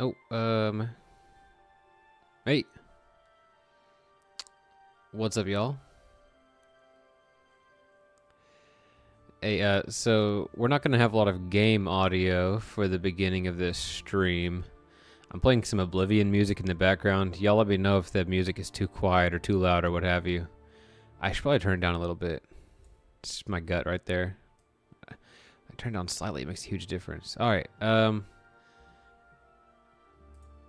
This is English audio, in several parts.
Oh, hey, what's up, y'all? Hey, so we're not gonna have a lot of game audio for the beginning of this stream. I'm playing some Oblivion music in the background. Y'all let me know if the music is too quiet or too loud or what have you. I should probably turn it down a little bit. It's my gut right there. I turn it down slightly, it makes a huge difference. Alright,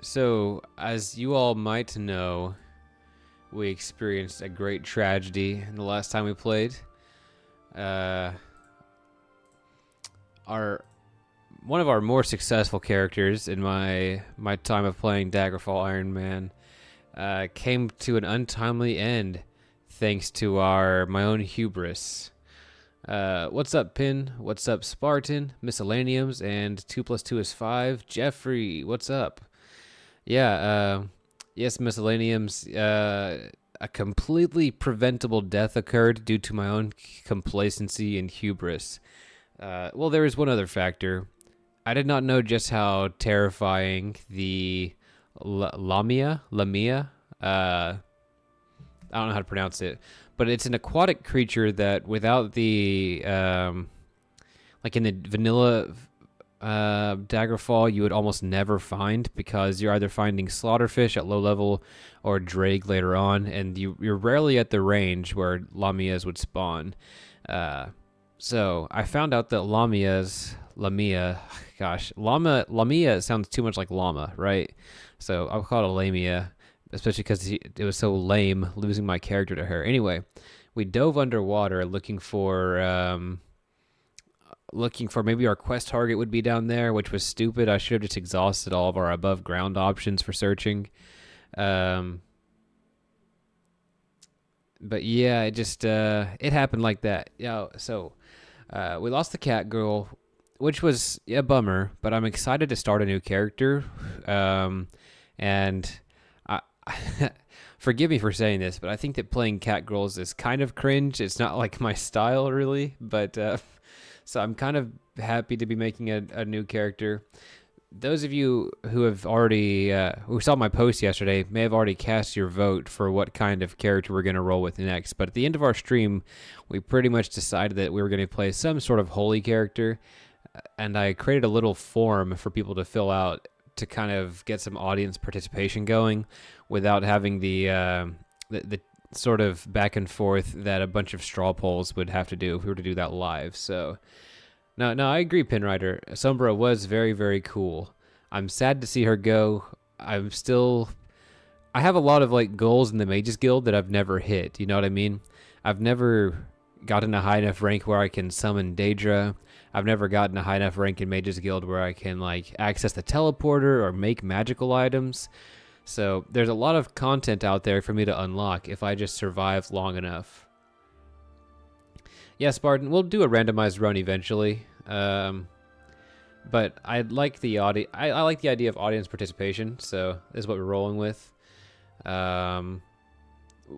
so, as you all might know, we experienced a great tragedy in the last time we played. One of our more successful characters in my time of playing Daggerfall Ironman came to an untimely end thanks to my own hubris. What's up, Pin? What's up, Spartan? Miscellaneums, and 2 plus 2 is 5. Jeffrey, what's up? Yeah, yes, Miscellaneums, a completely preventable death occurred due to my own complacency and hubris. Well, there is one other factor. I did not know just how terrifying the Lamia, I don't know how to pronounce it, but it's an aquatic creature that without the, like in the vanilla Daggerfall, you would almost never find, because you're either finding slaughterfish at low level or drake later on, and you're rarely at the range where Lamias would spawn. So I found out that Lamia sounds too much like llama, right? So I'll call it a Lamia, especially because it was so lame losing my character to her. Anyway, we dove underwater looking for maybe our quest target would be down there, which was stupid. I should have just exhausted all of our above ground options for searching. But yeah, it happened like that. Yeah, so we lost the cat girl, which was a bummer, but I'm excited to start a new character. And I forgive me for saying this, but I think that playing cat girls is kind of cringe. It's not like my style, really, but so I'm kind of happy to be making a new character. Those of you who have already who saw my post yesterday may have already cast your vote for what kind of character we're going to roll with next. But at the end of our stream, we pretty much decided that we were going to play some sort of holy character, and I created a little form for people to fill out to kind of get some audience participation going without having the sort of back and forth that a bunch of straw polls would have to do if we were to do that live. So no, I agree, Pinrider. Sombra was very, very cool. I'm sad to see her go. I have a lot of like goals in the Mages Guild that I've never hit. You know what I mean? I've never gotten a high enough rank where I can summon Daedra. I've never gotten a high enough rank in Mages Guild where I can like access the teleporter or make magical items. So there's a lot of content out there for me to unlock if I just survive long enough. Yeah, Spartan, we'll do a randomized run eventually. But I like the I like the idea of audience participation, so this is what we're rolling with.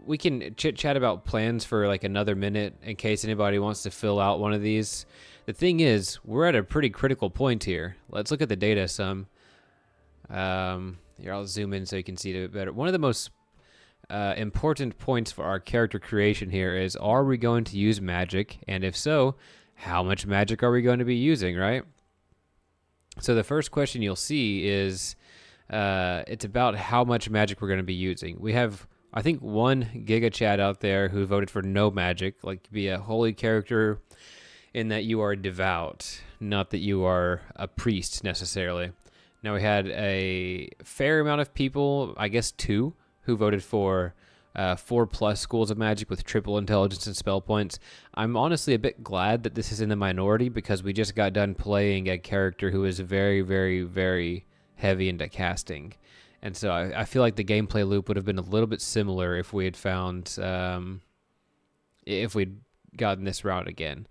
We can chit-chat about plans for like another minute in case anybody wants to fill out one of these. The thing is, we're at a pretty critical point here. Let's look at the data some. Here, I'll zoom in so you can see it a bit better. One of the most important points for our character creation here is, are we going to use magic? And if so, how much magic are we going to be using, right? So the first question you'll see is, it's about how much magic we're going to be using. We have, I think, one Giga Chat out there who voted for no magic, like be a holy character in that you are devout, not that you are a priest necessarily. Now we had a fair amount of people, I guess 2, who voted for 4+ schools of magic with triple intelligence and spell points. I'm honestly a bit glad that this is in the minority, because we just got done playing a character who is very, very, very heavy into casting. And so I feel like the gameplay loop would have been a little bit similar if we had found, if we'd gotten this route again.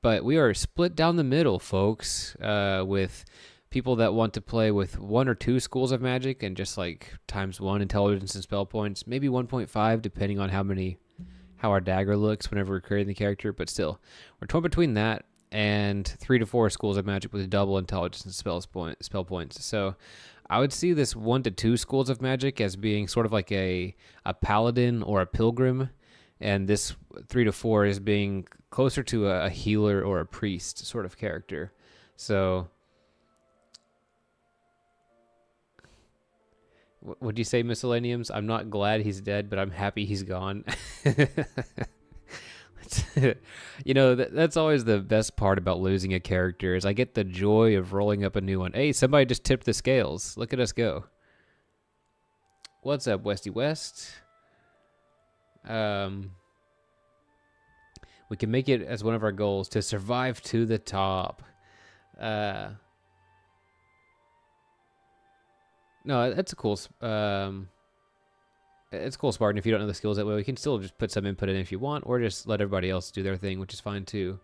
But we are split down the middle, folks, with people that want to play with 1 or 2 schools of magic and just like ×1 intelligence and spell points, maybe 1.5 depending on how our dagger looks whenever we're creating the character. But still, we're torn between that and 3 to 4 schools of magic with double intelligence and spell points. So I would see this 1 to 2 schools of magic as being sort of like a paladin or a pilgrim, and this 3 to 4 is being closer to a healer or a priest sort of character. So, would you say miscellaneums? I'm not glad he's dead, but I'm happy he's gone. That's always the best part about losing a character is I get the joy of rolling up a new one. Hey, somebody just tipped the scales. Look at us go. What's up, Westy West? We can make it as one of our goals to survive to the top. No, that's a cool. It's cool, Spartan. If you don't know the skills that way, we can still just put some input in if you want, or just let everybody else do their thing, which is fine too.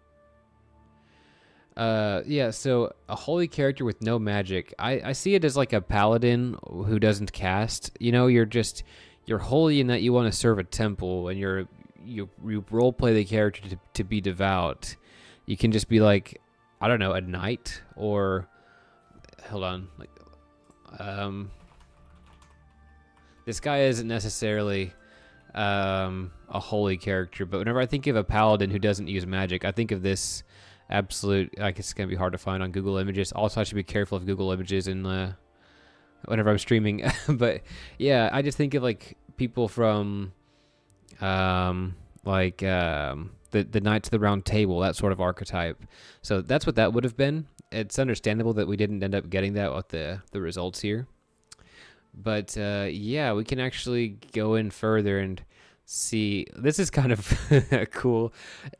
Yeah. So a holy character with no magic, I see it as like a paladin who doesn't cast. You're holy in that you want to serve a temple, and you role play the character to be devout. You can just be like, I don't know, a knight, or hold on, like this guy isn't necessarily a holy character, but whenever I think of a paladin who doesn't use magic, I think of this absolute. I guess it's gonna be hard to find on Google Images. Also, I should be careful of Google Images and whenever I'm streaming. But yeah, I just think of like people from the Knights of the Round Table, that sort of archetype. So that's what that would have been. It's understandable that we didn't end up getting that with the results here. But yeah, we can actually go in further and see. This is kind of cool.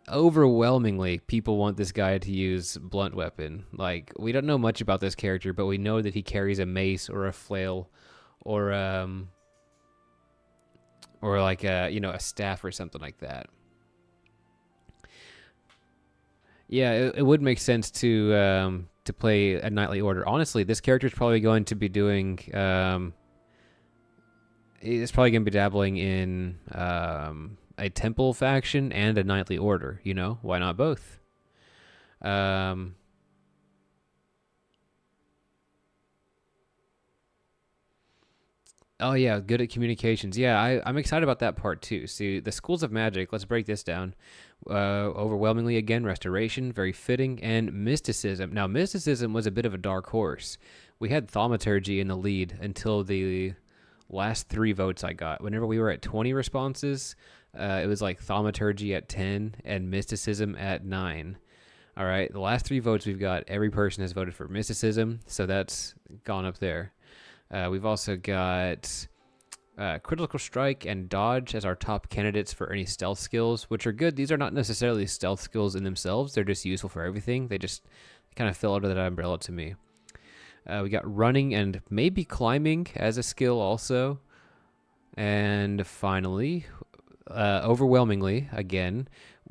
Overwhelmingly, people want this guy to use blunt weapon. Like, we don't know much about this character, but we know that he carries a mace or a flail, or like a staff or something like that. Yeah, it would make sense to play a knightly order. Honestly, this character is probably going to be doing. It's probably going to be dabbling in a temple faction and a knightly order. Why not both? Oh yeah, good at communications. Yeah, I'm excited about that part too. See, the schools of magic. Let's break this down. Overwhelmingly, again, restoration, very fitting, and mysticism. Now, mysticism was a bit of a dark horse. We had thaumaturgy in the lead until the last 3 votes I got. Whenever we were at 20 responses, it was like thaumaturgy at 10 and mysticism at 9. All right, the last 3 votes we've got, every person has voted for mysticism, so that's gone up there. We've also got critical strike and dodge as our top candidates for any stealth skills, which are good. These are not necessarily stealth skills in themselves. They're just useful for everything. They just kind of fill under that umbrella to me. We got running and maybe climbing as a skill also. And finally, overwhelmingly, again,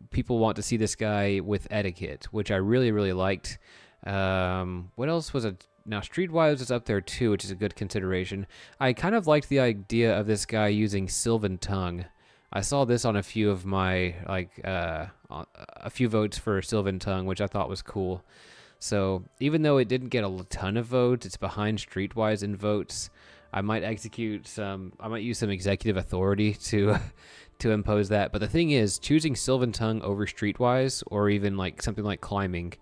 people want to see this guy with etiquette, which I really, really liked. What else was it? Now, Streetwise is up there too, which is a good consideration. I kind of liked the idea of this guy using Sylvan Tongue. I saw this on a few of my, a few votes for Sylvan Tongue, which I thought was cool. So even though it didn't get a ton of votes, it's behind Streetwise in votes. I might use some executive authority to impose that. But the thing is, choosing Sylvan Tongue over Streetwise, or even like something like climbing,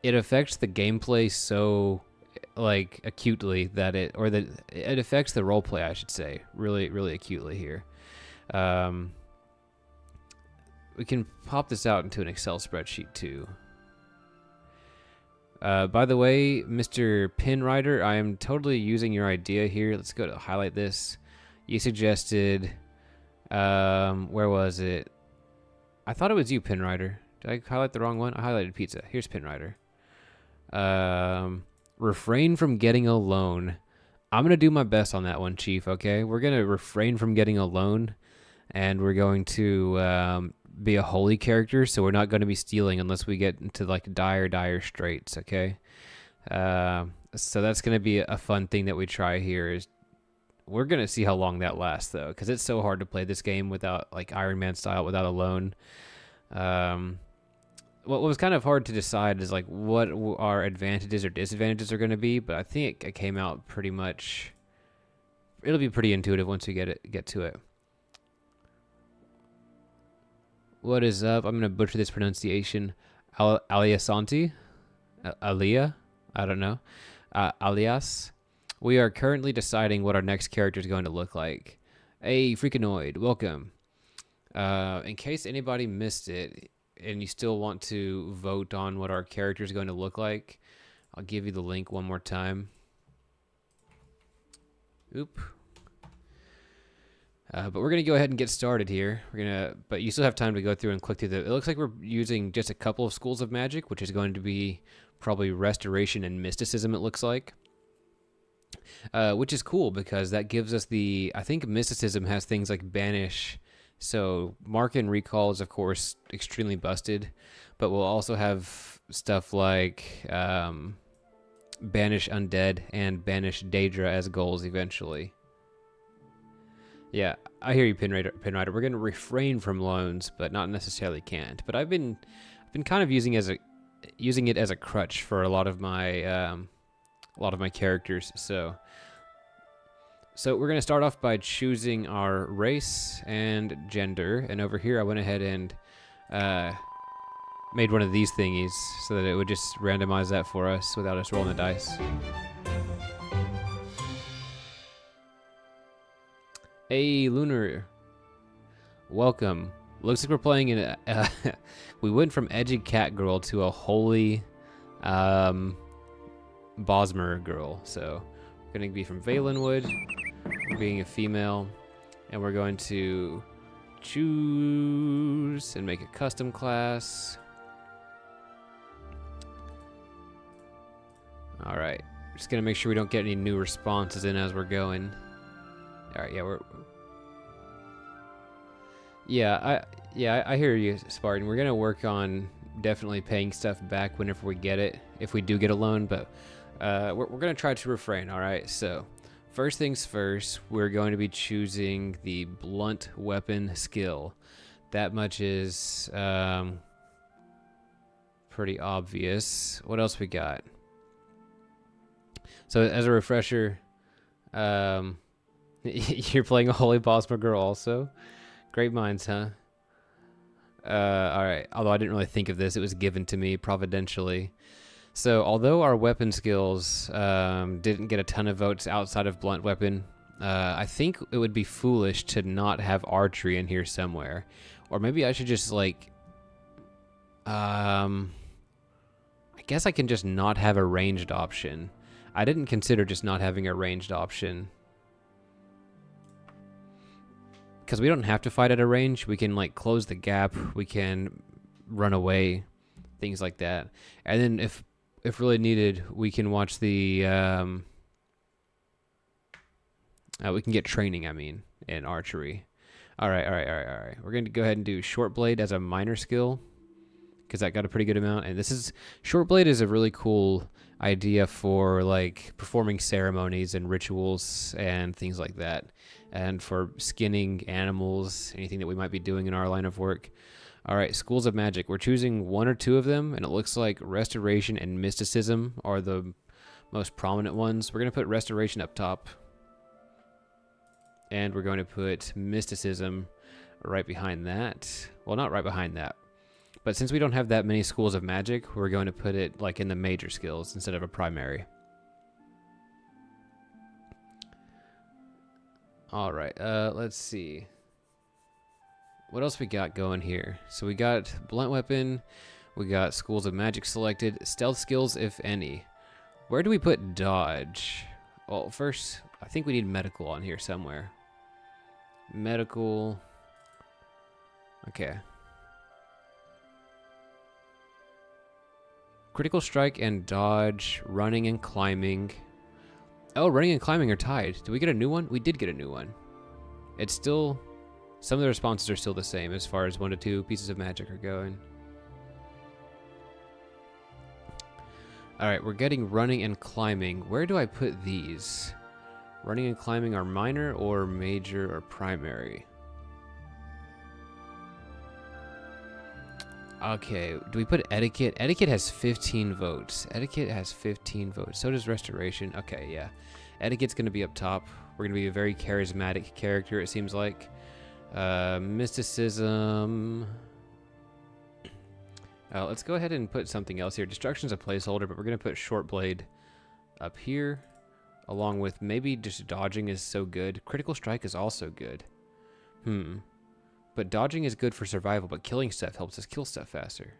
it affects the gameplay so acutely that it affects the roleplay, I should say, really, really acutely here. We can pop this out into an Excel spreadsheet too. By the way, Mr. Pinwriter, I am totally using your idea here. Let's go to highlight this. You suggested, where was it? I thought it was you, Pinwriter. Did I highlight the wrong one? I highlighted pizza. Here's Pinwriter. Refrain from getting a loan. I'm going to do my best on that one, Chief, okay? We're going to refrain from getting a loan, and we're going to be a holy character, so we're not going to be stealing unless we get into like dire straits, okay? So that's going to be a fun thing that we try here. Is we're going to see how long that lasts, though, because it's so hard to play this game without, like, Ironman style, without a loan. what was kind of hard to decide is like what our advantages or disadvantages are going to be, but I think it came out pretty much. It'll be pretty intuitive once we get to it. What is up? I'm going to butcher this pronunciation. Aliasanti? Alia? I don't know. Alias. We are currently deciding what our next character is going to look like. Hey, Freakanoid, welcome. In case anybody missed it, and you still want to vote on what our character is going to look like, I'll give you the link one more time. Oop. But we're gonna go ahead and get started here. But you still have time to go through and click through it looks like we're using just a couple of schools of magic, which is going to be probably restoration and mysticism. It looks like, which is cool because that gives us I think mysticism has things like banish. So mark and recall is of course extremely busted, but we'll also have stuff like banish undead and banish Daedra as goals eventually. Yeah, I hear you, Pinrider. We're going to refrain from loans, but not necessarily can't. But I've been kind of using it as a crutch for a lot of my characters. So we're going to start off by choosing our race and gender. And over here, I went ahead and made one of these thingies so that it would just randomize that for us without us rolling the dice. Hey, Lunar. Welcome. Looks like we're playing in we went from edgy cat girl to a holy Bosmer girl. So we're going to be from Valenwood, being a female, and we're going to choose and make a custom class. All right. Just going to make sure we don't get any new responses in as we're going. All right, I hear you, Spartan. We're gonna work on definitely paying stuff back whenever we get it, if we do get a loan. But we're gonna try to refrain. All right. So first things first, we're going to be choosing the blunt weapon skill. That much is pretty obvious. What else we got? So as a refresher, you're playing a Holy Bosmer girl also. Great minds, huh? Alright, although I didn't really think of this, it was given to me providentially. So, although our weapon skills didn't get a ton of votes outside of blunt weapon, I think it would be foolish to not have archery in here somewhere. Or maybe I should just, like... I guess I can just not have a ranged option. I didn't consider just not having a ranged option. Because we don't have to fight at a range. We can like close the gap. We can run away, things like that. And then if really needed, we can watch the we can get training. I mean, in archery. All right. We're going to go ahead and do short blade as a minor skill because that got a pretty good amount. And short blade is a really cool idea for like performing ceremonies and rituals and things like that. And for skinning animals, anything that we might be doing in our line of work. All right, schools of magic. We're choosing one or two of them, and it looks like restoration and mysticism are the most prominent ones. We're going to put restoration up top, and we're going to put mysticism right behind that. Well, not right behind that, but since we don't have that many schools of magic, we're going to put it like in the major skills instead of a primary. All right, let's see. What else we got going here? So we got blunt weapon, we got schools of magic selected, stealth skills, if any. Where do we put dodge? Well, first, I think we need medical on here somewhere. Medical. Okay. Critical strike and dodge, running and climbing. Oh, running and climbing are tied. Did we get a new one? We did get a new one. It's still... Some of the responses are still the same as far as 1 to 2 pieces of magic are going. Alright, we're getting running and climbing. Where do I put these? Running and climbing are minor or major or primary? Okay, do we put etiquette? Etiquette has 15 votes. Etiquette has 15 votes. So does restoration. Okay, yeah. Etiquette's going to be up top. We're going to be a very charismatic character, it seems like. Mysticism. Let's go ahead and put something else here. Destruction's a placeholder, but we're going to put short blade up here, along with maybe just dodging is so good. Critical strike is also good. But dodging is good for survival, but killing stuff helps us kill stuff faster.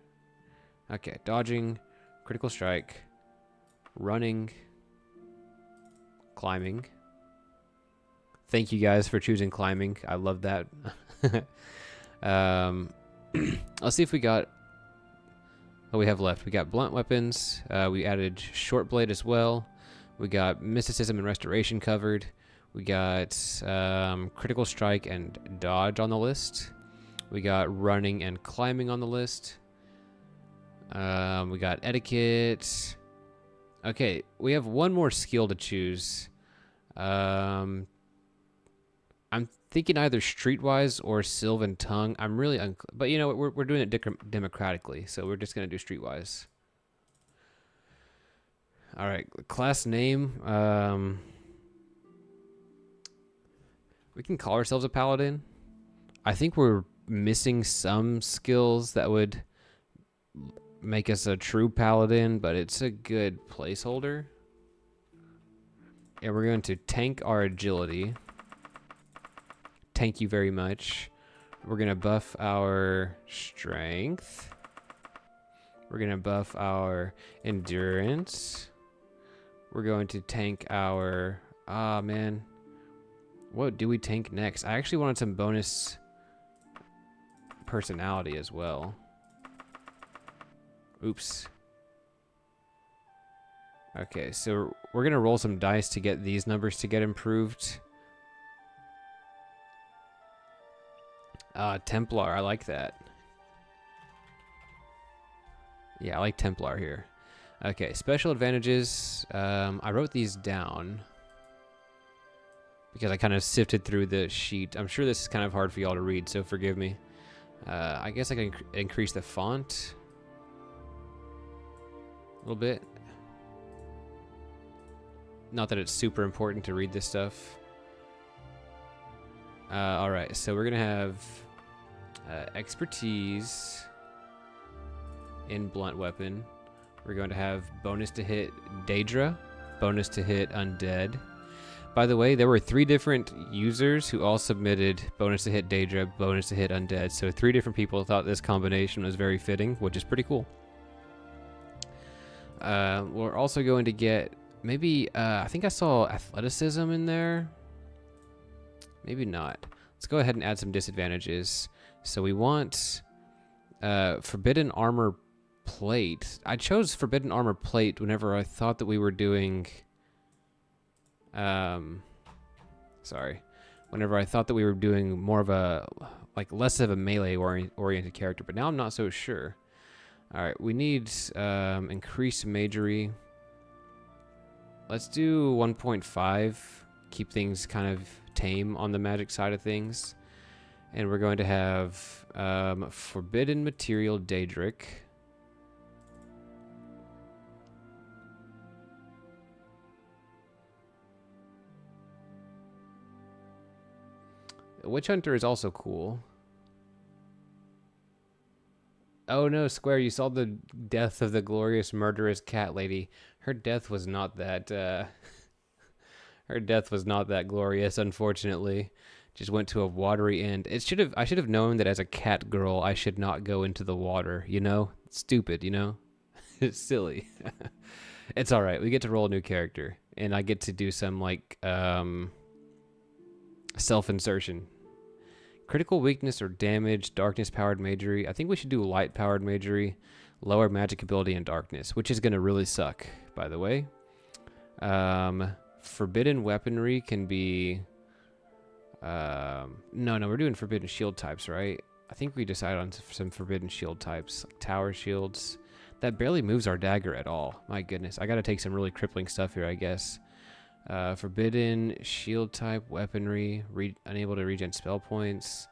Okay, dodging, critical strike, running, climbing. Thank you guys for choosing climbing. I love that. Let's see if we got what we have left. We got blunt weapons. We added short blade as well. We got mysticism and restoration covered. We got critical strike and dodge on the list. We got running and climbing on the list. We got etiquette. Okay, we have one more skill to choose. I'm thinking either streetwise or sylvan tongue. I'm really but you know we're doing it democratically, so we're just gonna do streetwise. All right, class name. We can call ourselves a paladin. I think we're missing some skills that would make us a true paladin, but it's a good placeholder. And we're going to tank our agility. Thank you very much. We're going to buff our strength. We're going to buff our endurance. We're going to tank our... man. What do we tank next? I actually wanted some bonus personality as well. Oops. Okay, so we're going to roll some dice to get these numbers to get improved. Templar, I like that. Yeah, I like Templar here. Okay, special advantages. I wrote these down because I kind of sifted through the sheet. I'm sure this is kind of hard for y'all to read, so forgive me. I guess I can increase the font a little bit. Not that it's super important to read this stuff. Alright, so we're going to have expertise in blunt weapon. We're going to have bonus to hit Daedra, bonus to hit undead. By the way, there were 3 different users who all submitted bonus to hit Daedra, bonus to hit undead. So 3 different people thought this combination was very fitting, which is pretty cool. We're also going to get maybe, I think I saw athleticism in there. Maybe not. Let's go ahead and add some disadvantages. So we want forbidden armor plate. I chose forbidden armor plate whenever I thought that we were doing... whenever I thought that we were doing more of a, like less of a melee oriented character, but now I'm not so sure. All right, we need increased magery. Let's do 1.5. Keep things kind of tame on the magic side of things. And we're going to have forbidden material Daedric. Witch Hunter is also cool. Oh no, Square, you saw the death of the glorious murderous cat lady. Her death was not that her death was not that glorious, unfortunately. Just went to a watery end. I should have known that as a cat girl I should not go into the water, you know? It's stupid, you know? It's silly. It's alright, we get to roll a new character. And I get to do some like self-insertion. Critical weakness or damage, darkness-powered magery. I think we should do light-powered magery, lower magic ability, and darkness, which is going to really suck, by the way. Forbidden weaponry can be... No, we're doing forbidden shield types, right? I think we decided on some forbidden shield types, like tower shields. That barely moves our dagger at all. My goodness, I got to take some really crippling stuff here, I guess. Forbidden shield type weaponry, unable to regen spell points,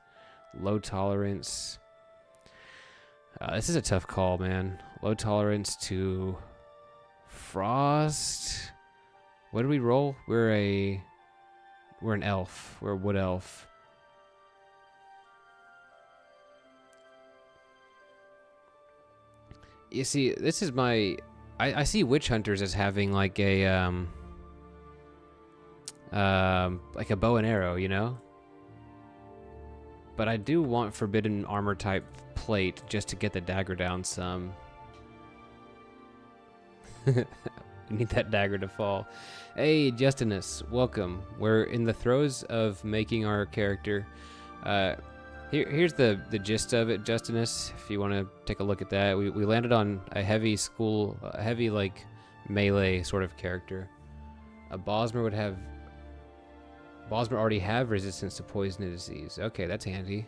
low tolerance. This is a tough call, man. Low tolerance to frost. What did we roll? We're an elf. We're a wood elf. You see, this is my... I see witch hunters as having like a bow and arrow, you know? But I do want forbidden armor type plate just to get the dagger down some. We need that dagger to fall. Hey, Justinus, welcome. We're in the throes of making our character. Here's the gist of it, Justinus. If you want to take a look at that, we landed on a heavy like melee sort of character. A Bosmer would have. Bosmer already have resistance to poison and disease. Okay, that's handy.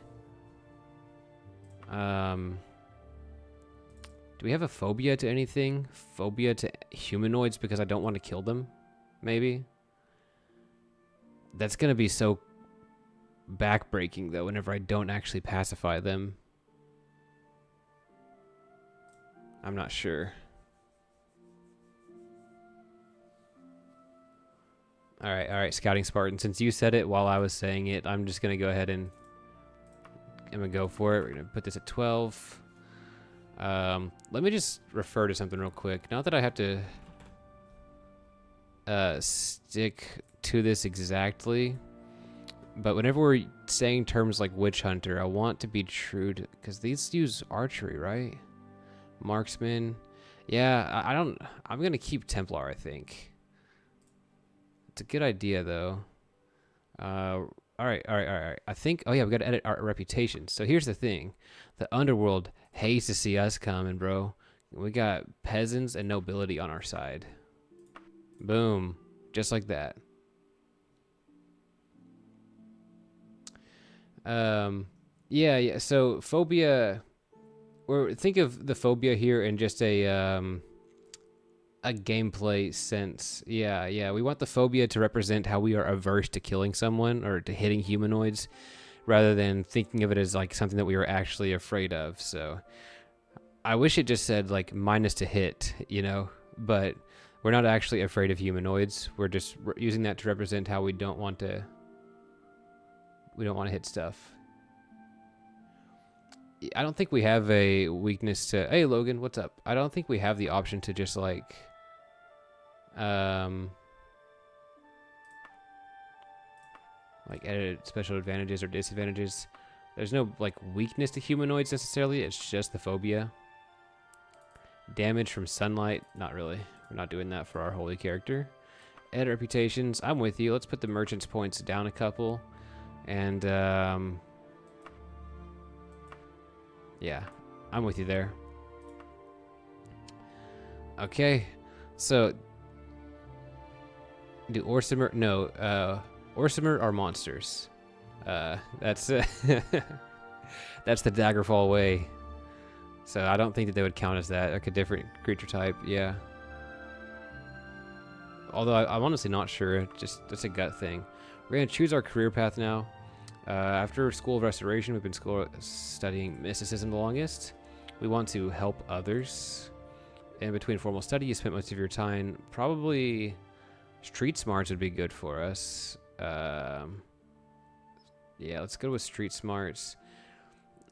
Do we have a phobia to anything? Phobia to humanoids because I don't want to kill them? Maybe? That's gonna be so backbreaking though whenever I don't actually pacify them. I'm not sure. Alright, Scouting Spartan. Since you said it while I was saying it, I'm just gonna go ahead and I'm gonna go for it. We're gonna put this at 12. Let me just refer to something real quick. Not that I have to stick to this exactly, but whenever we're saying terms like witch hunter, I want to be true to, because these use archery, right? Marksman. Yeah, I'm gonna keep Templar, I think. It's a good idea though. All right. I think, oh yeah, we got to edit our reputation. So here's the thing. The underworld hates to see us coming, bro. We got peasants and nobility on our side. Boom. Just like that. Yeah, so phobia, or think of the phobia here in just a gameplay sense. Yeah, we want the phobia to represent how we are averse to killing someone or to hitting humanoids rather than thinking of it as like something that we are actually afraid of. So I wish it just said like minus to hit, you know, but we're not actually afraid of humanoids. We're just using that to represent how we don't want to hit stuff. I don't think we have a weakness to, hey Logan, what's up? I don't think we have the option to just like edit special advantages or disadvantages. There's no like weakness to humanoids necessarily, it's just the phobia. Damage from sunlight, not really. We're not doing that for our holy character. Edit reputations, I'm with you. Let's put the merchant's points down a couple. And yeah, I'm with you there. Okay, so do Orsimer? No, Orsimer are monsters. That's that's the Daggerfall way. So I don't think that they would count as that, like a different creature type. Yeah. Although I'm honestly not sure. Just that's a gut thing. We're gonna choose our career path now. After School of Restoration, we've been studying mysticism the longest. We want to help others. In between formal study, you spent most of your time. Probably street smarts would be good for us. Yeah, let's go with street smarts.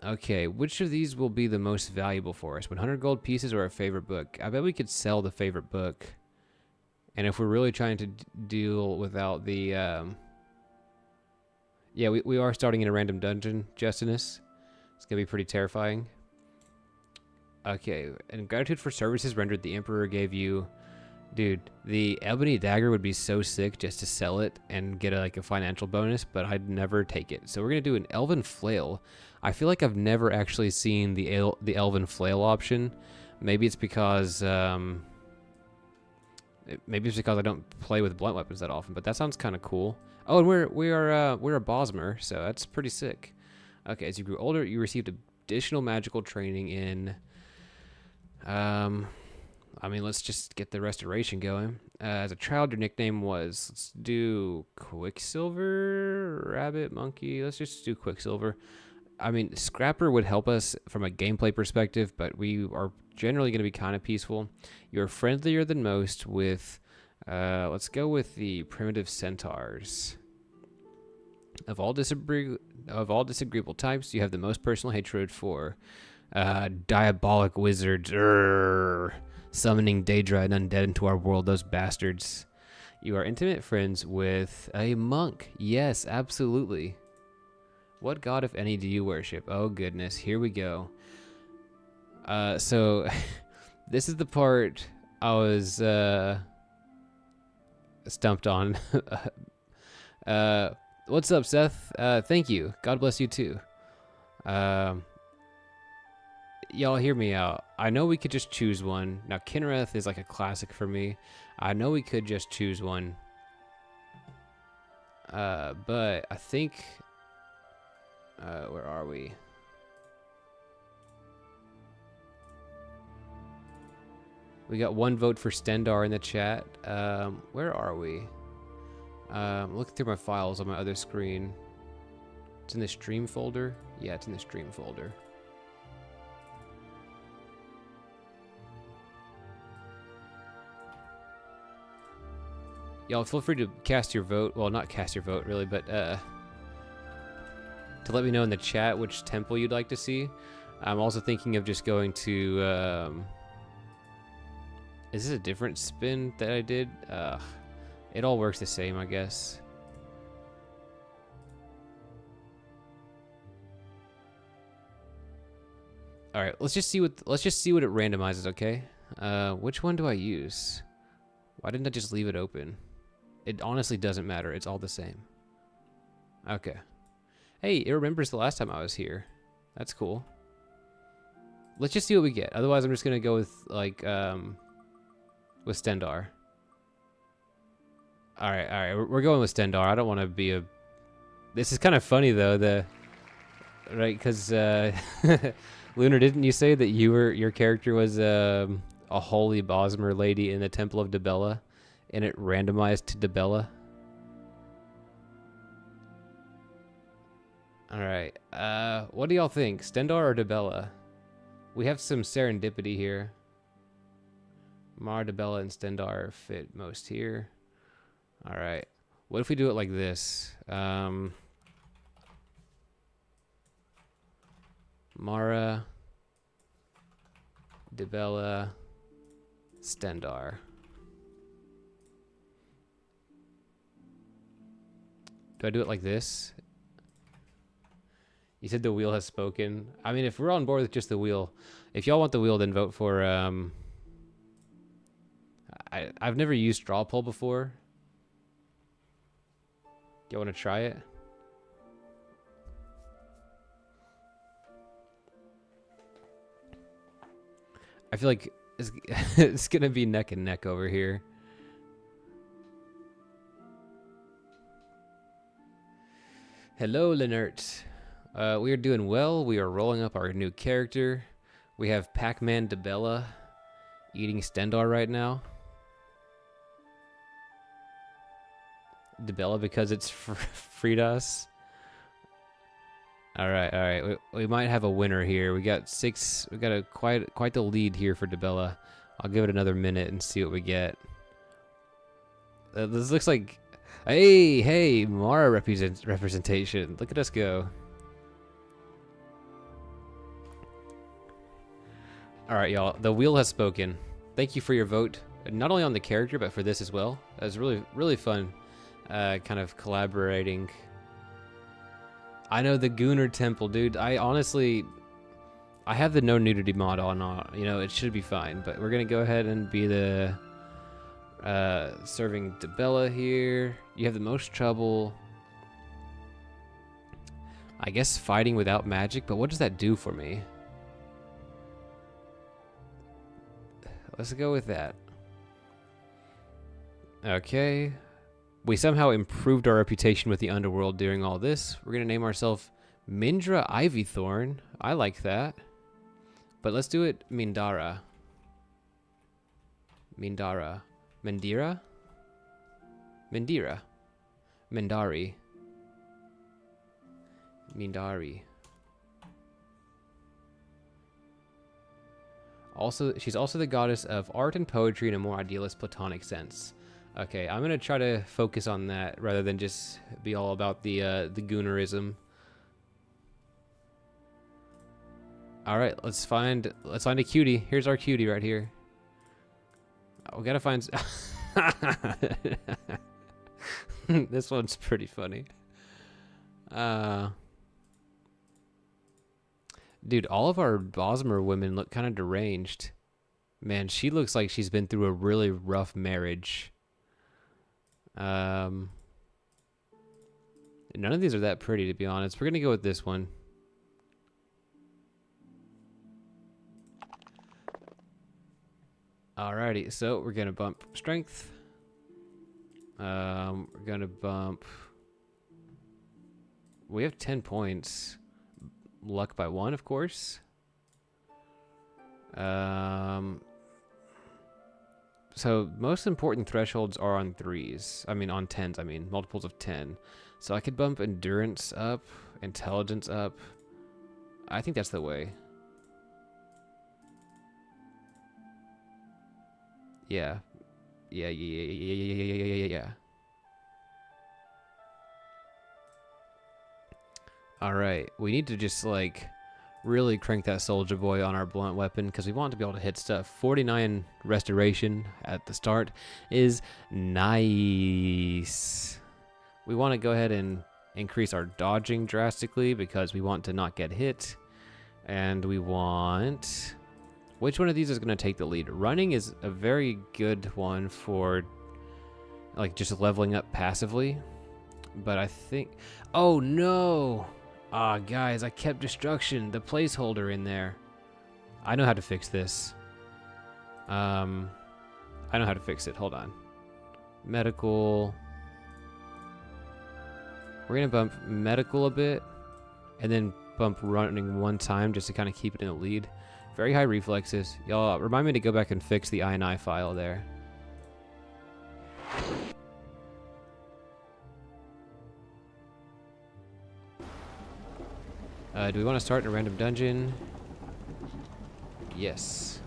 Okay, which of these will be the most valuable for us? 100 gold pieces or a favorite book? I bet we could sell the favorite book. And if we're really trying to deal without the... Yeah, we are starting in a random dungeon, Justinus. It's going to be pretty terrifying. Okay, and gratitude for services rendered the Emperor gave you... Dude, the ebony dagger would be so sick just to sell it and get like a financial bonus, but I'd never take it. So we're going to do an elven flail. I feel like I've never actually seen the elven flail option. Maybe it's because... Maybe it's because I don't play with blunt weapons that often, but that sounds kind of cool. Oh, and we're a Bosmer, so that's pretty sick. Okay, as you grew older, you received additional magical training in... I mean, let's just get the restoration going. As a child, your nickname was... Let's do Quicksilver, Rabbit, Monkey. Let's just do Quicksilver. I mean, Scrapper would help us from a gameplay perspective, but we are generally going to be kind of peaceful. You're friendlier than most with, let's go with the primitive centaurs. Of all disagreeable types, you have the most personal hatred for diabolic wizards. Summoning Daedra and undead into our world, those bastards. You are intimate friends with a monk. Yes, absolutely. What god, if any, do you worship? Oh, goodness. Here we go. So, this is the part I was stumped on. What's up, Seth? Thank you. God bless you, too. Y'all hear me out. I know we could just choose one. Now, Kinnereth is like a classic for me. I know we could just choose one. But I think... where are we? We got one vote for Stendar in the chat. Where are we? Looking through my files on my other screen. It's in the stream folder? Yeah, it's in the stream folder. Y'all feel free to cast your vote. Well, not cast your vote, really, but to let me know in the chat which temple you'd like to see. I'm also thinking of just going to... is this a different spin that I did? It all works the same, I guess. All right, let's just see what it randomizes, okay? Which one do I use? Why didn't I just leave it open? It honestly doesn't matter. It's all the same. Okay. Hey, it remembers the last time I was here. That's cool. Let's just see what we get. Otherwise, I'm just gonna go with like with Stendar. All right, we're going with Stendar. I don't want to be a. This is kind of funny though. Right, because Lunar, didn't you say that your character was a holy Bosmer lady in the Temple of Dibella, and it randomized to Dibella? All right. What do y'all think, Stendar or Dibella? We have some serendipity here. Mar, Dibella, and Stendar fit most here. All right. What if we do it like this? Mara, Dibella, Stendar. Do I do it like this? You said the wheel has spoken. I mean, if we're on board with just the wheel, if y'all want the wheel, then vote for. I've never used straw poll before. Y'all want to try it? I feel like it's gonna be neck and neck over here. Hello, Lenert. We are doing well. We are rolling up our new character. We have Pac-Man Dibella eating Stendar right now. Dibella because it's freed us. All right. We might have a winner here. We got six. We got quite the lead here for Dibella. I'll give it another minute and see what we get. This looks like, hey, Mara representation. Look at us go. All right, y'all. The wheel has spoken. Thank you for your vote, not only on the character but for this as well. It was really fun, kind of collaborating. I know the Gunnar Temple, dude. I have the no nudity mod on. You know, it should be fine. But we're gonna go ahead and be the serving Dibella here. You have the most trouble, I guess, fighting without magic. But what does that do for me? Let's go with that. Okay. We somehow improved our reputation with the underworld during all this. We're going to name ourselves Mindra Ivythorn. I like that. But let's do it Mindara. Mindara. Mendira? Mendira. Mendari. Mindari. She's also the goddess of art and poetry in a more idealist platonic sense. Okay, I'm gonna try to focus on that rather than just be all about the goonerism. All right, let's find a cutie. Here's our cutie right here. We gotta find. This one's pretty funny. Dude, all of our Bosmer women look kind of deranged. Man, she looks like she's been through a really rough marriage. None of these are that pretty, to be honest. We're gonna go with this one. Alrighty, so we're gonna bump strength. We're gonna bump. We have 10 points. Luck by 1, of course. So most important thresholds are on 3s. I mean, on 10s. I mean, multiples of 10. So I could bump endurance up, intelligence up. I think that's the way. Yeah. Yeah. Alright, we need to just, like, really crank that soldier boy on our blunt weapon because we want to be able to hit stuff. 49 restoration at the start is nice. We want to go ahead and increase our dodging drastically because we want to not get hit. And we want... Which one of these is going to take the lead? Running is a very good one for, like, just leveling up passively. But I think... Oh, no! Ah, guys, I kept destruction, the placeholder in there. I know how to fix this. I know how to fix it. Hold on. Medical. We're going to bump medical a bit. And then bump running one time just to kind of keep it in the lead. Very high reflexes. Y'all, remind me to go back and fix the INI file there. Do we want to start in a random dungeon? Yes.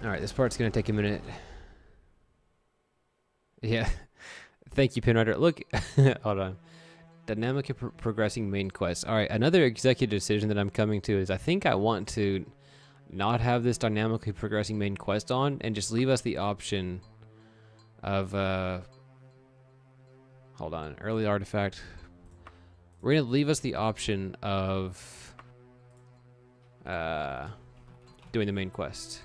Alright, this part's going to take a minute. Yeah. Thank you, Pinwriter. Look, hold on. Dynamically progressing main quest. Alright, another executive decision that I'm coming to is I think I want to not have this dynamically progressing main quest on and just leave us the option of hold on, early artifact. We're gonna leave us the option of doing the main quest.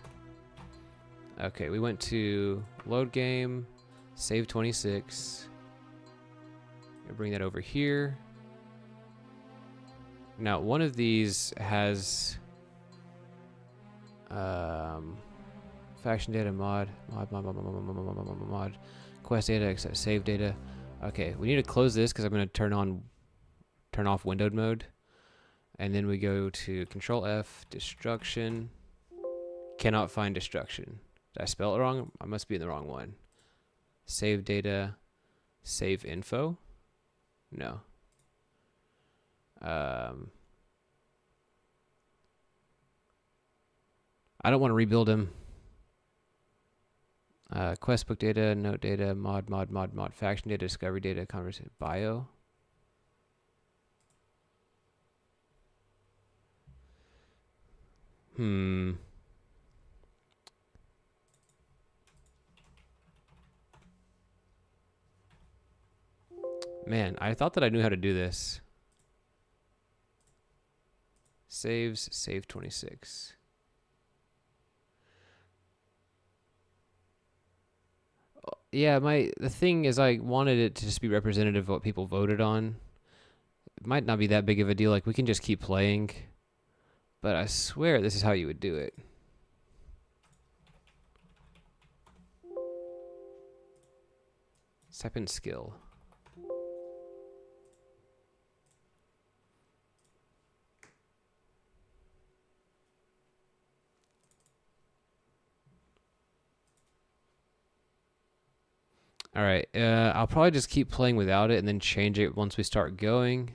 Okay, we went to load game, save 26. Bring that over here. Now one of these has faction data mod quest data except save data. Okay, we need to close this because I'm going to turn off windowed mode, and then we go to Control F, destruction. Cannot find destruction. Did I spell it wrong? I must be in the wrong one. Save data, save info. No. I don't want to rebuild him. Quest book data, note data, mod, faction data, discovery data, conversation, bio. Man, I thought that I knew how to do this. Saves, save 26. Yeah, the thing is I wanted it to just be representative of what people voted on. It might not be that big of a deal, like we can just keep playing. But I swear this is how you would do it. Type in skill. All right. I'll probably just keep playing without it and then change it once we start going.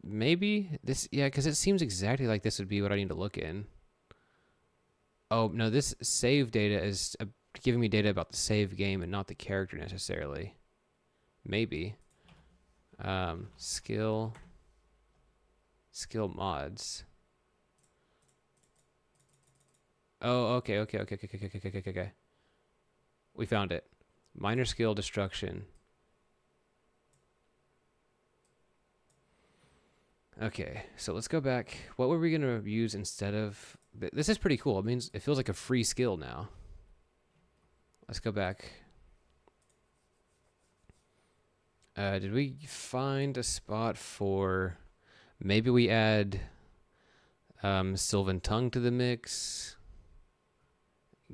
Maybe this, yeah, because it seems exactly like this would be what I need to look in. Oh, no, this save data is giving me data about the save game and not the character necessarily. Maybe. Skill mods. Oh, okay. We found it. Minor skill destruction. Okay, so let's go back. What were we gonna use instead of? This is pretty cool. It means it feels like a free skill now. Let's go back. Did we find a spot for? Maybe we add Sylvan Tongue to the mix.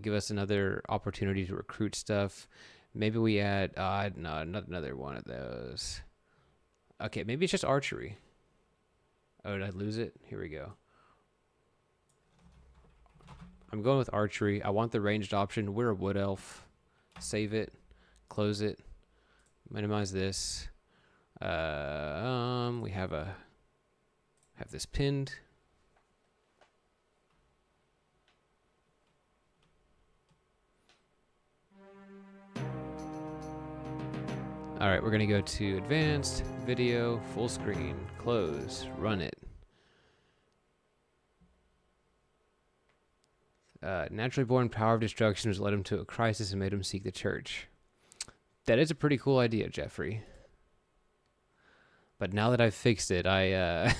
Give us another opportunity to recruit stuff. Maybe we add. No, not another one of those. Okay, maybe it's just archery. Oh, did I lose it? Here we go. I'm going with archery. I want the ranged option. We're a wood elf. Save it. Close it. Minimize this. We have this pinned. All right, we're gonna go to advanced, video, full screen, close, run it. Naturally born power of destruction has led him to a crisis and made him seek the church. That is a pretty cool idea, Jeffrey. But now that I've fixed it, I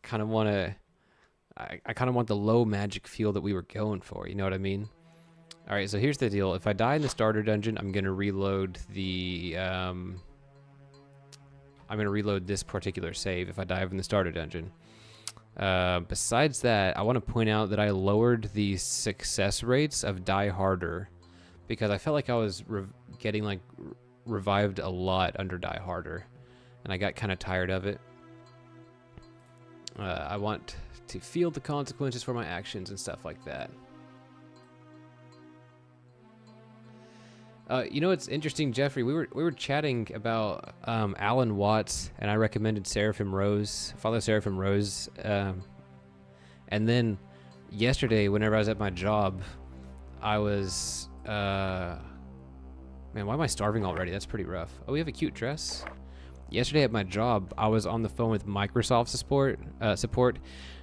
kind of want to. I kind of want the low magic feel that we were going for. You know what I mean? All right, so here's the deal. If I die in the starter dungeon, I'm going to reload the... I'm going to reload this particular save if I die in the starter dungeon. Besides that, I want to point out that I lowered the success rates of Die Harder because I felt like I was getting like revived a lot under Die Harder, and I got kind of tired of it. I want to feel the consequences for my actions and stuff like that. You know what's interesting, Jeffrey? We were chatting about Alan Watts, and I recommended Seraphim Rose, Father Seraphim Rose, and then yesterday, whenever I was at my job, I was man, why am I starving already? That's pretty rough. Oh, we have a cute dress. Yesterday at my job, I was on the phone with Microsoft support,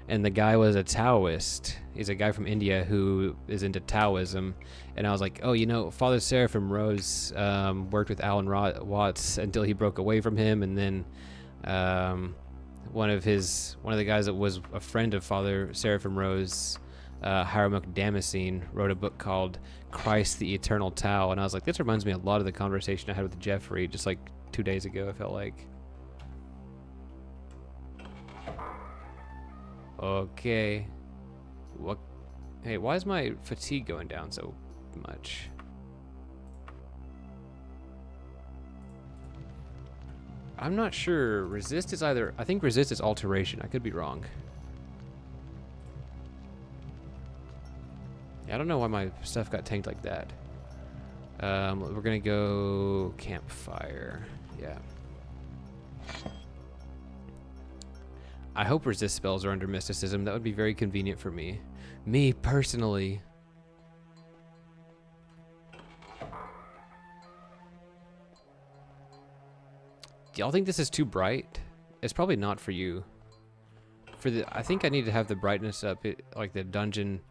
and the guy was a Taoist. He's a guy from India who is into Taoism. And I was like, oh, you know, Father Seraphim Rose worked with Alan Watts until he broke away from him. And then one of the guys that was a friend of Father Seraphim Rose, Hiramuk Damascene, wrote a book called Christ the Eternal Tao. And I was like, this reminds me a lot of the conversation I had with Jeffrey just like 2 days ago, I felt like. Okay. What? Hey, why is my fatigue going down so much? I'm not sure. Resist is either... I think resist is alteration. I could be wrong. Yeah, I don't know why my stuff got tanked like that. We're gonna go campfire. Yeah. I hope resist spells are under mysticism. That would be very convenient for me. Me, personally. Do y'all think this is too bright? It's probably not for you. I think I need to have the brightness up, like the dungeon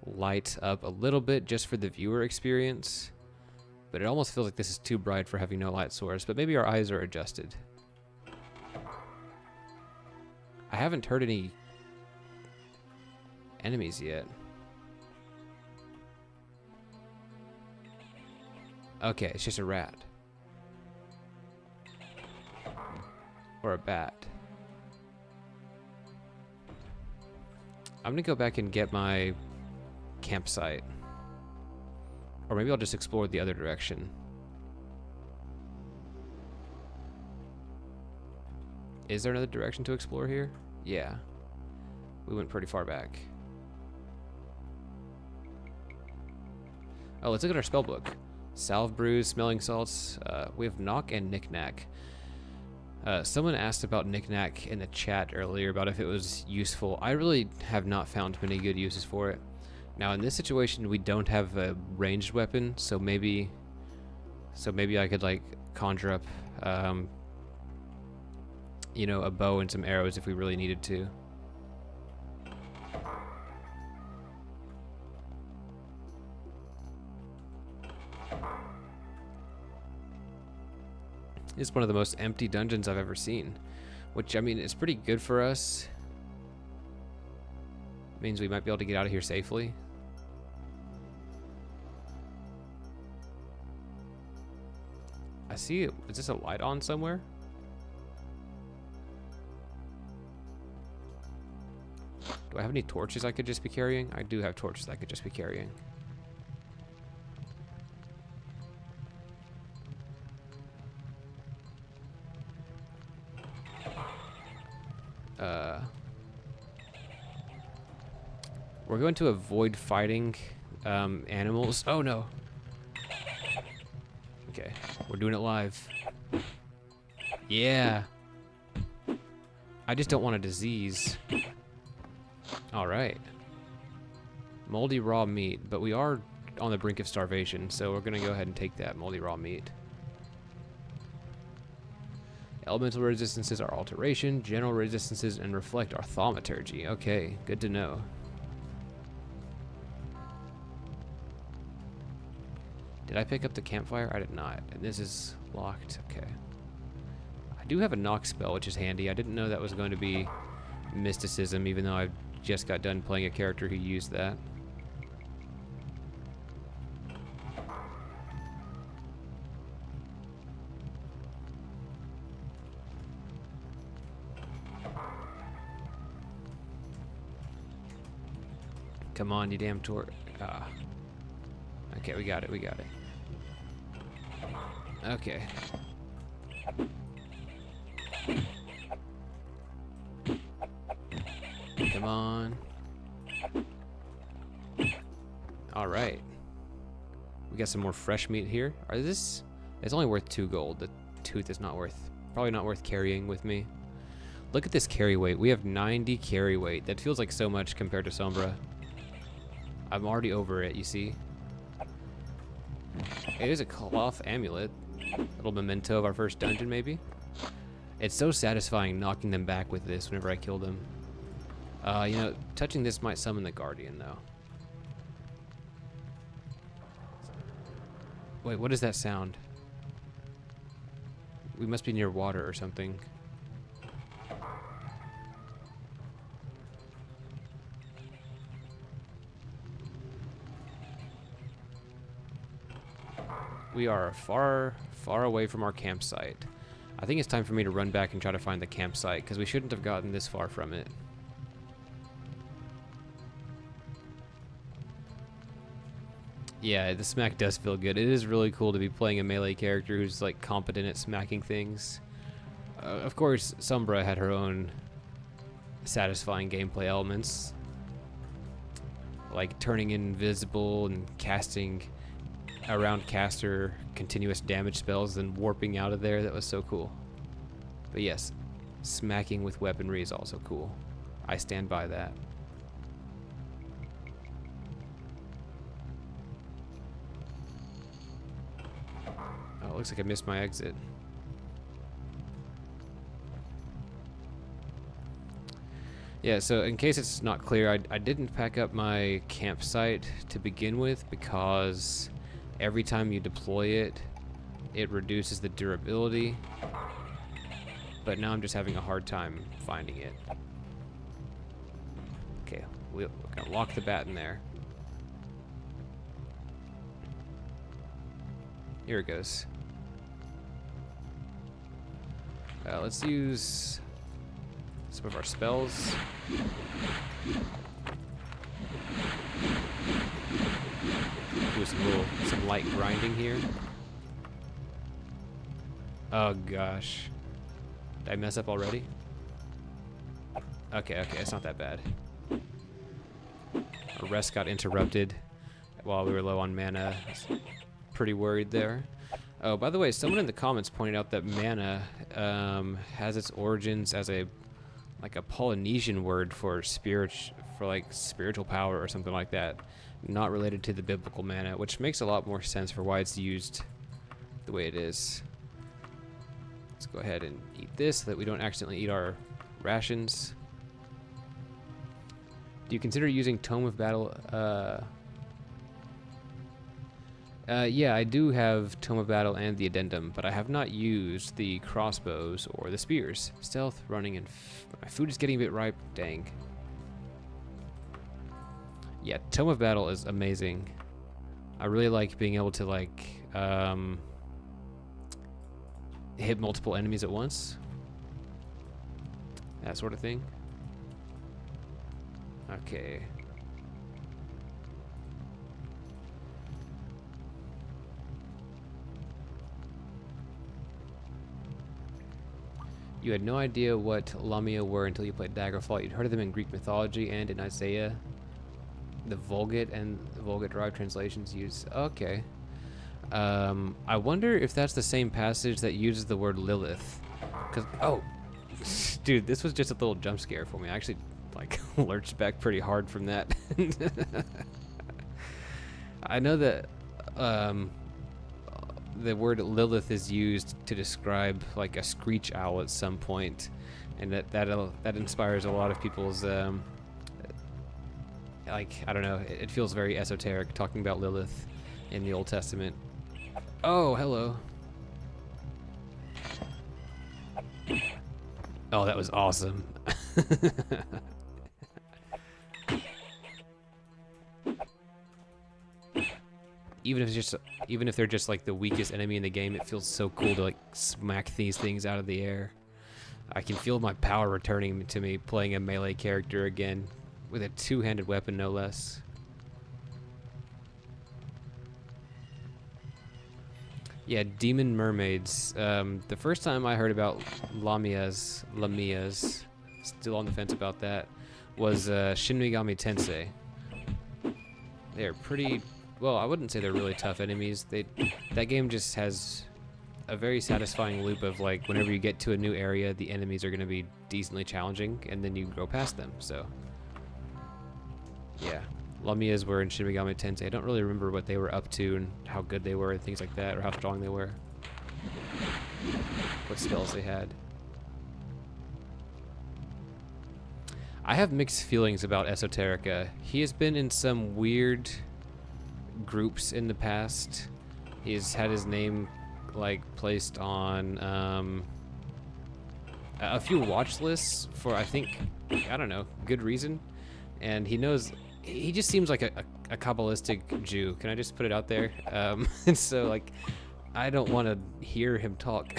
light up a little bit just for the viewer experience. But it almost feels like this is too bright for having no light source. But maybe our eyes are adjusted. I haven't heard any enemies yet. Okay, it's just a rat. Or a bat. I'm gonna go back and get my campsite. Or maybe I'll just explore the other direction. Is there another direction to explore here? Yeah. We went pretty far back. Oh, let's look at our spell book. Salve brews, smelling salts. We have knock and knick-knack. Someone asked about knick-knack in the chat earlier about if it was useful. I really have not found many good uses for it. Now in this situation we don't have a ranged weapon, so maybe I could like conjure up you know, a bow and some arrows if we really needed to. It's one of the most empty dungeons I've ever seen, which, I mean, is pretty good for us. Means we might be able to get out of here safely. I see it. Is this a light on somewhere? Do I have any torches I could just be carrying? I do have torches I could just be carrying. We're going to avoid fighting animals. Oh no. Okay, we're doing it live. Yeah. I just don't want a disease. All right. Moldy raw meat, but we are on the brink of starvation, so we're gonna go ahead and take that moldy raw meat. Elemental resistances are alteration, general resistances, and reflect are thaumaturgy. Okay, good to know. Did I pick up the campfire? I did not. And this is locked. Okay. I do have a knock spell, which is handy. I didn't know that was going to be mysticism, even though I just got done playing a character who used that. Come on, you damn torch. Ah. Okay, we got it, we got it. Okay. Come on. All right. We got some more fresh meat here. It's only worth 2 gold. The tooth is probably not worth carrying with me. Look at this carry weight. We have 90 carry weight. That feels like so much compared to Sombra. I'm already over it, you see? It is a cloth amulet. A little memento of our first dungeon, maybe? It's so satisfying knocking them back with this whenever I kill them. You know, touching this might summon the Guardian, though. Wait, what is that sound? We must be near water or something. We are far, far away from our campsite. I think it's time for me to run back and try to find the campsite, because we shouldn't have gotten this far from it. Yeah, the smack does feel good. It is really cool to be playing a melee character who's like competent at smacking things. Of course, Sombra had her own satisfying gameplay elements, like turning invisible and casting around caster continuous damage spells and warping out of there. That was so cool. But yes, smacking with weaponry is also cool. I stand by that. Oh, it looks like I missed my exit. Yeah, so in case it's not clear, I didn't pack up my campsite to begin with because every time you deploy it, it reduces the durability. But now I'm just having a hard time finding it. Okay, we're gonna lock the bat in there. Here it goes. Let's use some of our spells. Do some light grinding here. Oh gosh. Did I mess up already? Okay, it's not that bad. Our rest got interrupted while we were low on mana. Pretty worried there. Oh, by the way, someone in the comments pointed out that mana has its origins as a Polynesian word for spiritual power or something like that, not related to the biblical mana, which makes a lot more sense for why it's used the way it is. Let's go ahead and eat this so that we don't accidentally eat our rations. Do you consider using Tome of Battle? Yeah, I do have Tome of Battle and the Addendum, but I have not used the crossbows or the spears. Stealth, running, and my food is getting a bit ripe. Dang. Yeah, Tome of Battle is amazing. I really like being able to hit multiple enemies at once. That sort of thing. Okay. You had no idea what Lamia were until you played Daggerfall. You'd heard of them in Greek mythology and in Isaiah. The Vulgate and Vulgate-derived translations use... Okay. I wonder if that's the same passage that uses the word Lilith. Oh! Dude, this was just a little jump scare for me. I actually, lurched back pretty hard from that. I know that, the word Lilith is used to describe a screech owl at some point, and that inspires a lot of people's I don't know, it feels very esoteric talking about Lilith in the Old Testament. Oh, hello. Oh, that was awesome. Even if they're just the weakest enemy in the game, it feels so cool to smack these things out of the air. I can feel my power returning to me playing a melee character again with a two-handed weapon, no less. Yeah, demon mermaids. The first time I heard about Lamias, still on the fence about that, was Shin Megami Tensei. They're pretty... Well, I wouldn't say they're really tough enemies. That game just has a very satisfying loop of whenever you get to a new area, the enemies are going to be decently challenging, and then you go past them. So, yeah, Lamias were in Shin Megami Tensei. I don't really remember what they were up to and how good they were and things like that, or how strong they were, what spells they had. I have mixed feelings about Esoterica. He has been in some weird groups in the past. He's had his name placed on a few watch lists for I don't know, good reason. And he just seems like a Kabbalistic Jew. Can I just put it out there? And so I don't want to hear him talk.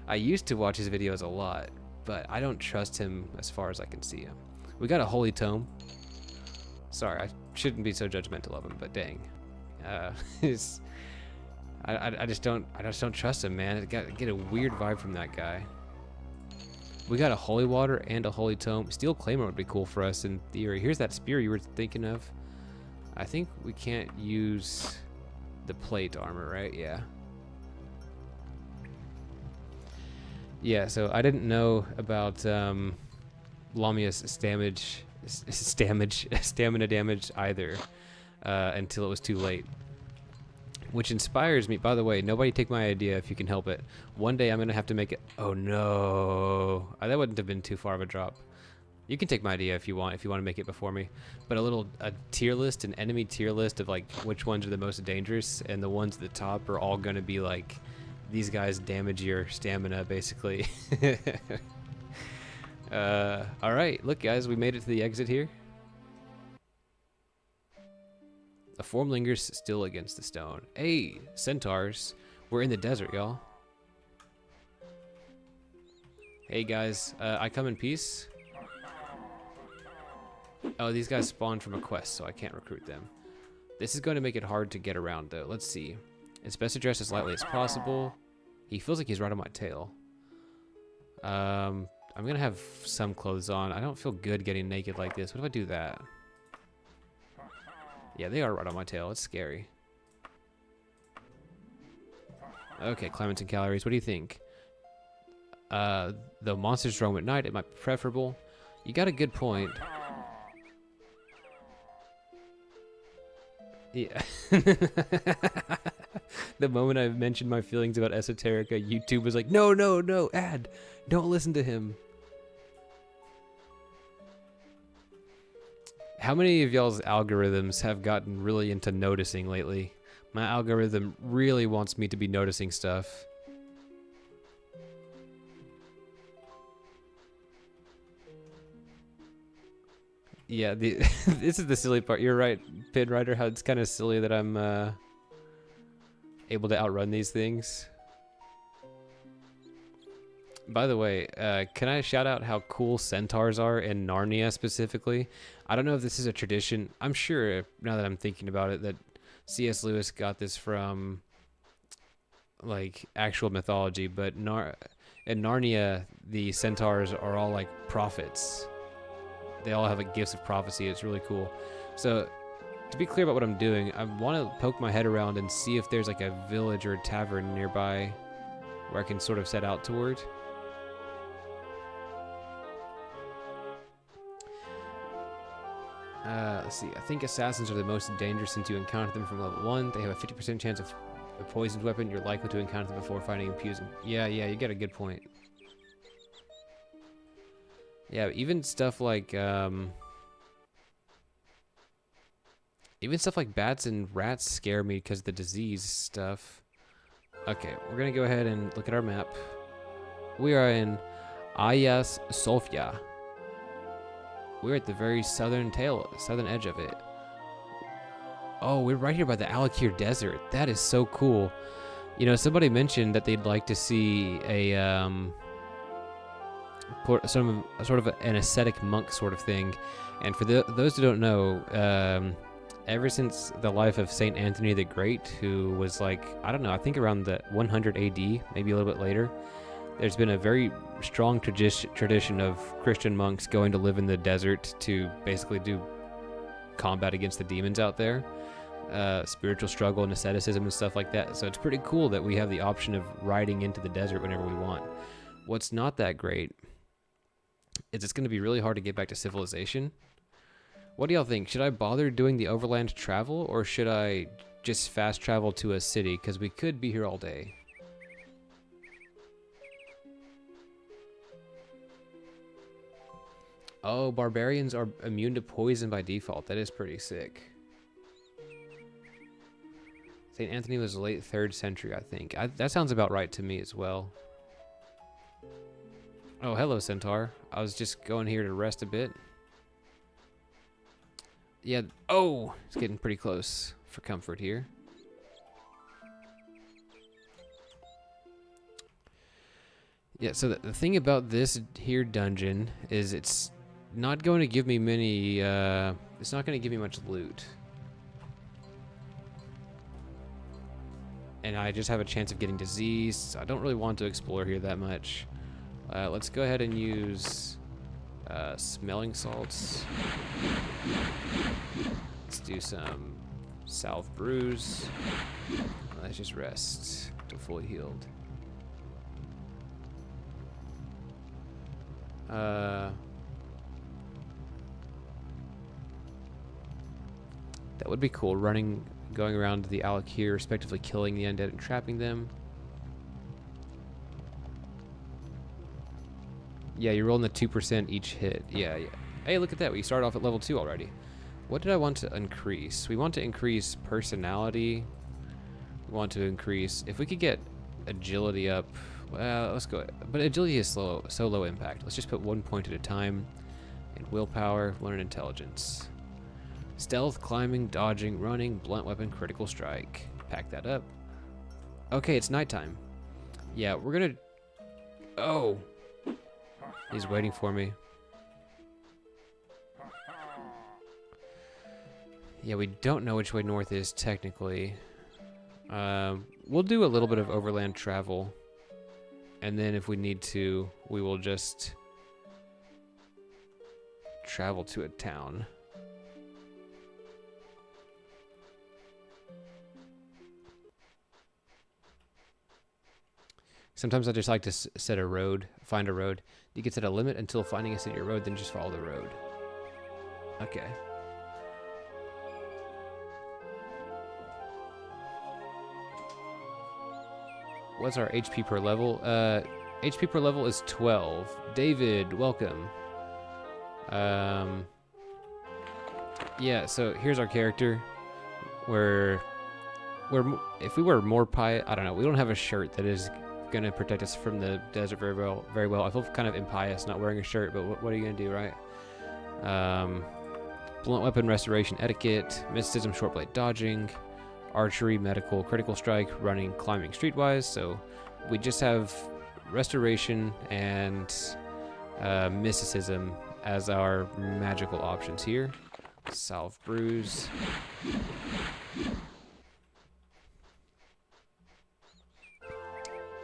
I used to watch his videos a lot, but I don't trust him as far as I can see him. We got a holy tome. Sorry, I shouldn't be so judgmental of him, but dang, I just don't trust him, man. I get a weird vibe from that guy. We got a holy water and a holy tome. Steel claymore would be cool for us in theory. Here's that spear you were thinking of. I think we can't use the plate armor, right? Yeah. Yeah. So I didn't know about Lamia's stamina damage either until it was too late, which inspires me. By the way, nobody take my idea if you can help it. One day I'm gonna have to make it. Oh no, that wouldn't have been too far of a drop. You can take my idea if you want to make it before me, but a tier list, an enemy tier list of which ones are the most dangerous, and the ones at the top are all gonna be these guys damage your stamina basically. All right, look guys, we made it to the exit here. A form lingers still against the stone. Hey, centaurs. We're in the desert, y'all. Hey guys, I come in peace. Oh, these guys spawned from a quest, so I can't recruit them. This is going to make it hard to get around, though. Let's see. It's best to dress as lightly as possible. He feels like he's right on my tail. I'm gonna have some clothes on. I don't feel good getting naked like this. What if I do that? Yeah, they are right on my tail. It's scary. Okay, climates and calories. What do you think? The monsters roam at night. It might be preferable. You got a good point. Yeah. The moment I mentioned my feelings about esoterica, YouTube was like, no, no, no, ad. Don't listen to him. How many of y'all's algorithms have gotten really into noticing lately? My algorithm really wants me to be noticing stuff. Yeah, this is the silly part. You're right, Pin Rider, how it's kind of silly that I'm able to outrun these things. By the way, can I shout out how cool centaurs are in Narnia specifically? I don't know if this is a tradition. I'm sure, now that I'm thinking about it, that C.S. Lewis got this from, like, actual mythology, but in Narnia, the centaurs are all, like, prophets. They all have, like, gifts of prophecy. It's really cool. So, to be clear about what I'm doing, I want to poke my head around and see if there's, like, a village or a tavern nearby where I can sort of set out toward. Let's see. I think assassins are the most dangerous since you encounter them from level 1. They have a 50% chance of a poisoned weapon. You're likely to encounter them before finding and fusing. Yeah, you get a good point. Yeah, even stuff like bats and rats scare me because of the disease stuff. Okay, we're gonna go ahead and look at our map. We are in Ayas Sofia. We're at the very southern edge of it. Oh, we're right here by the Alakir Desert. That is so cool. You know, somebody mentioned that they'd like to see a sort of an ascetic monk sort of thing. And for those who don't know, ever since the life of Saint Anthony the Great, who was like, I don't know, I think around the 100 AD, maybe a little bit later, there's been a very strong tradition of Christian monks going to live in the desert to basically do combat against the demons out there, spiritual struggle and asceticism and stuff like that. So it's pretty cool that we have the option of riding into the desert whenever we want. What's not that great is it's going to be really hard to get back to civilization. What do y'all think? Should I bother doing the overland travel, or should I just fast travel to a city? Because we could be here all day. Oh, barbarians are immune to poison by default. That is pretty sick. St. Anthony was late 3rd century, I think. That sounds about right to me as well. Oh, hello, Centaur. I was just going here to rest a bit. Yeah, oh, it's getting pretty close for comfort here. Yeah, so the thing about this here dungeon is it's not going to give me many, it's not going to give me much loot. And I just have a chance of getting disease, so I don't really want to explore here that much. Let's go ahead and use smelling salts. Let's do some salve brews. Let's just rest until fully healed. That would be cool, going around the Alakir, respectively killing the undead and trapping them. Yeah, you're rolling the 2% each hit. Yeah. Hey, look at that. We started off at level 2 already. What did I want to increase? We want to increase personality. We want to increase... If we could get agility up... Well, let's go... But agility is so low impact. Let's just put 1 point at a time. And willpower, 1 in intelligence. Stealth, climbing, dodging, running, blunt weapon, critical strike. Pack that up. Okay, it's nighttime. Yeah, we're gonna... Oh! He's waiting for me. Yeah, we don't know which way north is, technically. We'll do a little bit of overland travel. And then if we need to, we will just travel to a town. Sometimes I just like to set a road, find a road. You can set a limit until finding a city or road, then just follow the road. Okay. What's our HP per level? HP per level is 12. David, welcome. Yeah, so here's our character. If we were more pious, I don't know. We don't have a shirt that is gonna protect us from the desert very well. I feel kind of impious not wearing a shirt, but what are you gonna do, right? Blunt weapon restoration etiquette, mysticism, short blade dodging, archery, medical, critical strike, running, climbing streetwise. So we just have restoration and mysticism as our magical options here. Salve bruise.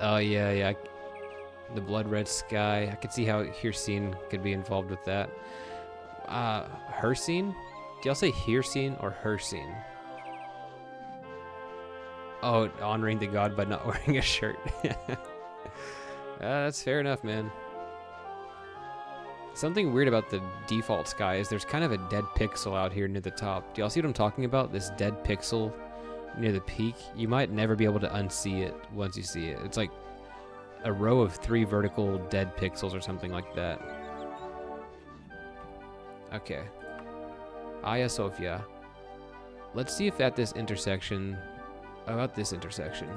Oh yeah. The blood red sky. I could see how Hircine could be involved with that. Hircine? Do y'all say Hircine or Hircine? Oh, honoring the god by not wearing a shirt. That's fair enough, man. Something weird about the default sky is there's kind of a dead pixel out here near the top. Do y'all see what I'm talking about? This dead pixel near the peak. You might never be able to unsee it once you see it. It's like a row of 3 vertical dead pixels or something like that. Okay. Hagia Sophia. Let's see if at this intersection... About this intersection.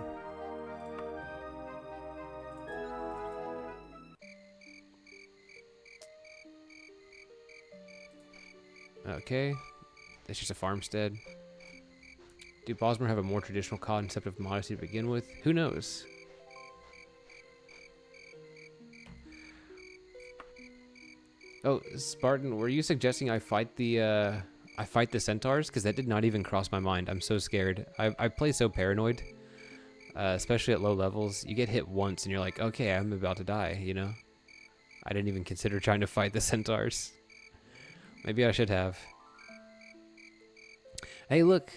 Okay. It's just a farmstead. Do Bosmer have a more traditional concept of modesty to begin with? Who knows? Oh, Spartan, were you suggesting I fight the centaurs? Because that did not even cross my mind. I'm so scared. I play so paranoid, especially at low levels. You get hit once and you're like, okay, I'm about to die, you know? I didn't even consider trying to fight the centaurs. Maybe I should have. Hey, look.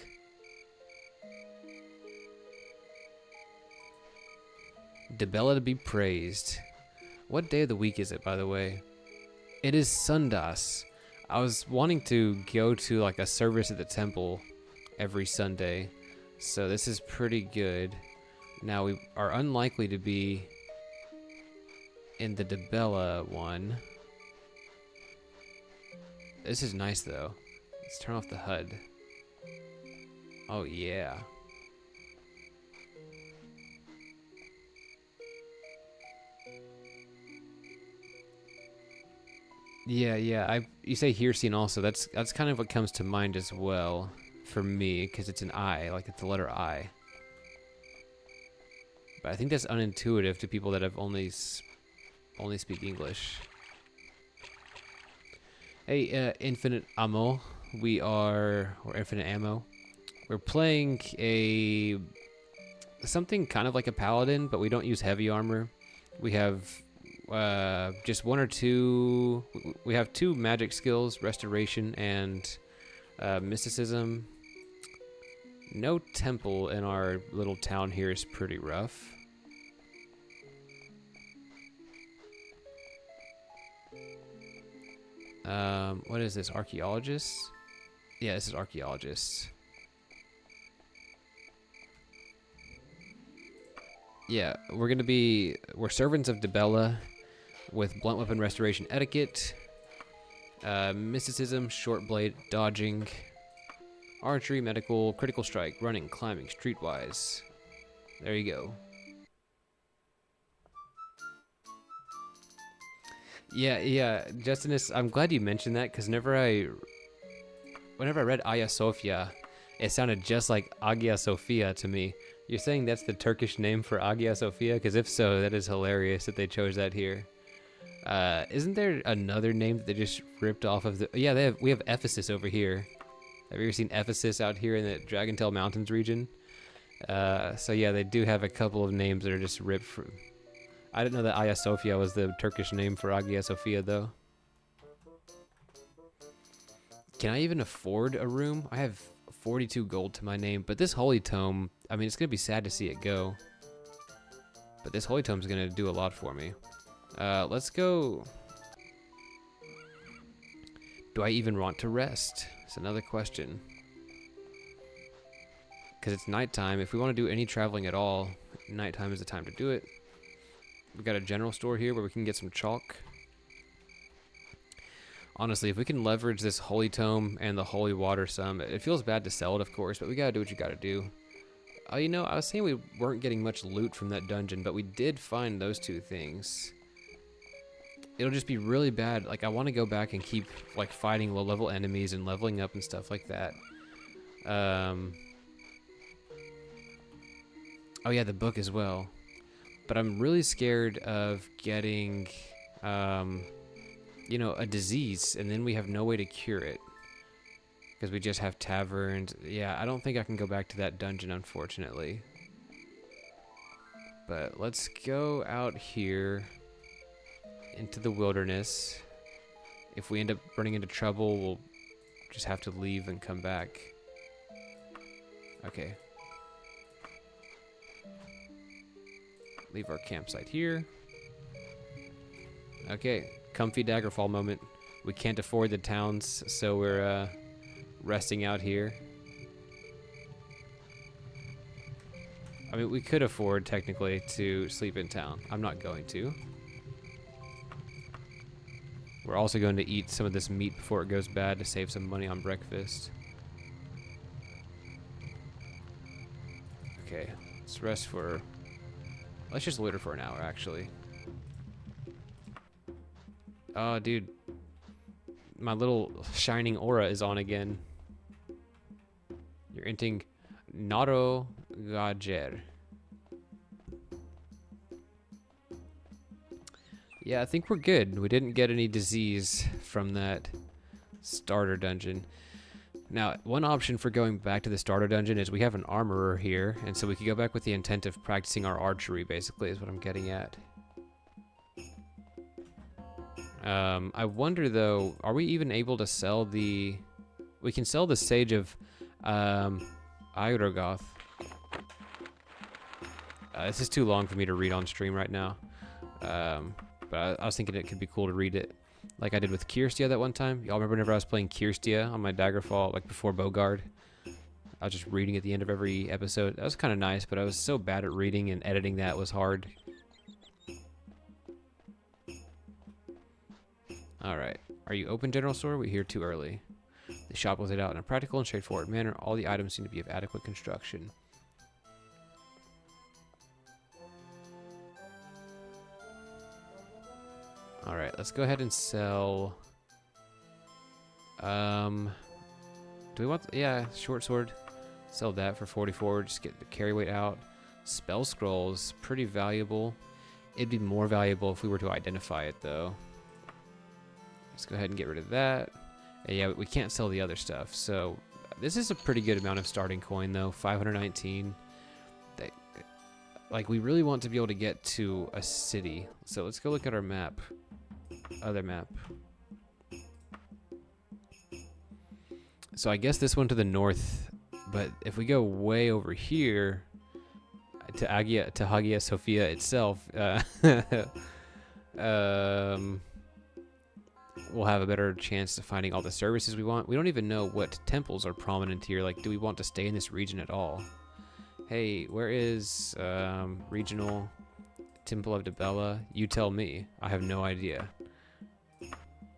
Dibella to be praised. What day of the week is it, by the way? It is Sundas. I was wanting to go to like a service at the temple every Sunday, so this is pretty good. Now we are unlikely to be in the Dibella one. This is nice though. Let's turn off the HUD. Oh yeah. Yeah. You say Hircine also. That's kind of what comes to mind as well for me, because it's an I, like it's the letter I. But I think that's unintuitive to people that have only speak English. Hey, Infinite Ammo. Or Infinite Ammo. We're playing something kind of like a paladin, but we don't use heavy armor. We have just 1 or 2. We have 2 magic skills, restoration and mysticism. No temple in our little town here is pretty rough. What is this? Archaeologist? Yeah, this is archaeologist. Yeah, we're servants of Dibella with blunt weapon restoration etiquette, mysticism, short blade, dodging, archery, medical, critical strike, running, climbing, streetwise. There you go. Yeah, Justinus, I'm glad you mentioned that, because whenever I read Hagia Sophia, it sounded just like Hagia Sophia to me. You're saying that's the Turkish name for Hagia Sophia? Because if so, that is hilarious that they chose that here. Isn't there another name that they just ripped off of the... Yeah, we have Ephesus over here. Have you ever seen Ephesus out here in the Dragontail Mountains region? So yeah, they do have a couple of names that are just ripped from... I didn't know that Hagia Sophia was the Turkish name for Hagia Sophia, though. Can I even afford a room? I have 42 gold to my name, but this holy tome, I mean, it's gonna be sad to see it go. But this holy tome is gonna do a lot for me. Let's go. Do I even want to rest? It's another question. Because it's nighttime. If we want to do any traveling at all, nighttime is the time to do it. We've got a general store here where we can get some chalk. Honestly, if we can leverage this holy tome and the holy water some, it feels bad to sell it, of course, but we gotta do what you gotta do. Oh, you know, I was saying we weren't getting much loot from that dungeon, but we did find those two things. It'll just be really bad. Like, I want to go back and keep, like, fighting low-level enemies and leveling up and stuff like that. Oh, yeah, the book as well. But I'm really scared of getting, you know, a disease, and then we have no way to cure it. Because we just have taverns. Yeah, I don't think I can go back to that dungeon, unfortunately. But let's go out here into the wilderness. If we end up running into trouble, we'll just have to leave and come back. Okay. Leave our campsite here. Okay, comfy daggerfall moment. We can't afford the towns, so we're resting out here. I mean, we could afford, technically, to sleep in town. I'm not going to. We're also going to eat some of this meat before it goes bad to save some money on breakfast. Okay, let's rest for... Let's just loiter for an hour, actually. Oh, dude. My little shining aura is on again. You're entering Naro Gajer. Yeah, I think we're good. We didn't get any disease from that starter dungeon. Now, one option for going back to the starter dungeon is we have an armorer here, and so we could go back with the intent of practicing our archery, basically, is what I'm getting at. I wonder, though, are we even able to sell the... We can sell the Sage of Irogoth. This is too long for me to read on stream right now. But I was thinking it could be cool to read it like I did with Kirstia that one time. Y'all remember whenever I was playing Kirstia on my Daggerfall, like before Bogard? I was just reading at the end of every episode. That was kind of nice, but I was so bad at reading, and editing that was hard. Alright. Are you open, General Store? We're here too early. The shop was laid out in a practical and straightforward manner. All the items seem to be of adequate construction. Alright, let's go ahead and sell... do we want... yeah, short sword. Sell that for 44, just get the carry weight out. Spell scrolls, pretty valuable. It'd be more valuable if we were to identify it, though. Let's go ahead and get rid of that. And yeah, we can't sell the other stuff, so... This is a pretty good amount of starting coin, though. 519. Like, we really want to be able to get to a city. So let's go look at our map. Other map. So I guess this one to the north, but if we go way over here to Hagia Sophia itself, we'll have a better chance of finding all the services we want. We don't even know what temples are prominent here. Like, do we want to stay in this region at all? Hey, where is regional Temple of Dibella? You tell me. I have no idea.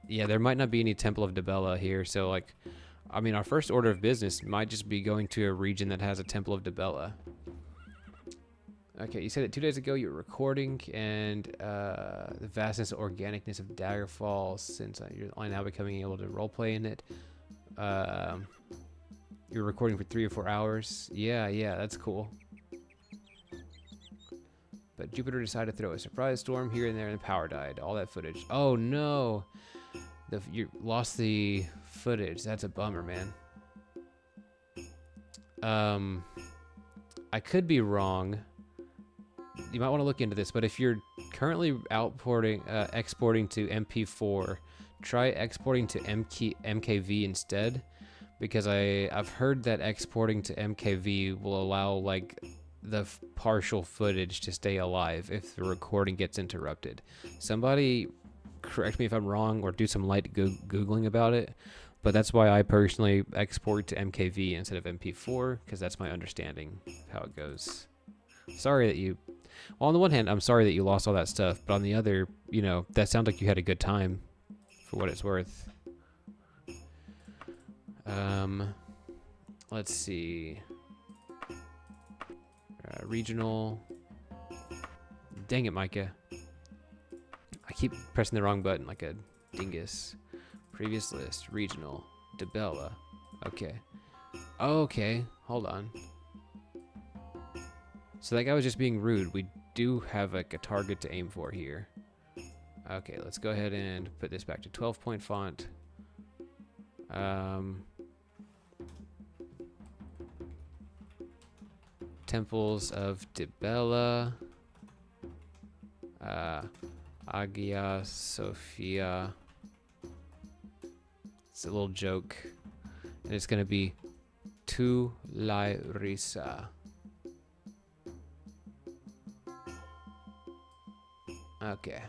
Yeah, there might not be any Temple of Dibella here, so like, I mean, our first order of business might just be going to a region that has a Temple of Dibella. Okay, you said that 2 days ago you were recording, and the vastness and organicness of Daggerfall, since you're only now becoming able to roleplay in it. You're recording for 3 or 4 hours. Yeah, that's cool. But Jupiter decided to throw a surprise storm here and there, and the power died. All that footage. Oh no! You lost the footage. That's a bummer, man. I could be wrong, you might want to look into this, but if you're currently exporting to MP4, try exporting to MKV instead, because I've heard that exporting to MKV will allow like the partial footage to stay alive if the recording gets interrupted. Somebody correct me if I'm wrong or do some light Googling about it, but that's why I personally export to MKV instead of MP4, because that's my understanding of how it goes. Sorry that you... Well, on the one hand, I'm sorry that you lost all that stuff, but on the other, you know, that sounds like you had a good time, for what it's worth. Let's see. Regional. Dang it, Micah. I keep pressing the wrong button like a dingus. Previous list. Regional. DeBella. Okay. Okay. Hold on. So that guy was just being rude. We do have like a target to aim for here. Okay, let's go ahead and put this back to 12-point font. Temples of Dibella. Hagia Sophia. It's a little joke. And it's going to be Tu Lairisa. Okay.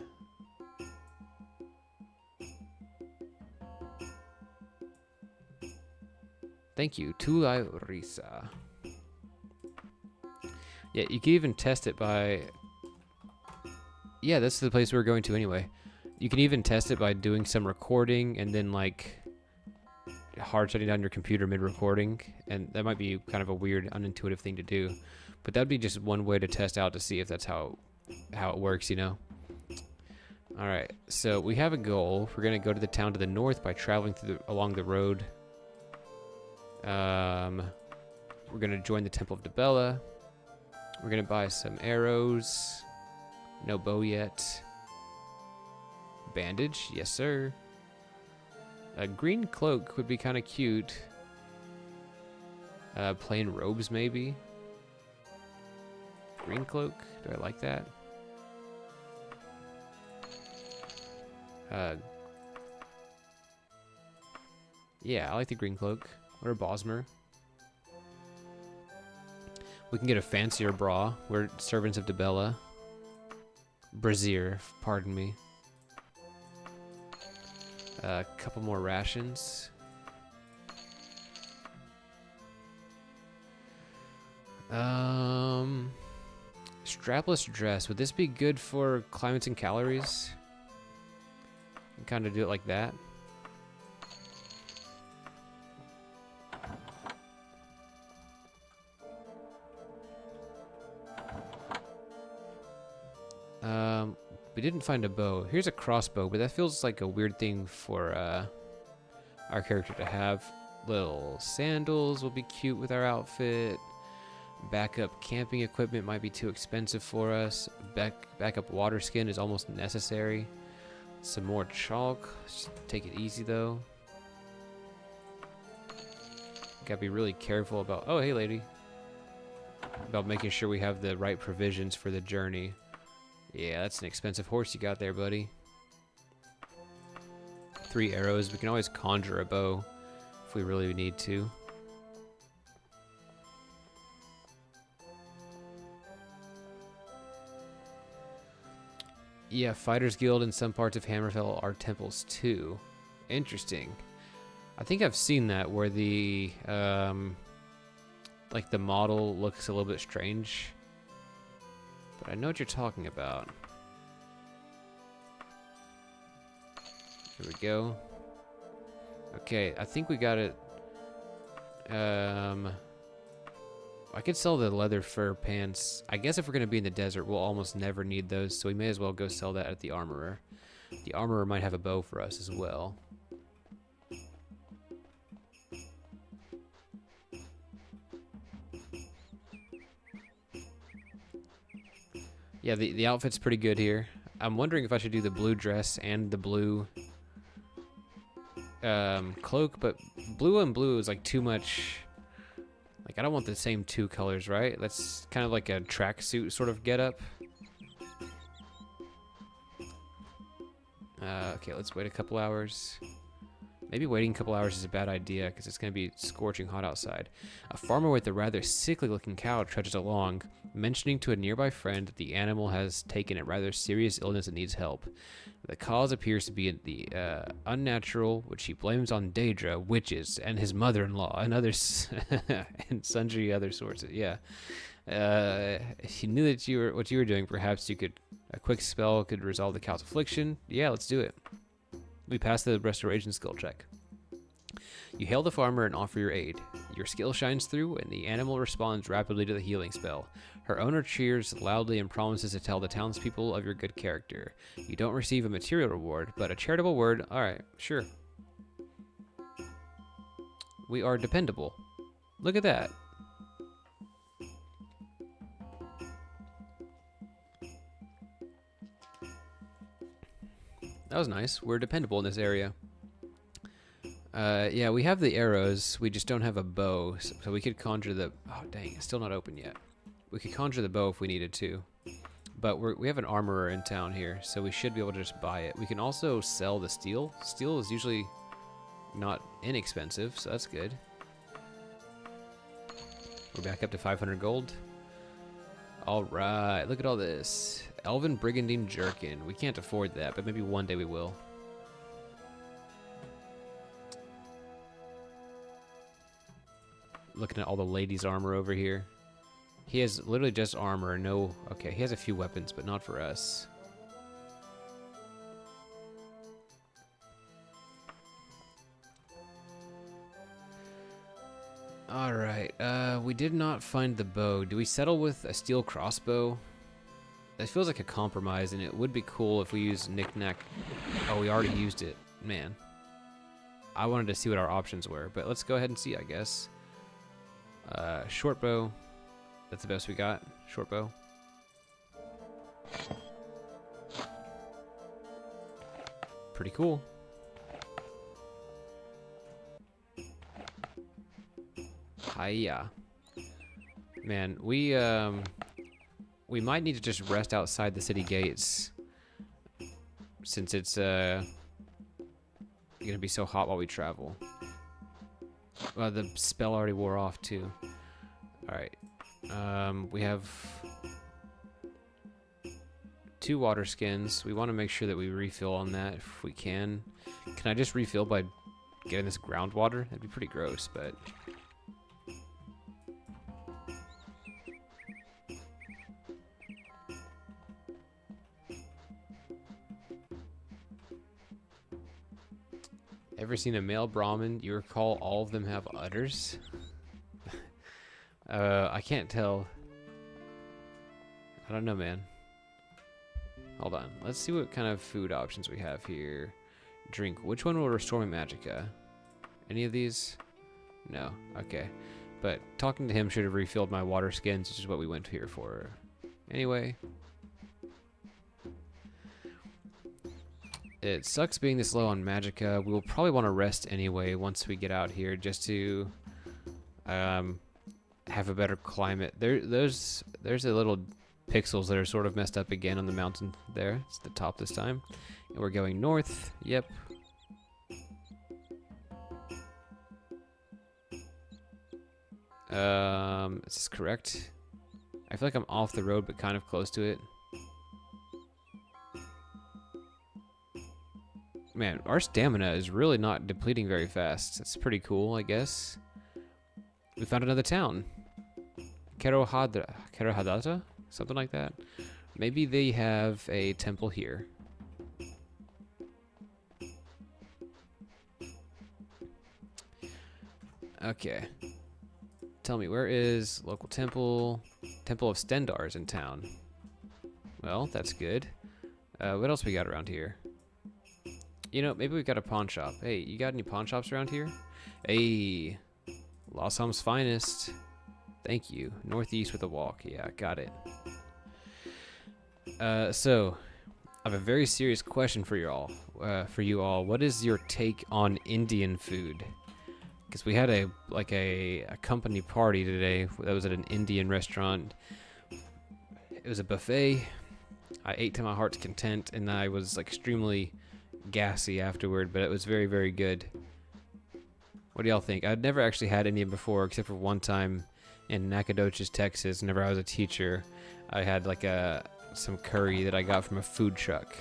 Thank you, Tu Lairisa. Yeah, you can even test it by... Yeah, that's the place we're going to anyway. You can even test it by doing some recording and then, like, hard shutting down your computer mid-recording. And that might be kind of a weird, unintuitive thing to do. But that'd be just one way to test out to see if that's how it works, you know? Alright, so we have a goal. We're going to go to the town to the north by traveling along the road. We're going to join the Temple of Dibella. We're going to buy some arrows. No bow yet. Bandage? Yes, sir. A green cloak would be kind of cute. Plain robes, maybe. Green cloak? Do I like that? Yeah, I like the green cloak. Or a Bosmer. We can get a fancier bra. We're servants of Dibella. Brazier, pardon me. A couple more rations. Strapless dress. Would this be good for climates and calories? Kind of do it like that. We didn't find a bow. Here's a crossbow, but that feels like a weird thing for our character to have. Little sandals will be cute with our outfit. Backup camping equipment might be too expensive for us. Backup water skin is almost necessary. Some more chalk. Just take it easy though. Gotta be really careful about... Oh, hey lady. About making sure we have the right provisions for the journey. Yeah, that's an expensive horse you got there, buddy. 3 arrows. We can always conjure a bow if we really need to. Yeah, Fighters Guild in some parts of Hammerfell are temples too. Interesting. I think I've seen that where the like the model looks a little bit strange. But I know what you're talking about. Here we go. Okay, I think we got it. I could sell the leather fur pants. I guess if we're going to be in the desert, we'll almost never need those, so we may as well go sell that at the armorer. The armorer might have a bow for us as well. Yeah, the outfit's pretty good here. I'm wondering if I should do the blue dress and the blue cloak, but blue and blue is like too much. Like, I don't want the same 2 colors, right? That's kind of like a tracksuit sort of getup. Okay, let's wait a couple hours. Maybe waiting a couple hours is a bad idea because it's going to be scorching hot outside. A farmer with a rather sickly-looking cow trudges along, mentioning to a nearby friend that the animal has taken a rather serious illness and needs help. The cause appears to be the unnatural, which he blames on Daedra, witches, and his mother-in-law, and others, and sundry other sources. Yeah, if you knew that what you were doing, perhaps a quick spell could resolve the cow's affliction. Yeah, let's do it. We pass the restoration skill check. You hail the farmer and offer your aid. Your skill shines through, and the animal responds rapidly to the healing spell. Her owner cheers loudly and promises to tell the townspeople of your good character. You don't receive a material reward, but a charitable word. Alright, sure. We are dependable. Look at that. That was nice. We're dependable in this area. Yeah, we have the arrows. We just don't have a bow. So we could conjure the... Oh, dang. It's still not open yet. We could conjure the bow if we needed to. But we have an armorer in town here, so we should be able to just buy it. We can also sell the steel. Steel is usually not inexpensive, so that's good. We're back up to 500 gold. Alright, look at all this. Elven Brigandine Jerkin. We can't afford that, but maybe one day we will. Looking at all the ladies' armor over here. He has literally just armor, no... Okay, he has a few weapons, but not for us. Alright, we did not find the bow. Do we settle with a steel crossbow? That feels like a compromise, and it would be cool if we used knick-knack. Oh, we already used it. Man. I wanted to see what our options were, but let's go ahead and see, I guess. Short bow. That's the best we got. Short bow. Pretty cool. Hiya. Man, we might need to just rest outside the city gates since it's gonna be so hot while we travel. Well, the spell already wore off too. Alright. We have 2 water skins. We want to make sure that we refill on that if we can. Can I just refill by getting this groundwater? That'd be pretty gross, but... Ever seen a male Brahmin? You recall all of them have udders? I can't tell. I don't know, man. Hold on. Let's see what kind of food options we have here. Drink. Which one will restore my magicka? Any of these? No. Okay. But talking to him should have refilled my water skins, which is what we went here for. Anyway. It sucks being this low on magicka. We will probably want to rest anyway once we get out here just to have a better climate. There's a little pixels that are sort of messed up again on the mountain there. It's the top this time. And we're going north. Yep. Is this correct? I feel like I'm off the road but kind of close to it. Man, our stamina is really not depleting very fast. That's pretty cool, I guess. We found another town. Kerohadata? Something like that. Maybe they have a temple here. Okay. Tell me, where is local temple? Temple of Stendar is in town. Well, that's good. What else we got around here? You know, maybe we got a pawn shop. Hey, you got any pawn shops around here? Hey, Lossom's finest. Thank you. Northeast with a walk. Yeah, got it. So, I have a very serious question for you all. What is your take on Indian food? Because we had a company party today that was at an Indian restaurant. It was a buffet. I ate to my heart's content, and I was extremely gassy afterward, but it was very, very good. What do y'all think? I'd never actually had Indian before, except for one time in Nacogdoches, Texas. Whenever I was a teacher, I had like some curry that I got from a food truck.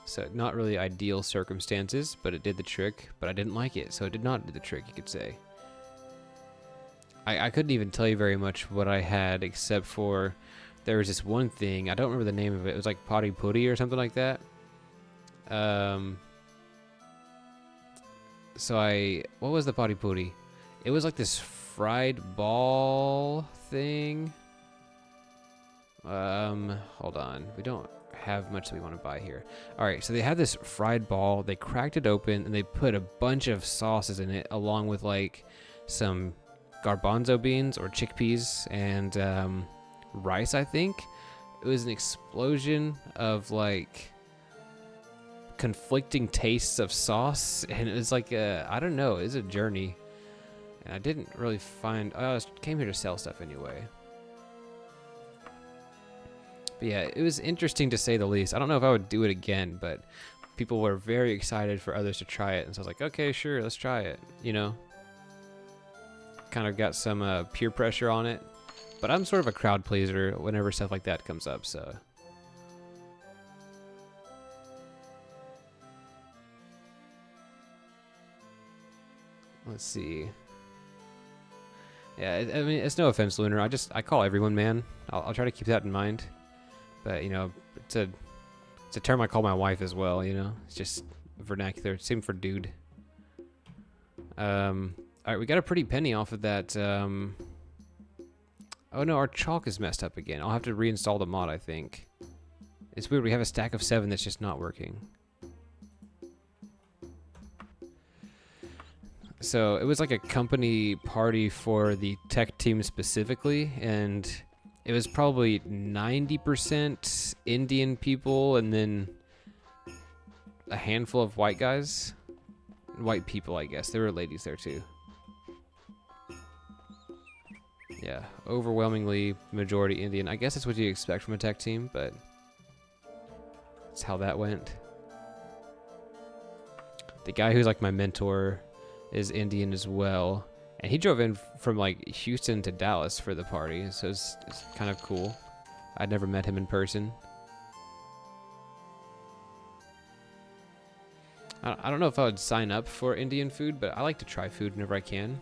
So not really ideal circumstances, but it did the trick. But I didn't like it, so it did not do the trick, you could say. I couldn't even tell you very much what I had, except for there was this one thing. I don't remember the name of it. It was like padi pudi or something like that. What was the padi pudi? It was like this fried ball thing. Hold on. We don't have much that we want to buy here. Alright, so they had this fried ball. They cracked it open and they put a bunch of sauces in it, along with like some garbanzo beans or chickpeas and rice, I think. It was an explosion of like conflicting tastes of sauce, and it was like I don't know, it's a journey, and I didn't really find. I came here to sell stuff anyway. But yeah, it was interesting to say the least. I don't know if I would do it again, but people were very excited for others to try it, and so I was like, okay, sure, let's try it. You know, kind of got some peer pressure on it, but I'm sort of a crowd pleaser whenever stuff like that comes up, so. Let's see. Yeah, I mean, it's no offense, Lunar. I call everyone man. I'll try to keep that in mind. But, you know, it's a term I call my wife as well, you know? It's just vernacular. Same for dude. Alright, we got a pretty penny off of that. Oh no, our chalk is messed up again. I'll have to reinstall the mod, I think. It's weird, we have a stack of 7 that's just not working. So it was like a company party for the tech team specifically, and it was probably 90% Indian people and then a handful of white guys. White people, I guess. There were ladies there too. Yeah, overwhelmingly majority Indian. I guess that's what you expect from a tech team, but that's how that went. The guy who's like my mentor is Indian as well, and he drove in from like Houston to Dallas for the party, so it's kind of cool. I'd never met him in person. I don't know if I would sign up for Indian food, but I like to try food whenever I can.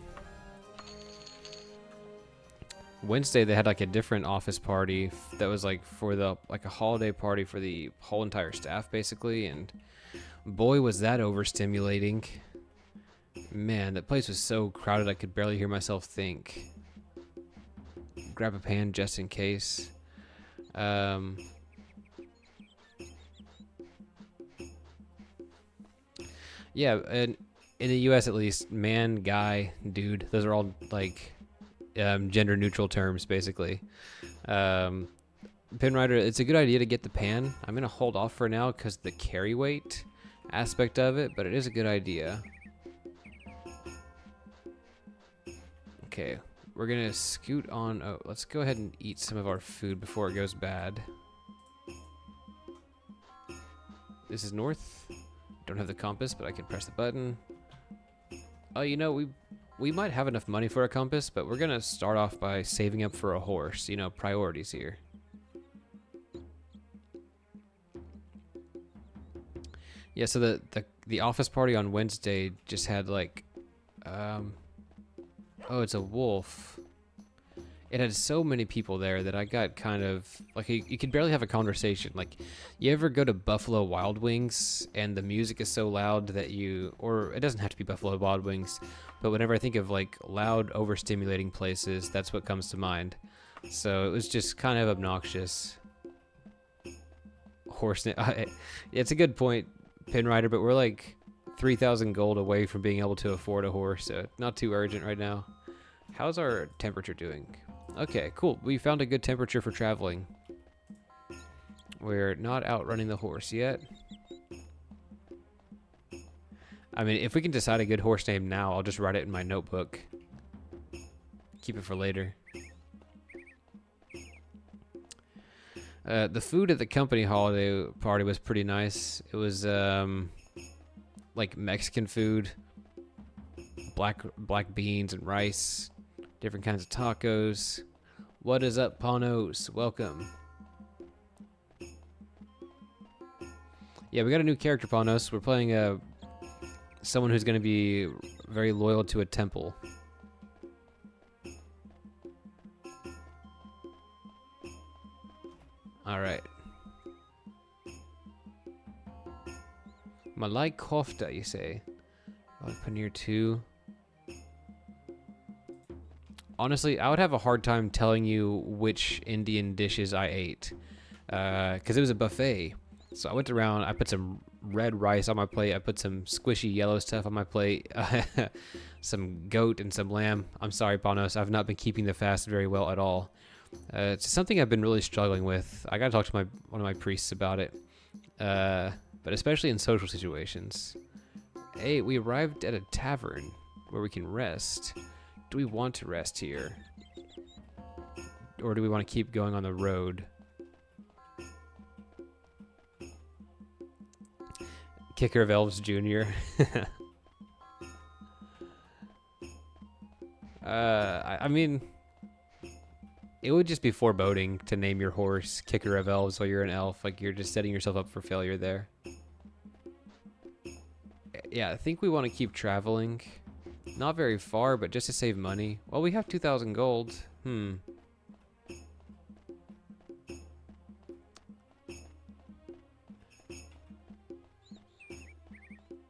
Wednesday they had like a different office party that was like for the a holiday party for the whole entire staff basically, and boy was that overstimulating. Man, that place was so crowded I could barely hear myself think. Grab a pan just in case. Yeah, and in the US at least, man, guy, dude, those are all like gender neutral terms basically. Pin rider, it's a good idea to get the pan. I'm gonna hold off for now because the carry weight aspect of it, but it is a good idea. Okay, we're gonna scoot on. Oh, let's go ahead and eat some of our food before it goes bad. This is north. Don't have the compass, but I can press the button. Oh, you know, we might have enough money for a compass, but we're gonna start off by saving up for a horse. You know, priorities here. Yeah, so the office party on Wednesday just had like, oh, it's a wolf. It had so many people there that I got kind of like you could barely have a conversation. Like, you ever go to Buffalo Wild Wings and the music is so loud that or it doesn't have to be Buffalo Wild Wings, but whenever I think of like loud, overstimulating places, that's what comes to mind. So it was just kind of obnoxious. Horse, it's a good point, Pin Rider, but we're like 3,000 gold away from being able to afford a horse, so not too urgent right now. How's our temperature doing? Okay, cool. We found a good temperature for traveling. We're not outrunning the horse yet. I mean, if we can decide a good horse name now, I'll just write it in my notebook. Keep it for later. The food at the company holiday party was pretty nice. It was like Mexican food, black beans and rice, different kinds of tacos. What is up, Panos? Welcome. Yeah, we got a new character, Panos. We're playing someone who's going to be very loyal to a temple. All right. Malai kofta, you say? Paneer 2. Honestly, I would have a hard time telling you which Indian dishes I ate, because it was a buffet. So I went around, I put some red rice on my plate, I put some squishy yellow stuff on my plate, some goat and some lamb. I'm sorry, Panos, I've not been keeping the fast very well at all. It's something I've been really struggling with. I gotta talk to one of my priests about it, but especially in social situations. Hey, we arrived at a tavern where we can rest. Do we want to rest here? Or do we want to keep going on the road? Kicker of Elves Jr. I mean, it would just be foreboding to name your horse Kicker of Elves while you're an elf. Like, you're just setting yourself up for failure there. Yeah, I think we want to keep traveling. Not very far, but just to save money. Well, we have 2,000 gold.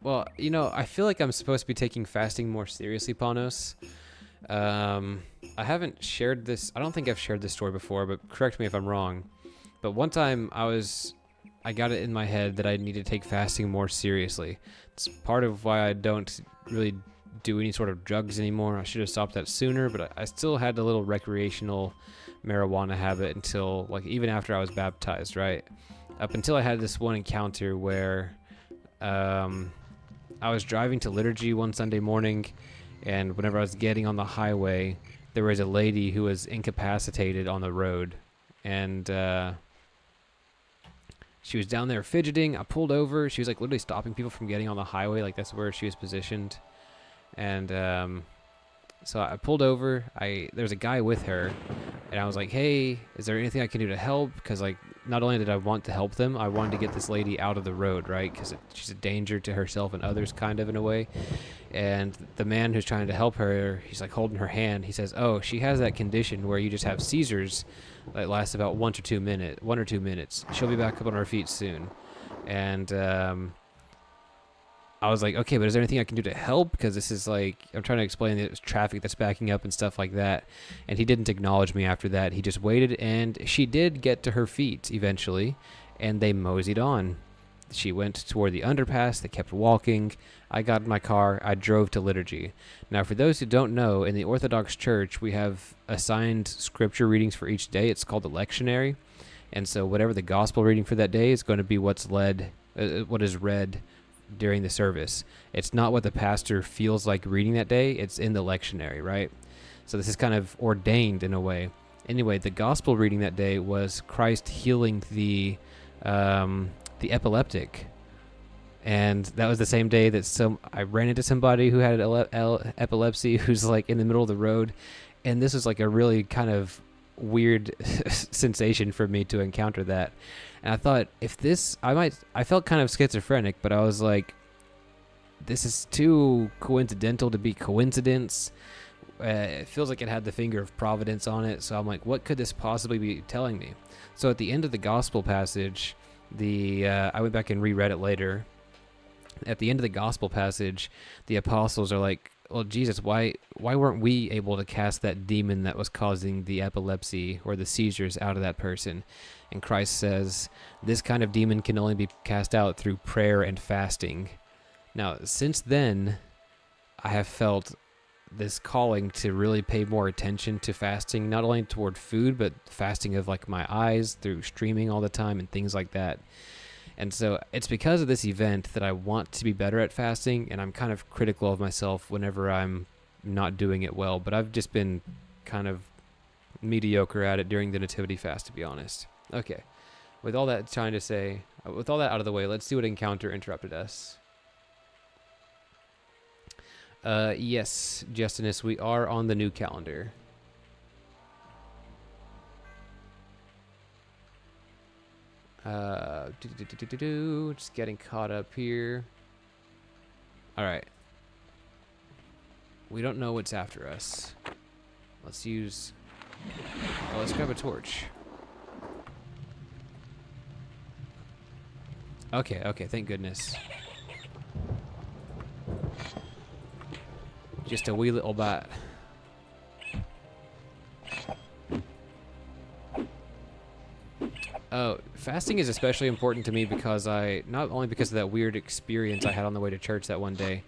Well, you know, I feel like I'm supposed to be taking fasting more seriously, Panos. I haven't shared this. I don't think I've shared this story before, but correct me if I'm wrong. But one time I got it in my head that I need to take fasting more seriously. It's part of why I don't really do any sort of drugs anymore. I should have stopped that sooner, but I still had a little recreational marijuana habit until, like, even after I was baptized, right? Up until I had this one encounter where I was driving to liturgy one Sunday morning, and whenever I was getting on the highway, there was a lady who was incapacitated on the road, and she was down there fidgeting. I pulled over. She was like literally stopping people from getting on the highway. Like, that's where she was positioned. And so I pulled over. There's a guy with her, and I was like, hey, is there anything I can do to help? Because, like, not only did I want to help them, I wanted to get this lady out of the road, right? Because she's a danger to herself and others, kind of, in a way. And the man who's trying to help her, he's like holding her hand. He says, oh, she has that condition where you just have seizures that last about 1 or 2 minutes. She'll be back up on her feet soon. And I was like, okay, but is there anything I can do to help? Because this is like, I'm trying to explain that it's traffic that's backing up and stuff like that. And he didn't acknowledge me after that. He just waited, and she did get to her feet eventually, and they moseyed on. She went toward the underpass. They kept walking. I got in my car. I drove to liturgy. Now, for those who don't know, in the Orthodox Church, we have assigned scripture readings for each day. It's called the lectionary. And so whatever the gospel reading for that day is going to be what is read during the service. It's not what the pastor feels like reading that day. It's in the lectionary, right? So this is kind of ordained in a way. Anyway, the gospel reading that day was Christ healing the epileptic. And that was the same day that I ran into somebody who had epilepsy, who's like in the middle of the road. And this was like a really kind of weird sensation for me to encounter that. And I thought, I felt kind of schizophrenic, but I was like, this is too coincidental to be coincidence. It feels like it had the finger of providence on it. So I'm like, what could this possibly be telling me? So at the end of the gospel passage, I went back and reread it later. At the end of the gospel passage, the apostles are like, well, Jesus, why weren't we able to cast that demon that was causing the epilepsy or the seizures out of that person? And Christ says, this kind of demon can only be cast out through prayer and fasting. Now, since then, I have felt this calling to really pay more attention to fasting, not only toward food, but fasting of like my eyes through streaming all the time and things like that. And so it's because of this event that I want to be better at fasting, and I'm kind of critical of myself whenever I'm not doing it well. But I've just been kind of mediocre at it during the Nativity fast, to be honest. Okay, with all that out of the way, let's see what encounter interrupted us. Yes, Justinus, we are on the new calendar. Just getting caught up here. All right. We don't know what's after us. Let's use... Oh, let's grab a torch. Okay, thank goodness. Just a wee little bite. Oh, fasting is especially important to me because not only because of that weird experience I had on the way to church that one day,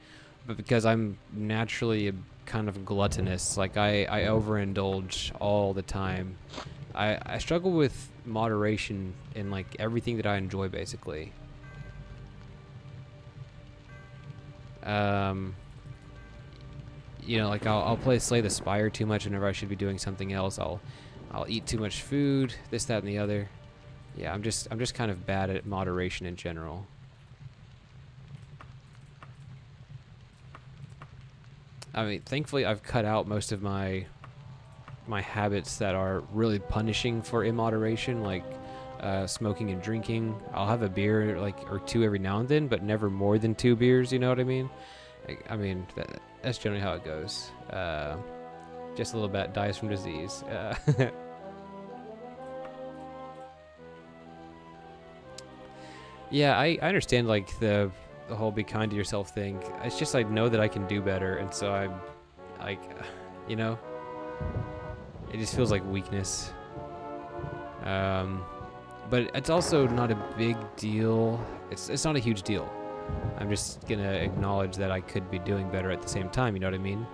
but because I'm naturally a kind of gluttonous. Like, I overindulge all the time. I struggle with moderation in, like, everything that I enjoy, basically. You know, like, I'll play Slay the Spire too much whenever I should be doing something else. I'll eat too much food, this, that, and the other. Yeah, I'm just kind of bad at moderation in general. I mean, thankfully I've cut out most of my habits that are really punishing for immoderation, like smoking and drinking. I'll have a beer or two every now and then, but never more than 2 beers, you know what I mean? I mean, that's generally how it goes. Just a little bit dies from disease. Yeah, I understand, like, the whole be kind to yourself thing. It's just I know that I can do better, and so I'm, like, you know? It just feels like weakness. But it's also not a big deal. It's not a huge deal. I'm just gonna acknowledge that I could be doing better at the same time, you know what I mean?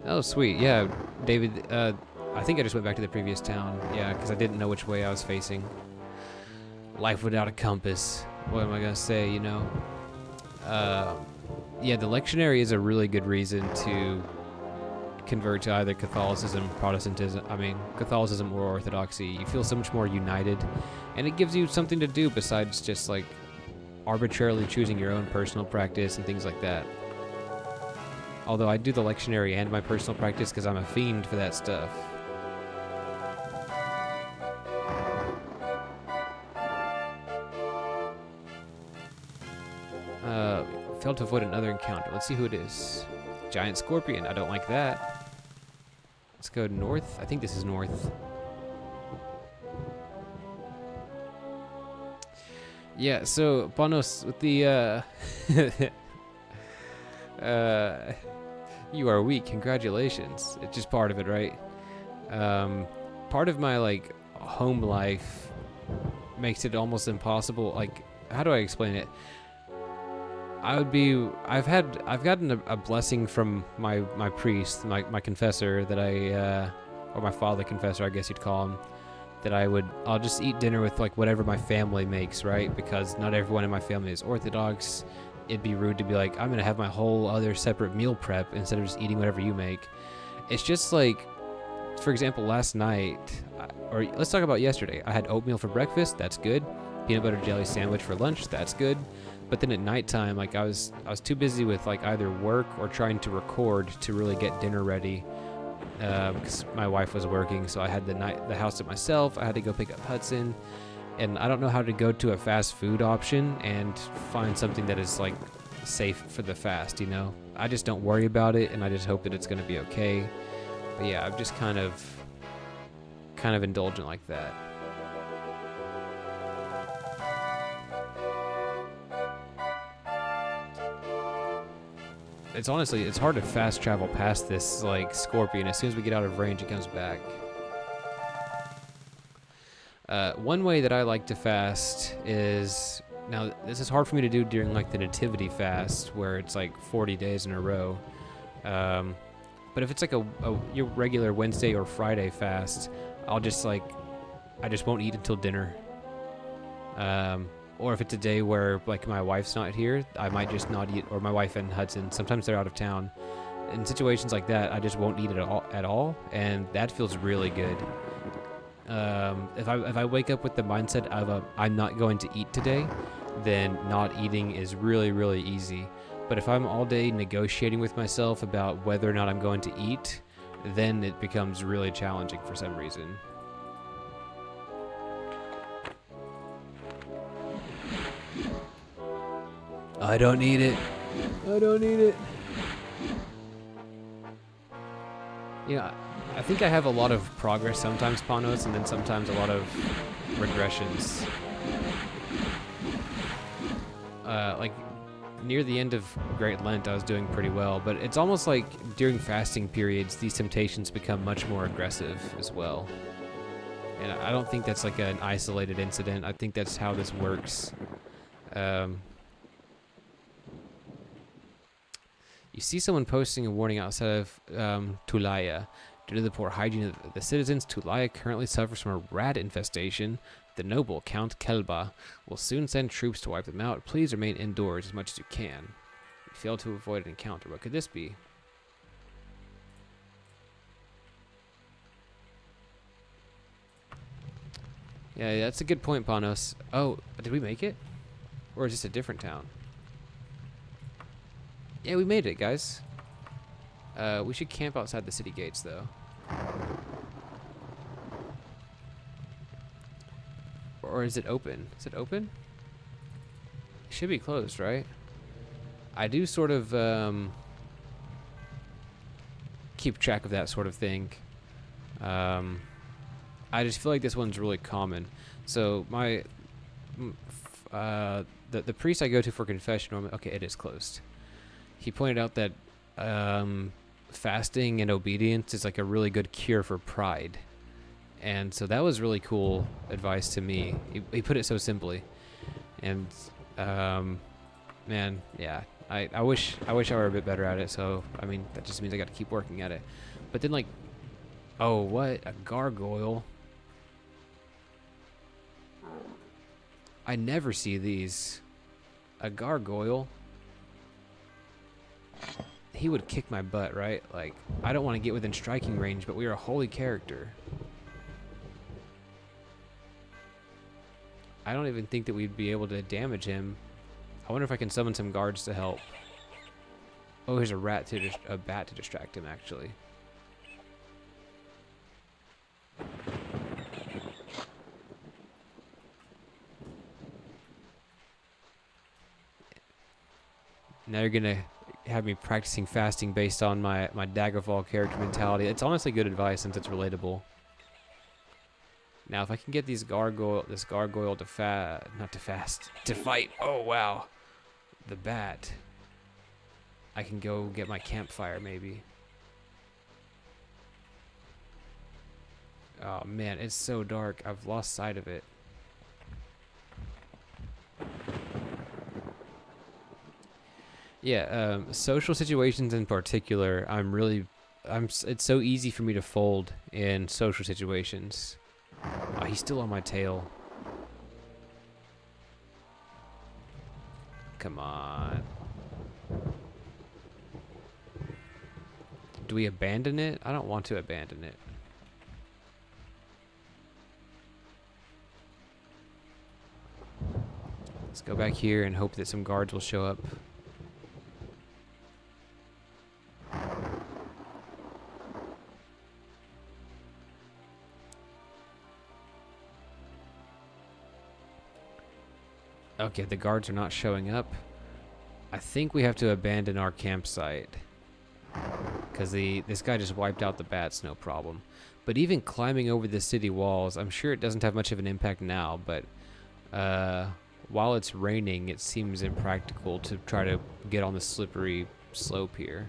Oh, sweet. Yeah, David, I think I just went back to the previous town. Yeah, because I didn't know which way I was facing. Life without a compass. What am I going to say, you know? Yeah, the lectionary is a really good reason to convert to either Catholicism, Protestantism, Catholicism or Orthodoxy. You feel so much more united, and it gives you something to do besides just, like, arbitrarily choosing your own personal practice and things like that. Although I do the lectionary and my personal practice because I'm a fiend for that stuff. Failed to avoid another encounter. Let's see who it is. Giant scorpion. I don't like that. Let's go north. I think this is north. Yeah, so Panos, with the you are weak. Congratulations. It's just part of it, right? Part of my, like, home life makes it almost impossible. Like, how do I explain it? I've gotten a blessing from my priest, my confessor, that or my father confessor, I guess you'd call him, that I'll just eat dinner with, like, whatever my family makes, right? Because not everyone in my family is Orthodox. It'd be rude to be like, I'm gonna have my whole other separate meal prep instead of just eating whatever you make. It's just like, for example, last night, or let's talk about yesterday. I had oatmeal for breakfast. That's good. Peanut butter jelly sandwich for lunch. That's good. But then at nighttime, like, I was too busy with, like, either work or trying to record to really get dinner ready, because my wife was working. So I had the house to myself. I had to go pick up Hudson. And I don't know how to go to a fast food option and find something that is, like, safe for the fast, you know? I just don't worry about it, and I just hope that it's going to be okay. But yeah, I'm just kind of indulgent like that. It's hard to fast travel past this, like, scorpion. As soon as we get out of range, it comes back. One way that I like to fast is, now this is hard for me to do during, like, the nativity fast, where it's like 40 days in a row. But if it's like your regular Wednesday or Friday fast, I just won't eat until dinner. Or if it's a day where, like, my wife's not here, I might just not eat, or my wife and Hudson, sometimes they're out of town. In situations like that, I just won't eat it at all, and that feels really good. If I wake up with the mindset of I'm not going to eat today, then not eating is really, really easy. But if I'm all day negotiating with myself about whether or not I'm going to eat, then it becomes really challenging for some reason. I don't need it. I don't need it. Yeah, I think I have a lot of progress sometimes, Panos, and then sometimes a lot of regressions. Like, near the end of Great Lent, I was doing pretty well, but it's almost like during fasting periods, these temptations become much more aggressive as well. And I don't think that's like an isolated incident. I think that's how this works. You see someone posting a warning outside of Tulaya. Due to the poor hygiene of the citizens, Tulaya currently suffers from a rat infestation. The noble, Count Kelba, will soon send troops to wipe them out. Please remain indoors as much as you can. You fail to avoid an encounter. What could this be? Yeah, that's a good point, Panos. Oh, did we make it? Or is this a different town? Yeah, we made it, guys. We should camp outside the city gates, though. Or is it open? Is it open? It should be closed, right? I do sort of keep track of that sort of thing. I just feel like this one's really common. So my the priest I go to for confession, okay, it is closed. He pointed out that fasting and obedience is like a really good cure for pride. And so that was really cool advice to me. He put it so simply. And man, yeah, I wish I were a bit better at it. So I mean, that just means I got to keep working at it. But then like, oh, what? A gargoyle. I never see these. A gargoyle. He would kick my butt, right? Like, I don't want to get within striking range, but we are a holy character. I don't even think that we'd be able to damage him. I wonder if I can summon some guards to help. Oh, here's a bat to distract him, actually. Now you're gonna have me practicing fasting based on my Daggerfall character mentality. It's honestly good advice since it's relatable. Now, if I can get this gargoyle to fight. Oh, wow. The bat. I can go get my campfire, maybe. Oh, man, it's so dark. I've lost sight of it. Yeah, social situations in particular, it's so easy for me to fold in social situations. Oh, he's still on my tail. Come on. Do we abandon it? I don't want to abandon it. Let's go back here and hope that some guards will show up. Okay, the guards are not showing up. I think we have to abandon our campsite. Because this guy just wiped out the bats, no problem. But even climbing over the city walls, I'm sure it doesn't have much of an impact now, but while it's raining, it seems impractical to try to get on the slippery slope here.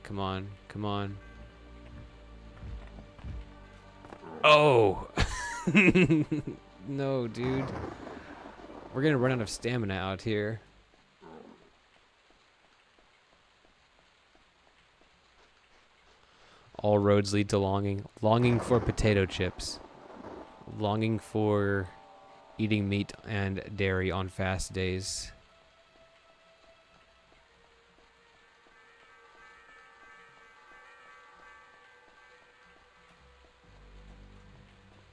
Come on, come on. Oh! No, dude. We're gonna run out of stamina out here. All roads lead to longing. Longing for potato chips. Longing for eating meat and dairy on fast days.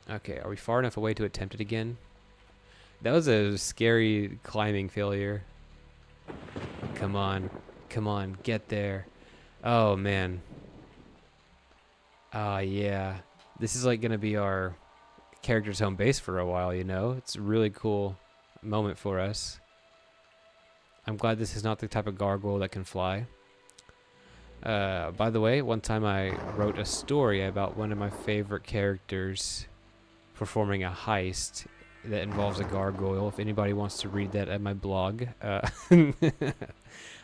Okay, are we far enough away to attempt it again? That was a scary climbing failure. Come on. Come on, get there. Oh, man. Ah, yeah. This is like going to be our character's home base for a while, you know? It's a really cool moment for us. I'm glad this is not the type of gargoyle that can fly. By the way, one time I wrote a story about one of my favorite characters performing a heist that involves a gargoyle. If anybody wants to read that at my blog, I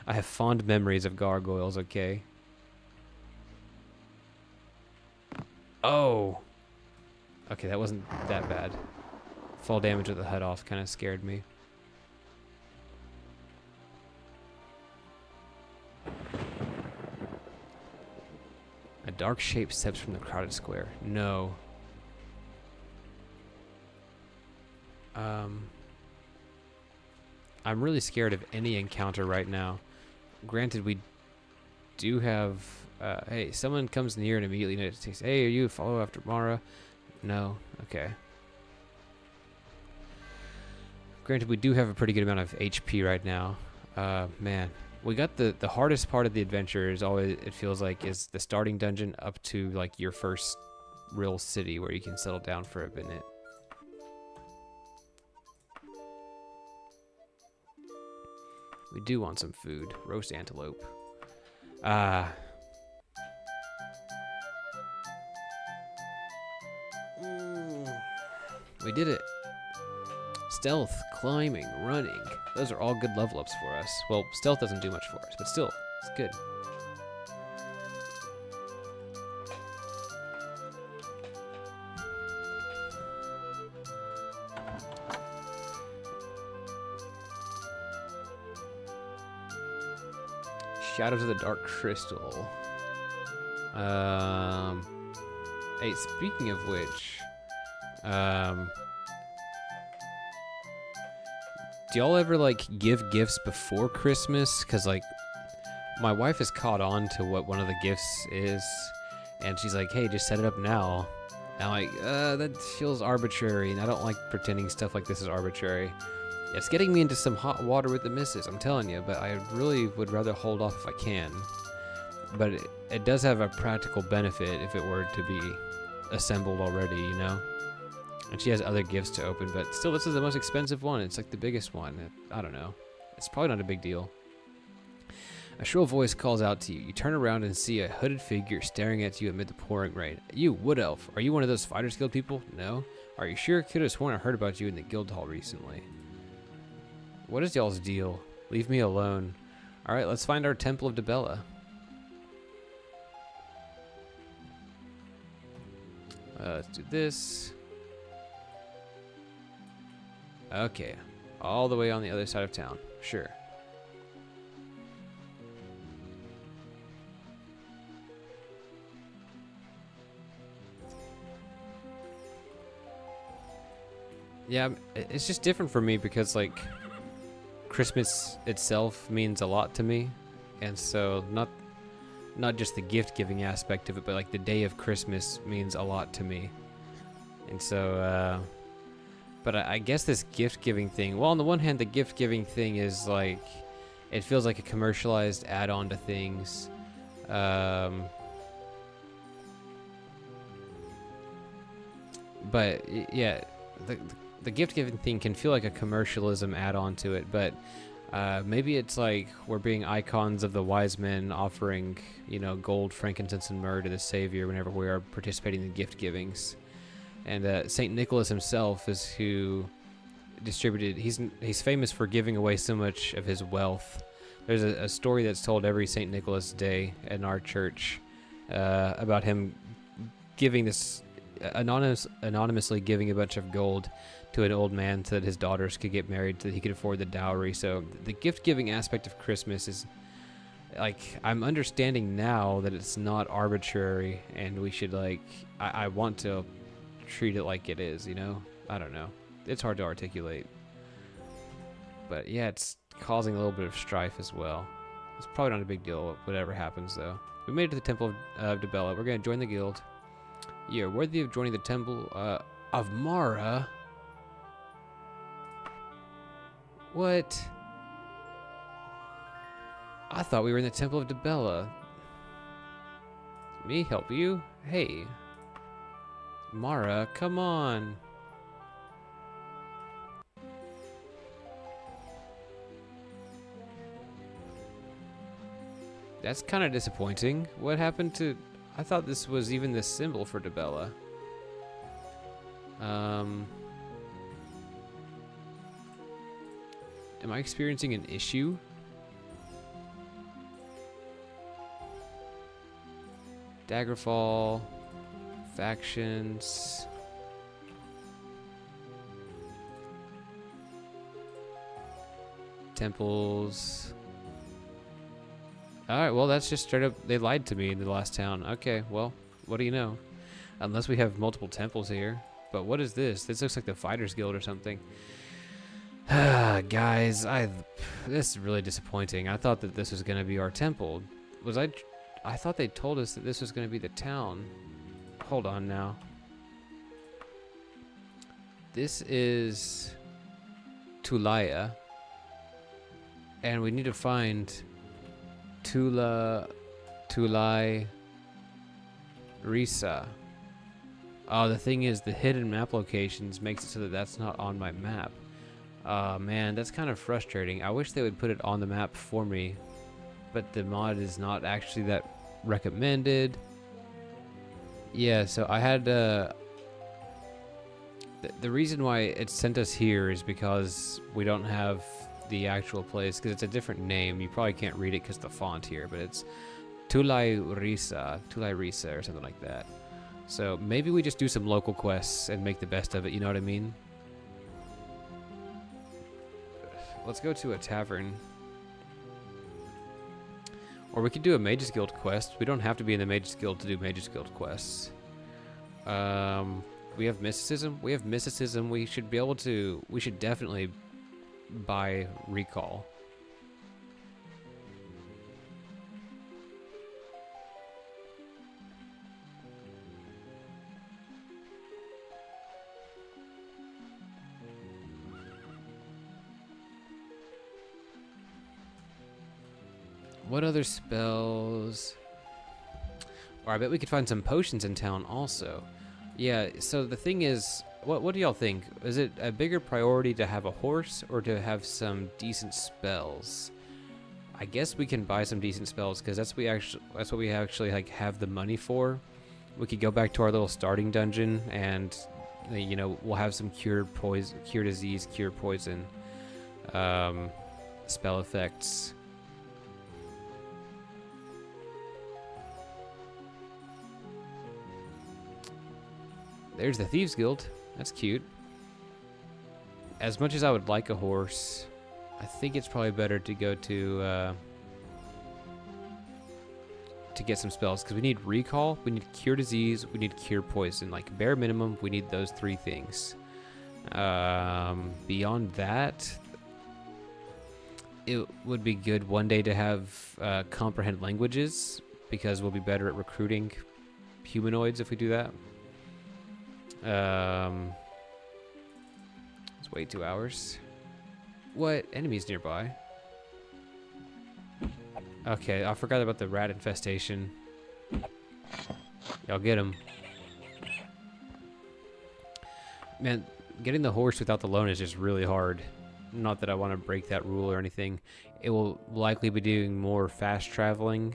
have fond memories of gargoyles, okay? Oh! Okay, that wasn't that bad. Fall damage with the head off kind of scared me. A dark shape steps from the crowded square. No. I'm really scared of any encounter right now. Granted, we do have... hey, someone comes near and immediately notices, hey, are you follow after Mara? No. Okay. Granted, we do have a pretty good amount of HP right now. Man. We got the hardest part of the adventure is always, it feels like, is the starting dungeon up to, like, your first real city where you can settle down for a minute. We do want some food. Roast antelope. Ah. We did it. Stealth, climbing, running. Those are all good level ups for us. Well, stealth doesn't do much for us, but still, it's good. Shadows of the Dark Crystal. Hey, speaking of which, do y'all ever, like, give gifts before Christmas? Because, like, my wife has caught on to what one of the gifts is, and she's like, hey, just set it up now. And I'm like, that feels arbitrary, and I don't like pretending stuff like this is arbitrary. It's getting me into some hot water with the missus, I'm telling you, but I really would rather hold off if I can. But it does have a practical benefit if it were to be assembled already, you know? And she has other gifts to open, but still, this is the most expensive one. It's like the biggest one. I don't know. It's probably not a big deal. A shrill voice calls out to you. You turn around and see a hooded figure staring at you amid the pouring rain. You, Wood Elf, are you one of those Fighters Guild people? No? Are you sure? Could have sworn I heard about you in the guild hall recently. What is y'all's deal? Leave me alone. Alright, let's find our Temple of Dibella. Let's do this. Okay, all the way on the other side of town. Sure. Yeah, it's just different for me because, like, Christmas itself means a lot to me, and so not just the gift giving aspect of it, but like the day of Christmas means a lot to me, and so but I guess this gift giving thing, well, on the one hand, the gift giving thing is like, it feels like a commercialized add-on to things. But yeah, the gift giving thing can feel like a commercialism add-on to it, but maybe it's like we're being icons of the wise men offering, you know, gold, frankincense, and myrrh to the Savior whenever we are participating in gift givings. And Saint Nicholas himself is who distributed. He's famous for giving away so much of his wealth. There's a story that's told every Saint Nicholas Day in our church about him giving this anonymously giving a bunch of gold to an old man so that his daughters could get married so that he could afford the dowry. So the gift giving aspect of Christmas is like, I'm understanding now that it's not arbitrary, and we should, like, I want to treat it like it is, you know? I don't know. It's hard to articulate. But yeah, it's causing a little bit of strife as well. It's probably not a big deal, whatever happens, though. We made it to the Temple of Dibella. We're going to join the guild. You're worthy of joining the temple. Of Mara? What? I thought we were in the Temple of Dibella. Me help you? Hey. Mara, come on. That's kind of disappointing. What happened to... I thought this was even the symbol for Dibella. Am I experiencing an issue? Daggerfall. Factions. Temples. Alright, well, that's just straight up... They lied to me in the last town. Okay, well, what do you know? Unless we have multiple temples here. But what is this? This looks like the Fighters Guild or something. Guys, this is really disappointing. I thought that this was going to be our temple. I thought they told us that this was going to be the town. Hold on now. This is Tulaya. And we need to find Tulai Risa. Oh, the thing is, the hidden map locations makes it so that that's not on my map. Man, that's kind of frustrating. I wish they would put it on the map for me, but the mod is not actually that recommended. Yeah, so I had the reason why it sent us here is because we don't have the actual place, because it's a different name. You probably can't read it because the font here, but it's Tulai Risa or something like that. So maybe we just do some local quests and make the best of it, you know what I mean? Let's go to a tavern. Or we could do a Mages Guild quest. We don't have to be in the Mages Guild to do Mages Guild quests. We have mysticism. We have mysticism. We should be able to... We should definitely buy recall. What other spells? Or I bet we could find some potions in town also. Yeah, so the thing is, what do y'all think? Is it a bigger priority to have a horse or to have some decent spells? I guess we can buy some decent spells because that's what we actually like have the money for. We could go back to our little starting dungeon and you know, we'll have some cure disease, cure poison, spell effects. There's the Thieves Guild. That's cute. As much as I would like a horse, I think it's probably better to go to get some spells, because we need recall, we need cure disease, we need cure poison. Like bare minimum, we need those three things. Beyond that, it would be good one day to have comprehend languages, because we'll be better at recruiting humanoids if we do that. Let's wait 2 hours. What? Enemies nearby? Okay, I forgot about the rat infestation. Y'all get him. Man, getting the horse without the loan is just really hard. Not that I want to break that rule or anything. It will likely be doing more fast traveling.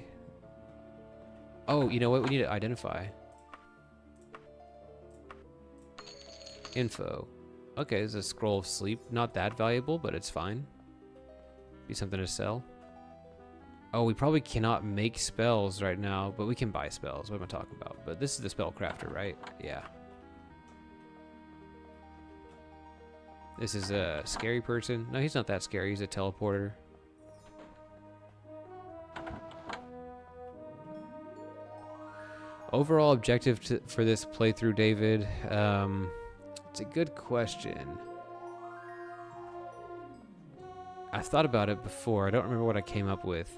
Oh, you know what? We need to identify. Info. Okay, there's a scroll of sleep. Not that valuable, but it's fine. Be something to sell. Oh, we probably cannot make spells right now, but we can buy spells. What am I talking about? But this is the spell crafter, right? Yeah. This is a scary person. No, he's not that scary. He's a teleporter. Overall objective for this playthrough, David. It's a good question. I've thought about it before. I don't remember what I came up with.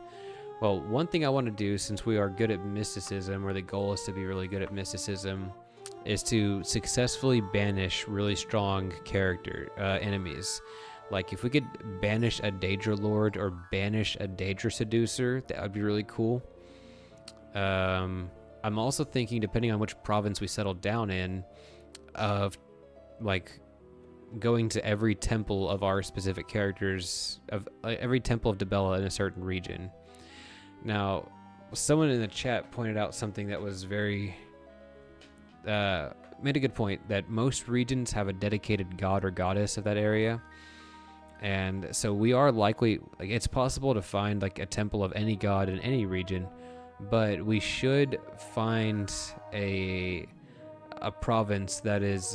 Well, one thing I want to do, since we are good at mysticism, or the goal is to be really good at mysticism, is to successfully banish really strong enemies. Like if we could banish a Daedra Lord or banish a Daedra Seducer, that would be really cool. I'm also thinking, depending on which province we settle down in, of like going to every temple of our specific characters, of every temple of Dibella in a certain region. Now, someone in the chat pointed out something that was very made a good point, that most regions have a dedicated god or goddess of that area, and so we are likely, like, it's possible to find like a temple of any god in any region, but we should find a province that is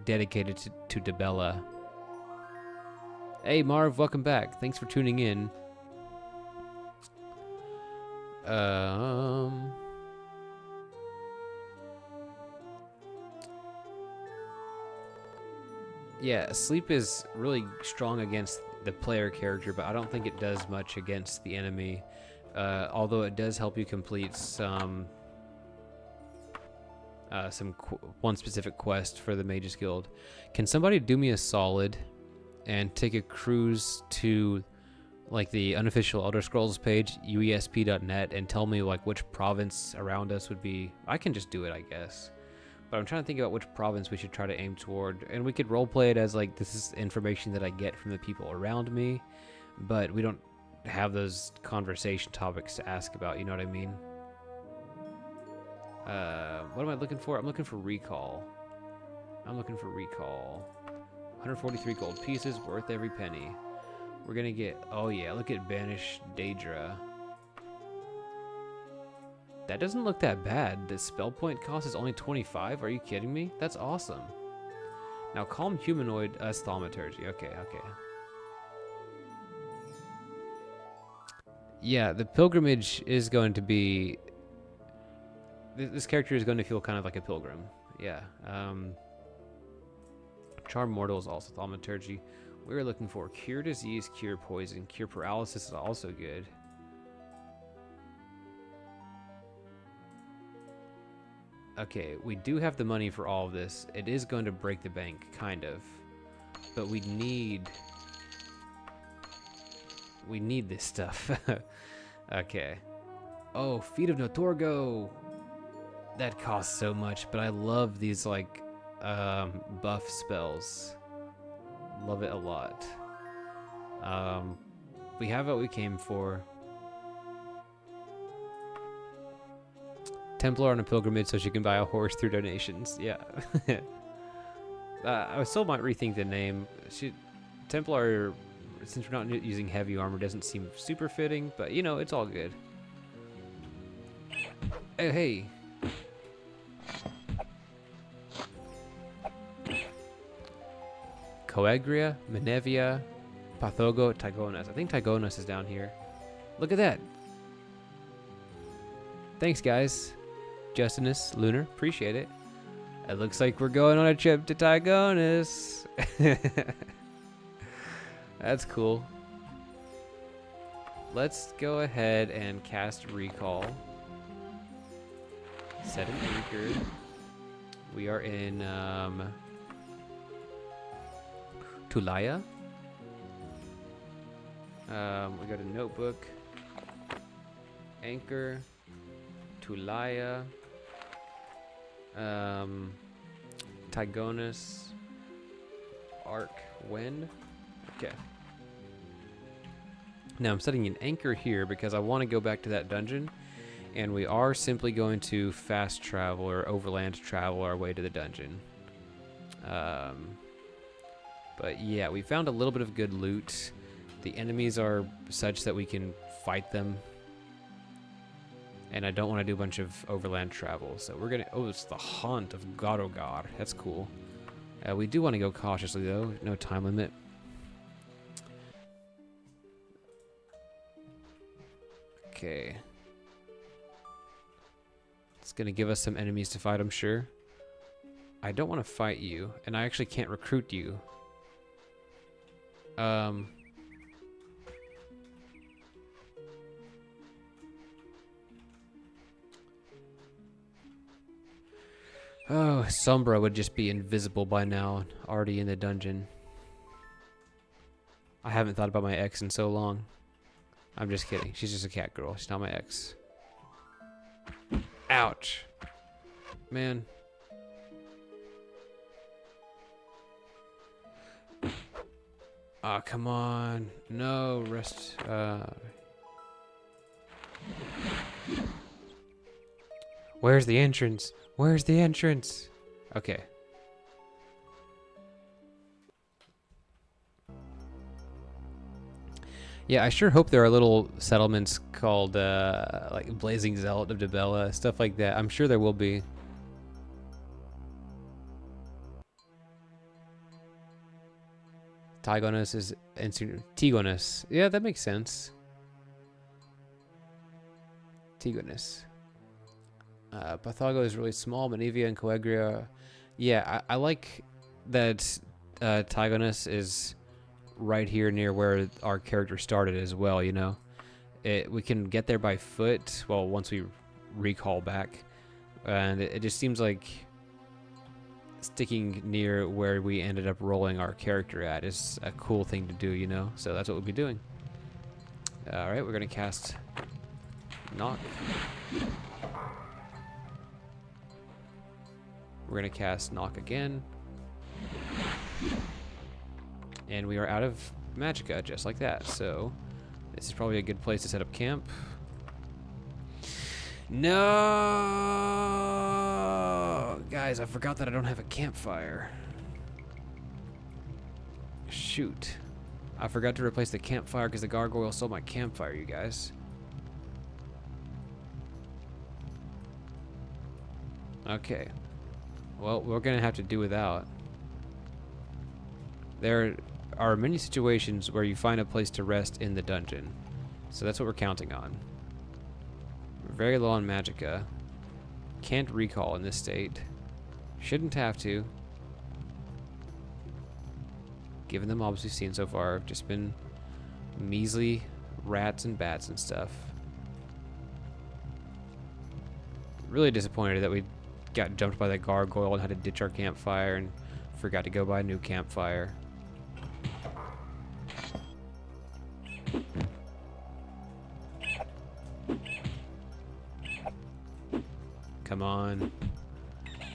dedicated to Dibella. Hey Marv, welcome back. Thanks for tuning in. Yeah, sleep is really strong against the player character, but I don't think it does much against the enemy. Although it does help you complete some one specific quest for the Mages Guild. Can somebody do me a solid and take a cruise to like the unofficial Elder Scrolls page, uesp.net, and tell me like which province around us would be? I can just do it, I guess. But I'm trying to think about which province we should try to aim toward, and we could roleplay it as like this is information that I get from the people around me, but we don't have those conversation topics to ask about, you know what I mean? What am I looking for? I'm looking for recall. 143 gold pieces, worth every penny. We're gonna get, oh yeah, look at Banish Daedra. That doesn't look that bad. The spell point cost is only 25. Are you kidding me? That's awesome. Now calm humanoid thaumaturgy. Okay. Yeah, the pilgrimage is going to be... This character is going to feel kind of like a pilgrim. Yeah. Charm Mortal is also thaumaturgy. We're looking for cure disease, cure poison, cure paralysis is also good. Okay, we do have the money for all of this. It is going to break the bank, kind of. But we need this stuff. Okay. Oh, Feet of Notorgo! That costs so much, but I love these, like, buff spells. Love it a lot. We have what we came for. Templar on a pilgrimage so she can buy a horse through donations. Yeah. I still might rethink the name. Templar, since we're not using heavy armor, doesn't seem super fitting, but you know, it's all good. Oh, hey. Coagria, Menevia, Pathogo, Tyonus. I think Tyonus is down here. Look at that. Thanks, guys. Justinus, Lunar, appreciate it. It looks like we're going on a trip to Tyonus. That's cool. Let's go ahead and cast Recall. Set an anchor. We are in Tulaya. We got a notebook. Anchor. Tulaya. Tyonus. Arc. Wind. Okay. Now I'm setting an anchor here because I want to go back to that dungeon, and we are simply going to fast travel or overland travel our way to the dungeon. But yeah, we found a little bit of good loot. The enemies are such that we can fight them, and I don't want to do a bunch of overland travel, so we're gonna... Oh, it's the Haunt of Garogar. That's cool. We do want to go cautiously though. No time limit. Okay. It's gonna give us some enemies to fight, I'm sure. I don't want to fight you, and I actually can't recruit you. Oh, Sombra would just be invisible by now, already in the dungeon. I haven't thought about my ex in so long. I'm just kidding. She's just a cat girl. She's not my ex. Ouch. Man. Ah, oh, come on. No, rest. Where's the entrance? Where's the entrance? Okay. Yeah, I sure hope there are little settlements called, like Blazing Zealot of Debella, stuff like that. I'm sure there will be. Tyonus is Tyonus. Yeah, that makes sense. Tyonus. Pathago is really small. Menevia and Coegria. Yeah, I like that Tyonus is right here near where our character started as well, you know. We can get there by foot, well, once we recall back. And it just seems like sticking near where we ended up rolling our character at is a cool thing to do, you know. So that's what we'll be doing. Alright, we're going to cast Knock. We're going to cast Knock again. And we are out of magicka, just like that. So this is probably a good place to set up camp. No! Guys, I forgot that I don't have a campfire. Shoot. I forgot to replace the campfire because the gargoyle stole my campfire, you guys. Okay. Well, we're going to have to do without. There are many situations where you find a place to rest in the dungeon. So that's what we're counting on. We're very low on magicka. Can't recall in this state. Shouldn't have to. Given the mobs we've seen so far, have just been measly rats and bats and stuff. Really disappointed that we got jumped by the gargoyle and had to ditch our campfire and forgot to go buy a new campfire. Come on.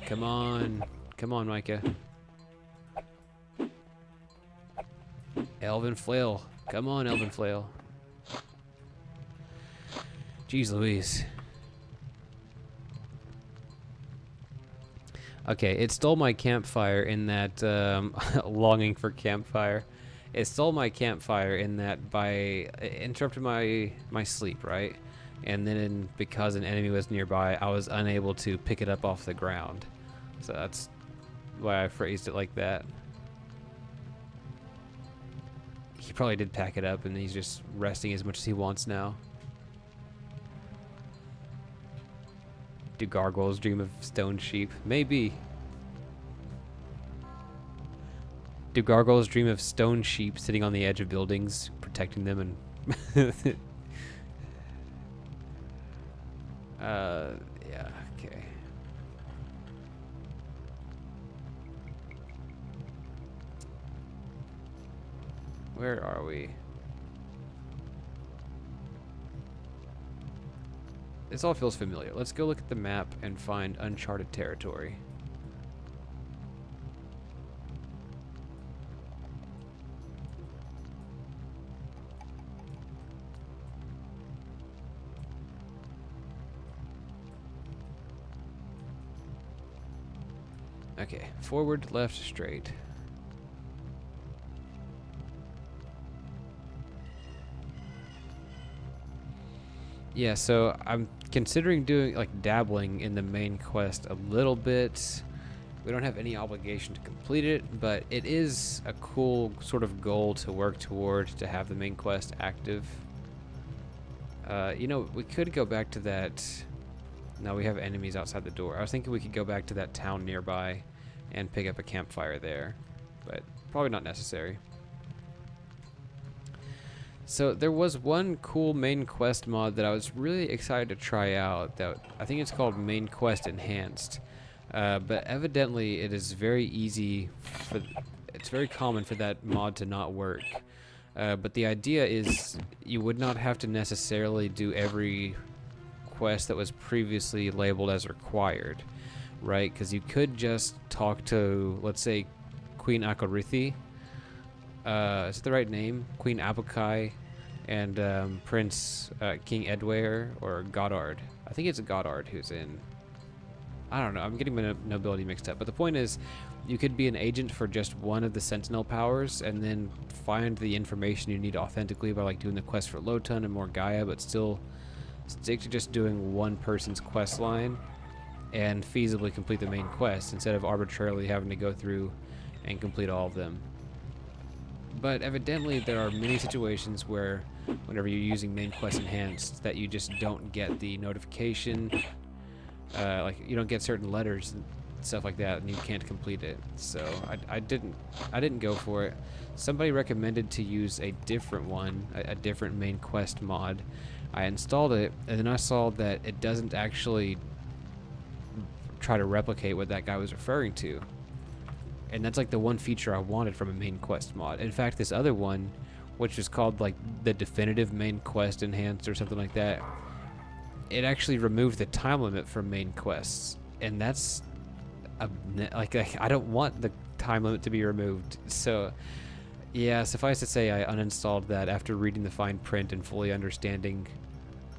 Come on. Come on, Micah. Elven Flail. Come on, Elven Flail. Jeez Louise. Okay, it stole my campfire in that, longing for campfire. It stole my campfire in that by interrupted my sleep, right? And then because an enemy was nearby, I was unable to pick it up off the ground. So that's why I phrased it like that. He probably did pack it up and he's just resting as much as he wants now. Do gargoyles dream of stone sheep? Maybe. Do gargoyles dream of stone sheep sitting on the edge of buildings, protecting them and... yeah, okay. Where are we? This all feels familiar. Let's go look at the map and find uncharted territory. Okay, forward, left, straight. Yeah, so I'm considering doing, like, dabbling in the main quest a little bit. We don't have any obligation to complete it, but it is a cool sort of goal to work toward, to have the main quest active. You know, we could go back to that... No, we have enemies outside the door. I was thinking we could go back to that town nearby and pick up a campfire there, but probably not necessary. So there was one cool main quest mod that I was really excited to try out. That I think it's called Main Quest Enhanced. But evidently it is very easy for, it's very common for that mod to not work. But the idea is you would not have to necessarily do every quest that was previously labeled as required, right? Because you could just talk to, let's say, Queen Akarithi. Is it the right name? Queen Abakai and Prince King Edware or Goddard. I think it's Goddard who's in. I don't know. I'm getting my nobility mixed up. But the point is, you could be an agent for just one of the Sentinel powers and then find the information you need authentically by like doing the quest for Loton and Morgaia, but still stick to just doing one person's quest line and feasibly complete the main quest instead of arbitrarily having to go through and complete all of them. But evidently there are many situations where whenever you're using main quest enhanced that you just don't get the notification, like you don't get certain letters and stuff like that and you can't complete it. So I didn't go for it. Somebody recommended to use a different one, a different main quest mod. I installed it and then I saw that it doesn't actually try to replicate what that guy was referring to. And that's like the one feature I wanted from a main quest mod. In fact, this other one, which is called like the definitive main quest enhanced or something like that, it actually removed the time limit for main quests. And that's like I don't want the time limit to be removed. So yeah, suffice to say I uninstalled that after reading the fine print and fully understanding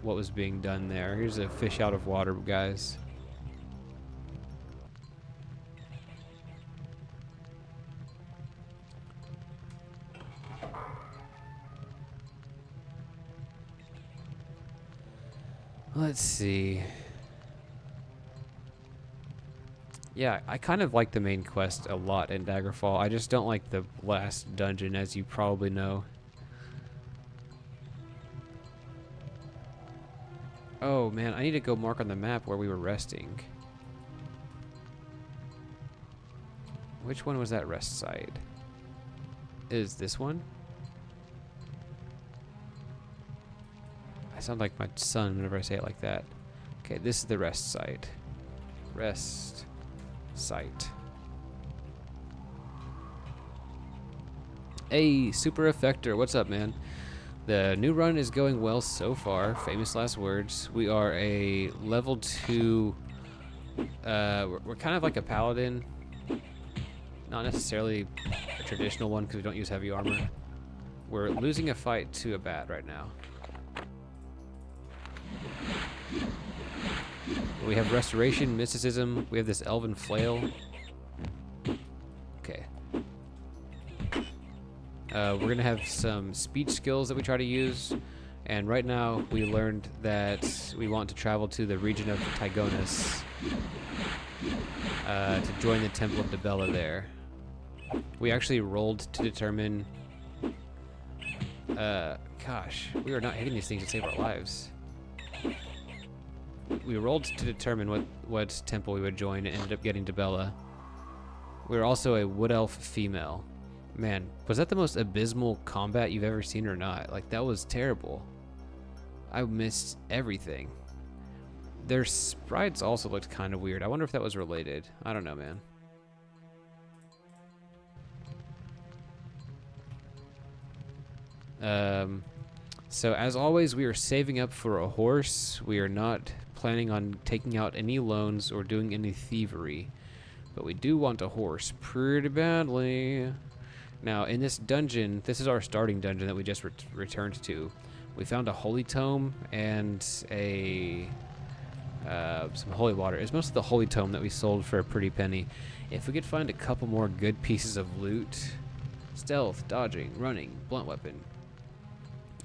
what was being done there. Here's a fish out of water, guys. Let's see. Yeah, I kind of like the main quest a lot in Daggerfall. I just don't like the last dungeon, as you probably know. Oh man, I need to go mark on the map where we were resting. Which one was that rest site? Is this one? I sound like my son whenever I say it like that. Okay, this is the rest site. Rest site. Hey, Super Effector, what's up, man? The new run is going well so far. Famous last words. We are a level 2. We're kind of like a paladin. Not necessarily a traditional one because we don't use heavy armor. We're losing a fight to a bat right now. We have restoration, mysticism. We have this elven flail. Okay. We're gonna have some speech skills that we try to use, and right now we learned that we want to travel to the region of Tyonus to join the Temple of Dibella there. We actually rolled to determine. Gosh, we are not hitting these things to save our lives. We rolled to determine what temple we would join and ended up getting Dibella. We were also a wood elf female. Man, was that the most abysmal combat you've ever seen or not? Like, that was terrible. I missed everything. Their sprites also looked kind of weird. I wonder if that was related. I don't know, man. So as always, we are saving up for a horse. We are not planning on taking out any loans or doing any thievery, but we do want a horse pretty badly. Now, in this dungeon, this is our starting dungeon that we just returned to. We found a holy tome and a some holy water. It's mostly the holy tome that we sold for a pretty penny. If we could find a couple more good pieces of loot, stealth, dodging, running, blunt weapon.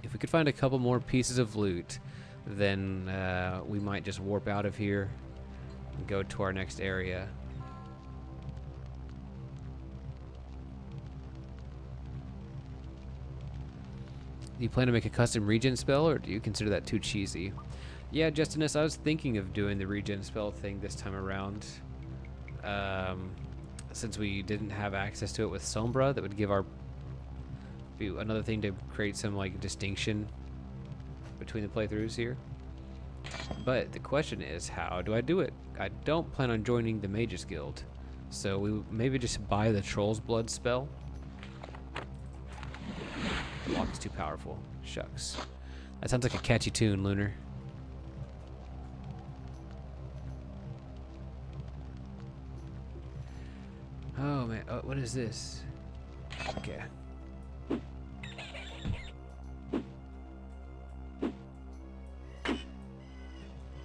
If we could find a couple more pieces of loot, then we might just warp out of here and go to our next area. Do you plan to make a custom regen spell, or do you consider that too cheesy? Yeah, Justinus, I was thinking of doing the regen spell thing this time around. Since we didn't have access to it with Sombra, that would give our another thing to create some like distinction between the playthroughs here. But the question is, how do I do it? I don't plan on joining the Mages Guild. So we maybe just buy the Troll's Blood spell. The lock is too powerful. Shucks. That sounds like a catchy tune, Lunar. Oh man, oh, what is this? Okay.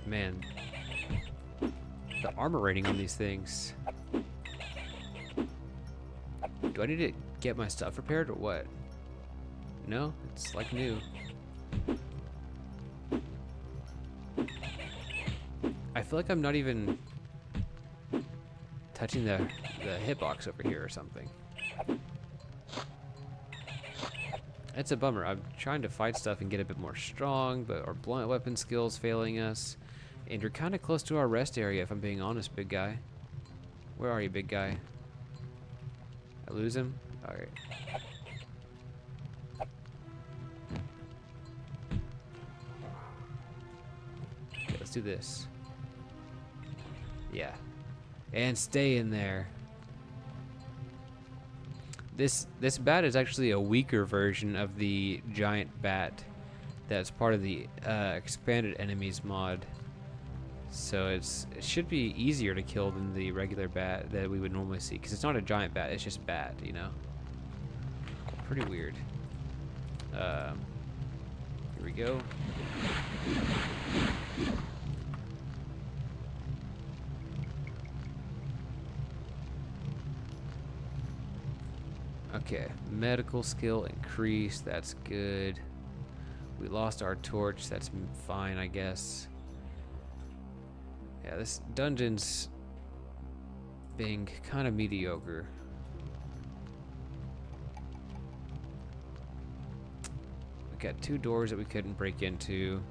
Man, the armor rating on these things. Do I need to get my stuff repaired or what? No, it's like new. I feel like I'm not even touching the hitbox over here or something. It's a bummer. I'm trying to fight stuff and get a bit more strong, but our blunt weapon skills failing us. And you're kind of close to our rest area, if I'm being honest, big guy. Where are you, big guy? I lose him? Alright. Okay, let's do this. Yeah. And stay in there. This bat is actually a weaker version of the giant bat that's part of the expanded enemies mod. So it should be easier to kill than the regular bat that we would normally see, because it's not a giant bat, it's just bat, you know? Pretty weird. Here we go. Okay, medical skill increased, that's good. We lost our torch, that's fine, I guess. Yeah, this dungeon's being kind of mediocre. We got 2 doors that we couldn't break into.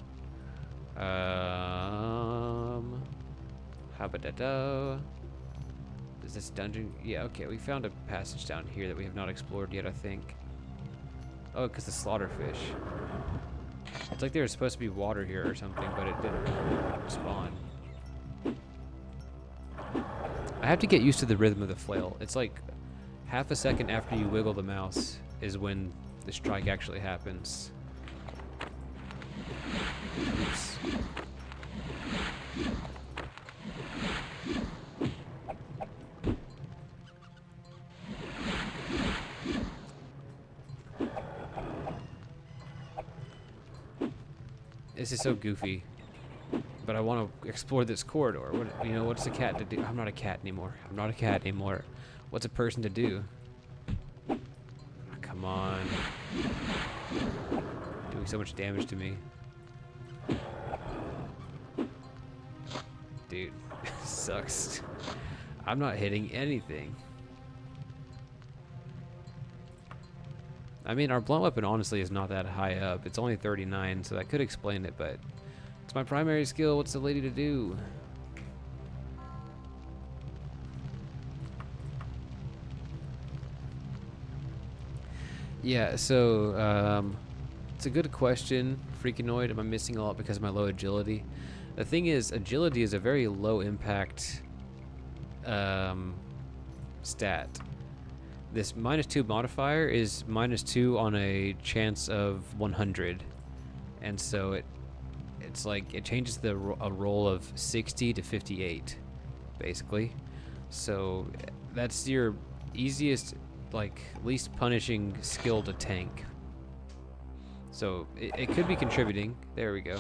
Habadado. Is this dungeon? Yeah, okay, we found a passage down here that we have not explored yet, I think. Oh, because the slaughterfish. It's like there was supposed to be water here or something, but it didn't spawn. I have to get used to the rhythm of the flail. It's like half a second after you wiggle the mouse is when the strike actually happens. Oops. This is so goofy, but I want to explore this corridor. What, you know, what's a cat to do? I'm not a cat anymore. I'm not a cat anymore. What's a person to do? Oh, come on. Doing so much damage to me. Dude, sucks. I'm not hitting anything. I mean, our blunt weapon honestly is not that high up. It's only 39, so that could explain it, but it's my primary skill. What's the lady to do? Yeah, so it's a good question. Freakinoid, am I missing a lot because of my low agility? The thing is, agility is a very low impact stat. This -2 modifier is -2 on a chance of 100, and so it's like it changes a roll of 60 to 58, basically. So that's your easiest, like least punishing skill to tank. So it could be contributing. There we go.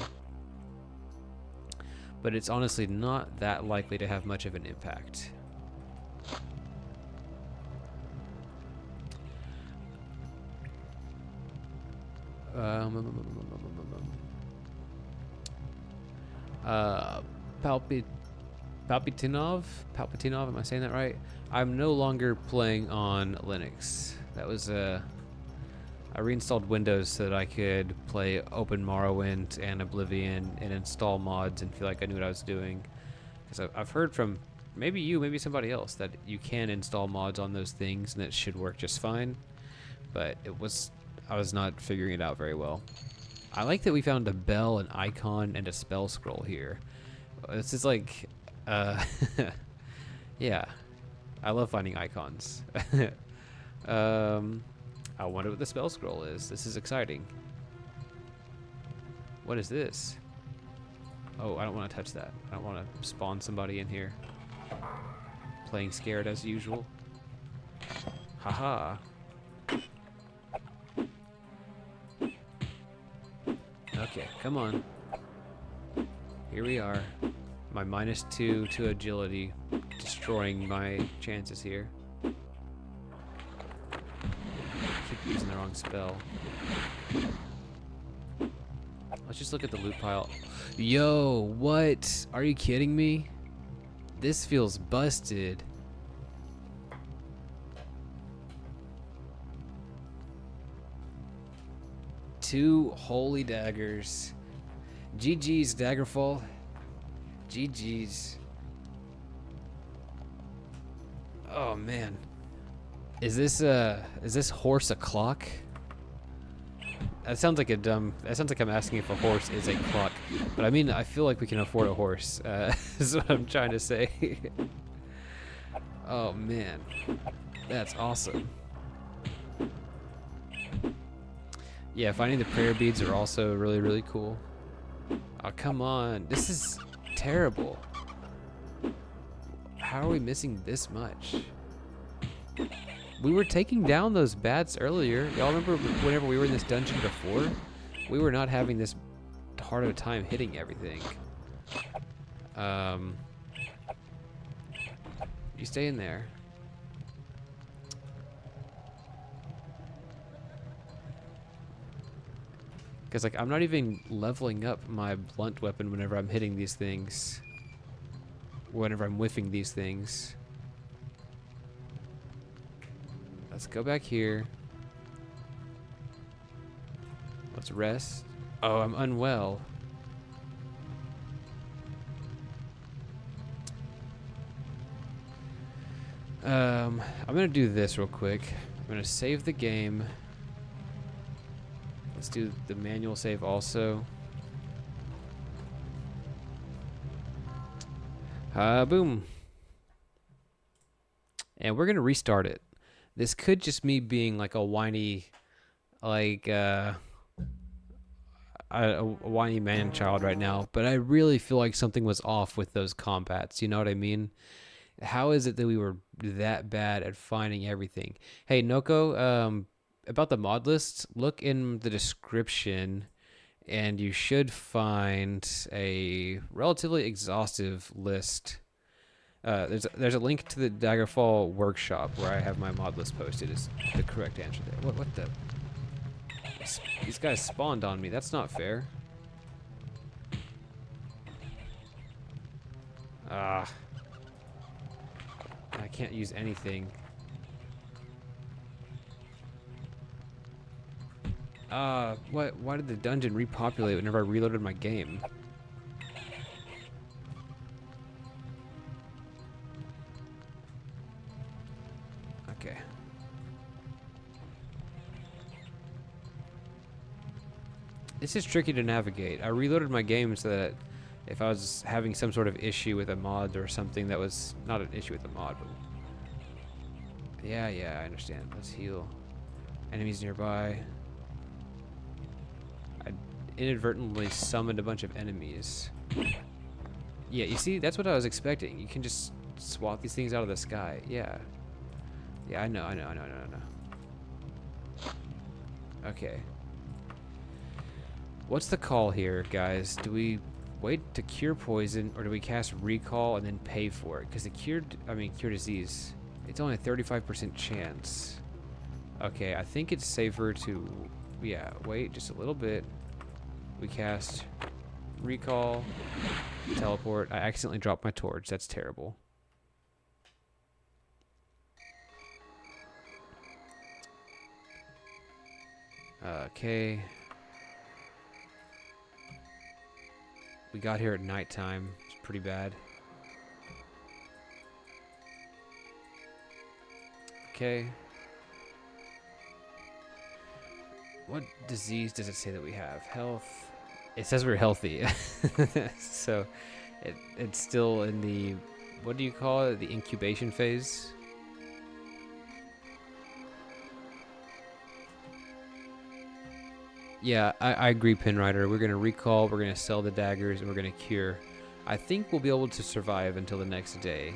But it's honestly not that likely to have much of an impact. Palpitinov, am I saying that right? I'm no longer playing on Linux. That was I reinstalled Windows so that I could play Open Morrowind and Oblivion and install mods and feel like I knew what I was doing. Because I've heard from maybe you, maybe somebody else, that you can install mods on those things and it should work just fine. But I was not figuring it out very well. I like that we found a bell, an icon, and a spell scroll here. This is like, yeah. I love finding icons. I wonder what the spell scroll is. This is exciting. What is this? Oh, I don't want to touch that. I don't want to spawn somebody in here. Playing scared as usual. Haha. Okay, come on. Here we are. My -2 to agility, destroying my chances here. Keep using the wrong spell. Let's just look at the loot pile. Yo, what? Are you kidding me? This feels busted. Two holy daggers. GG's, Daggerfall. GG's. Oh man. Is this horse a clock? That sounds like I'm asking if a horse is a clock. But I mean, I feel like we can afford a horse. Is what I'm trying to say. Oh man. That's awesome. Yeah, finding the prayer beads are also really, really cool. Oh, come on. This is terrible. How are we missing this much? We were taking down those bats earlier. Y'all remember whenever we were in this dungeon before? We were not having this hard of a time hitting everything. You stay in there. Because, like, I'm not even leveling up my blunt weapon whenever I'm hitting these things. Whenever I'm whiffing these things. Let's go back here. Let's rest. Oh, I'm unwell. I'm gonna do this real quick. I'm gonna save the game. Let's do the manual save also. Boom. And we're gonna restart it. This could just me being like a whiny, like a whiny man child right now, but I really feel like something was off with those combats. You know what I mean? How is it that we were that bad at finding everything? Hey, Noko, about the mod list, look in the description and you should find a relatively exhaustive list. There's a link to the Daggerfall workshop where I have my mod list posted is the correct answer there. What the? These guys spawned on me. That's not fair. Ah. I can't use anything. Why did the dungeon repopulate whenever I reloaded my game? Okay. This is tricky to navigate. I reloaded my game so that if I was having some sort of issue with a mod or something that was not an issue with the mod, but yeah, I understand. Let's heal. Enemies nearby. I inadvertently summoned a bunch of enemies. Yeah, you see, that's what I was expecting. You can just swat these things out of the sky. Yeah. Yeah, I know. Okay. What's the call here, guys? Do we wait to cure poison, or do we cast recall and then pay for it? Because the cure disease, it's only a 35% chance. Okay, I think it's safer to, yeah, wait just a little bit. We cast recall, teleport. I accidentally dropped my torch. That's terrible. Okay. We got here at nighttime. It's pretty bad. Okay. What disease does it say that we have? Health. It says we're healthy. So it's still in the, what do you call it? The incubation phase? Yeah, I agree, Pinrider. We're going to recall, we're going to sell the daggers, and we're going to cure. I think we'll be able to survive until the next day.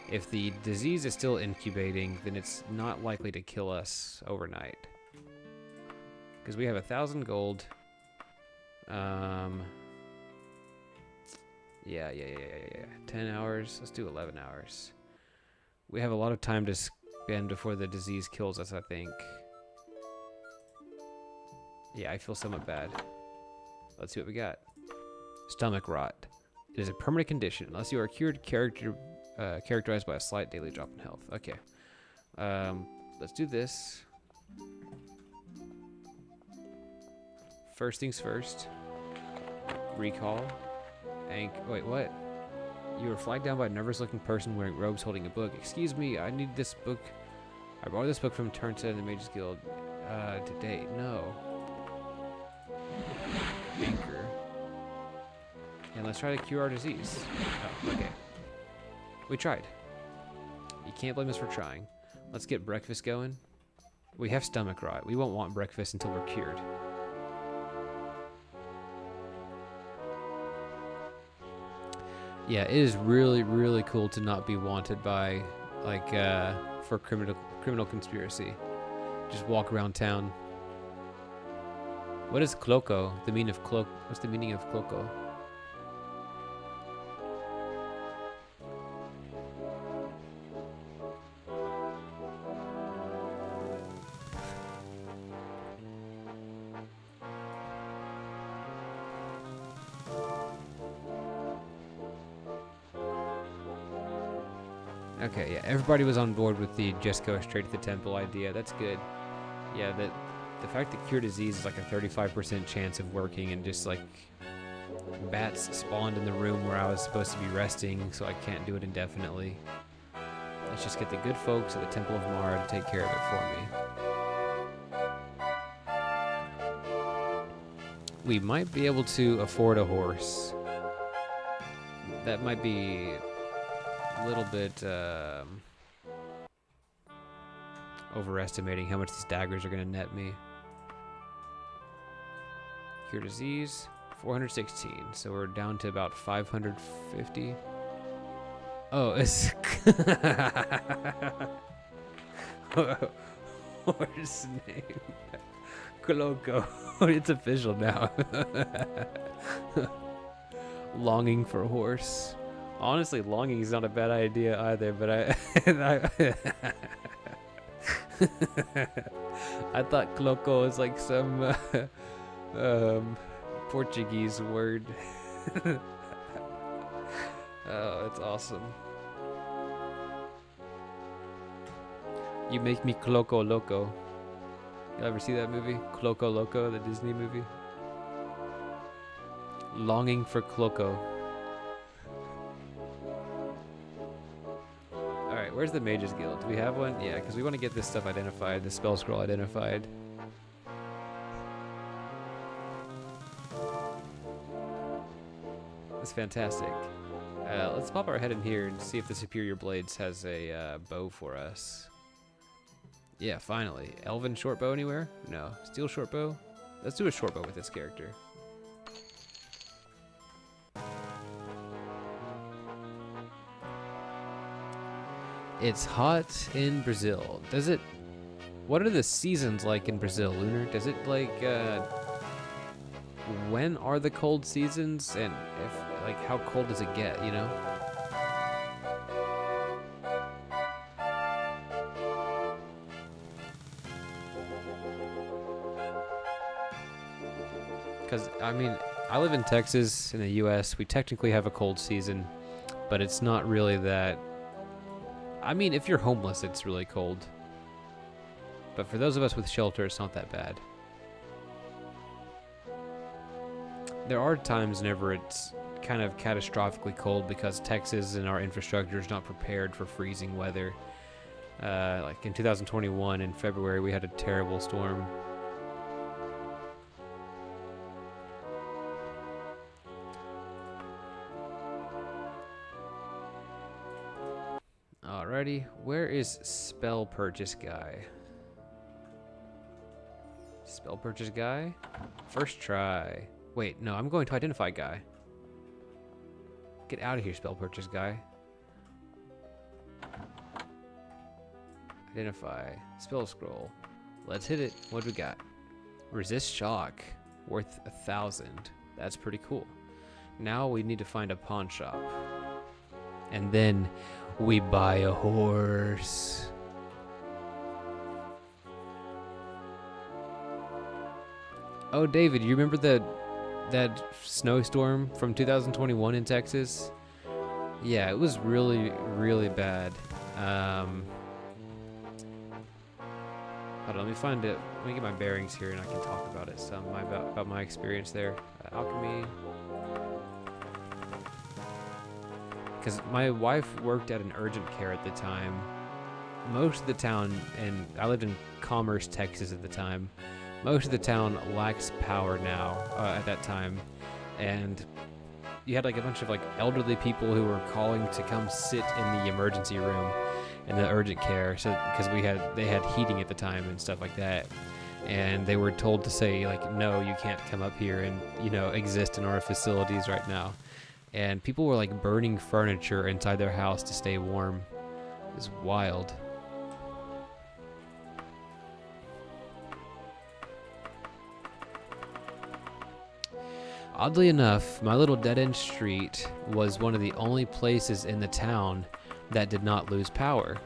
If the disease is still incubating, then it's not likely to kill us overnight. Because we have 1,000 gold. Yeah. 10 hours. Let's do 11 hours. We have a lot of time to spend before the disease kills us, I think. Yeah, I feel somewhat bad. Let's see what we got. Stomach rot. It is a permanent condition unless you are cured, characterized by a slight daily drop in health. Okay. Let's do this. First things first. Recall. Wait, what? You were flagged down by a nervous-looking person wearing robes holding a book. Excuse me, I need this book. I borrowed this book from Turnset in the Mages Guild. To date, no. Anchor. And let's try to cure our disease. Oh, okay. We tried. You can't blame us for trying. Let's get breakfast going. We have stomach rot. We won't want breakfast until we're cured. Yeah, it is really, really cool to not be wanted by, like, for criminal conspiracy. Just walk around town. What is cloco? The meaning of What's the meaning of cloco? Okay, yeah, everybody was on board with the just go straight to the temple idea. That's good. Yeah, the fact that cure disease is like a 35% chance of working, and just like bats spawned in the room where I was supposed to be resting, so I can't do it indefinitely. Let's just get the good folks at the Temple of Mara to take care of it for me. We might be able to afford a horse. That might be a little bit overestimating how much these daggers are going to net me. Cure disease, 416. So we're down to about 550. Oh, it's horse name. Coloco. It's official now. Longing for a horse. Honestly, longing is not a bad idea either, but I thought cloco was like some Portuguese word. Oh, it's awesome. You make me cloco loco. You ever see that movie? Cloco Loco, the Disney movie? Longing for cloco. Alright, where's the Mages Guild? Do we have one? Yeah, because we want to get this stuff identified, the spell scroll identified. That's fantastic. Let's pop our head in here and see if the Superior Blades has a bow for us. Yeah, finally. Elven short bow anywhere? No. Steel short bow? Let's do a short bow with this character. It's hot in Brazil. Does it... What are the seasons like in Brazil, Lunar? Does it, like, when are the cold seasons? And, if, like, how cold does it get, you know? Because, I mean, I live in Texas, in the U.S. We technically have a cold season, but it's not really that... I mean, if you're homeless, it's really cold. But for those of us with shelter, it's not that bad. There are times whenever it's kind of catastrophically cold because Texas and our infrastructure is not prepared for freezing weather. Like in 2021 in February, we had a terrible storm. Alrighty, where is spell purchase guy? Spell purchase guy? First try. Wait, no, I'm going to identify guy. Get out of here, spell purchase guy. Identify. Spell scroll. Let's hit it. What do we got? Resist shock. Worth 1,000. That's pretty cool. Now we need to find a pawn shop. And then we buy a horse. Oh, David, you remember that snowstorm from 2021 in Texas? Yeah, it was really, really bad. Hold on, let me find it. Let me get my bearings here, and I can talk about it some about my experience there. Alchemy. Because my wife worked at an urgent care at the time. Most of the town, and I lived in Commerce, Texas at the time. Most of the town lacks power now at that time, and you had like a bunch of like elderly people who were calling to come sit in the emergency room in the urgent care, so because they had heating at the time and stuff like that, and they were told to say like, no, you can't come up here and exist in our facilities right now. And people were like burning furniture inside their house to stay warm. It was wild. Oddly enough, my little dead-end street was one of the only places in the town that did not lose power.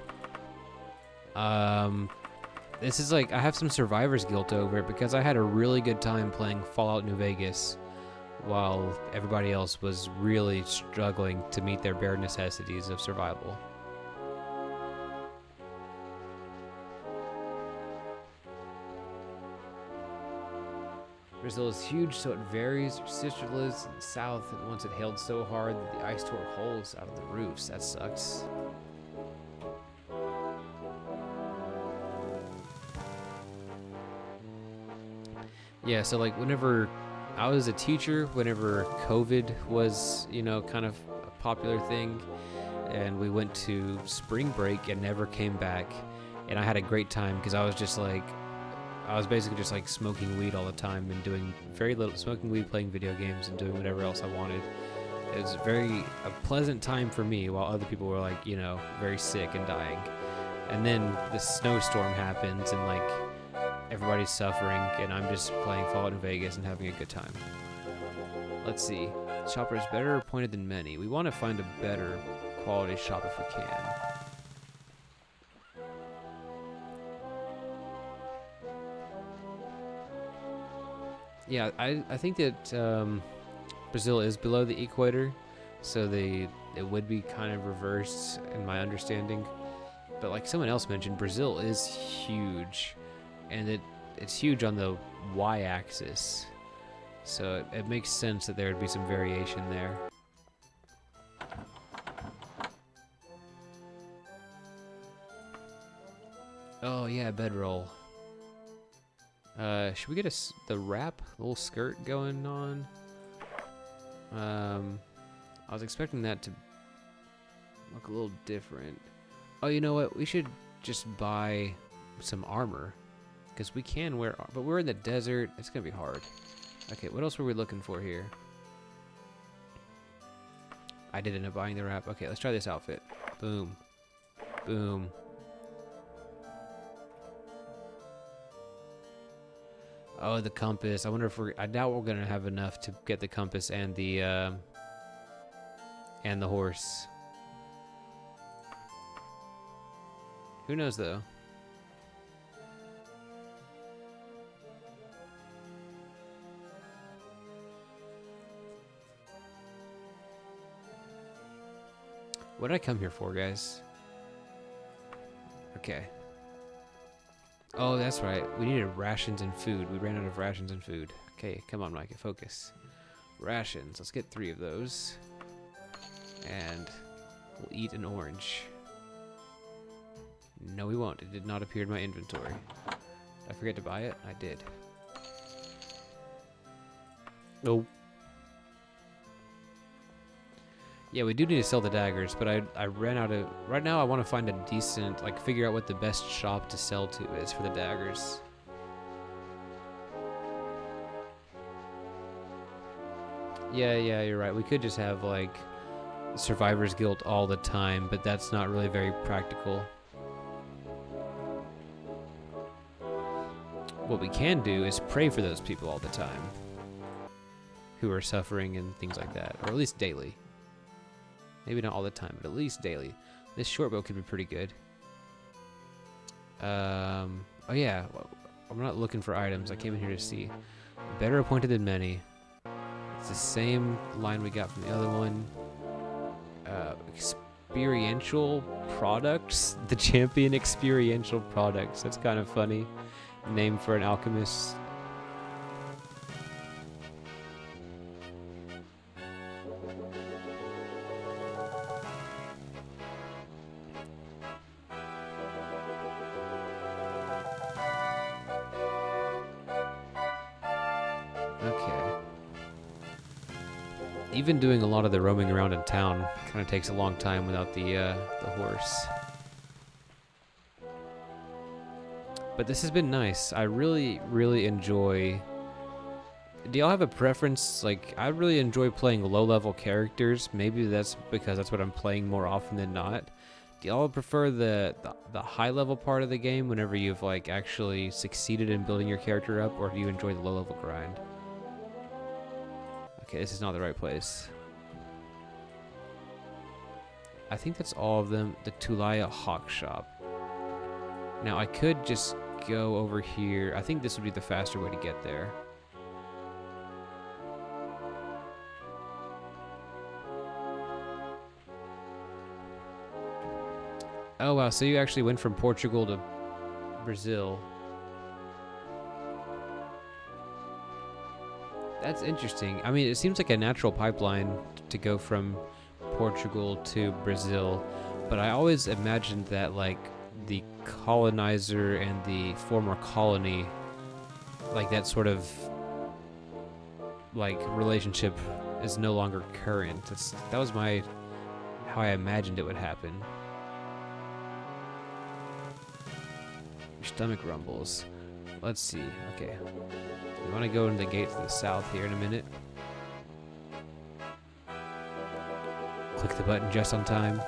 This is like, I have some survivor's guilt over it because I had a really good time playing Fallout New Vegas while everybody else was really struggling to meet their bare necessities of survival. Brazil is huge, so it varies. Sister lives in the south, and once it hailed so hard that the ice tore holes out of the roofs. That sucks. Yeah, so like whenever I was a teacher, whenever COVID was, kind of a popular thing, and we went to spring break and never came back, and I had a great time because I was basically just like smoking weed all the time and doing very little, smoking weed, playing video games, and doing whatever else I wanted. It was a pleasant time for me while other people were like, very sick and dying. And then the snowstorm happens and like everybody's suffering, and I'm just playing Fallout New Vegas and having a good time. Let's see. Shopper is better appointed than many. We want to find a better quality shop if we can. Yeah, I think that Brazil is below the equator, so it would be kind of reversed in my understanding. But like someone else mentioned, Brazil is huge, and it's huge on the y-axis, so it makes sense that there would be some variation there. Oh yeah, bedroll. Should we get the wrap, little skirt going on? I was expecting that to look a little different. Oh, you know what? We should just buy some armor, because we can wear, but we're in the desert. It's gonna be hard. Okay, what else were we looking for here? I did end up buying the wrap. Okay, let's try this outfit. Boom. Boom. Oh, the compass. I wonder if I doubt we're gonna have enough to get the compass and the horse. Who knows though? What did I come here for, guys? Okay. Oh, that's right. We needed rations and food. We ran out of rations and food. Okay, come on, Micah, focus. Rations. Let's get 3 of those. And we'll eat an orange. No, we won't. It did not appear in my inventory. Did I forget to buy it? I did. Oh. Yeah, we do need to sell the daggers, but I ran out of... Right now I want to find a decent... Like, figure out what the best shop to sell to is for the daggers. Yeah, you're right. We could just have, like, Survivor's Guild all the time, but that's not really very practical. What we can do is pray for those people all the time who are suffering and things like that, or at least daily. Maybe not all the time, but at least daily. This short bow could be pretty good. Oh yeah, I'm not looking for items. I came in here to see. Better appointed than many. It's the same line we got from the other one. Experiential products. The champion experiential products. That's kind of funny. Name for an alchemist. Okay. Even doing a lot of the roaming around in town kind of takes a long time without the horse. But this has been nice. I really, really enjoy... Do y'all have a preference? Like, I really enjoy playing low-level characters. Maybe that's because that's what I'm playing more often than not. Do y'all prefer the high-level part of the game whenever you've, like, actually succeeded in building your character up, or do you enjoy the low-level grind? Okay, this is not the right place. I think that's all of them. The Tulaya Hawk Shop. Now, I could just go over here. I think this would be the faster way to get there. Oh, wow. So you actually went from Portugal to Brazil. That's interesting. I mean, it seems like a natural pipeline to go from Portugal to Brazil, but I always imagined that, like, the colonizer and the former colony, like, that sort of, like, relationship is no longer current. That was how I imagined it would happen. Your stomach rumbles. Let's see. Okay. We want to go into the gate to the south here in a minute. Click the button just on time.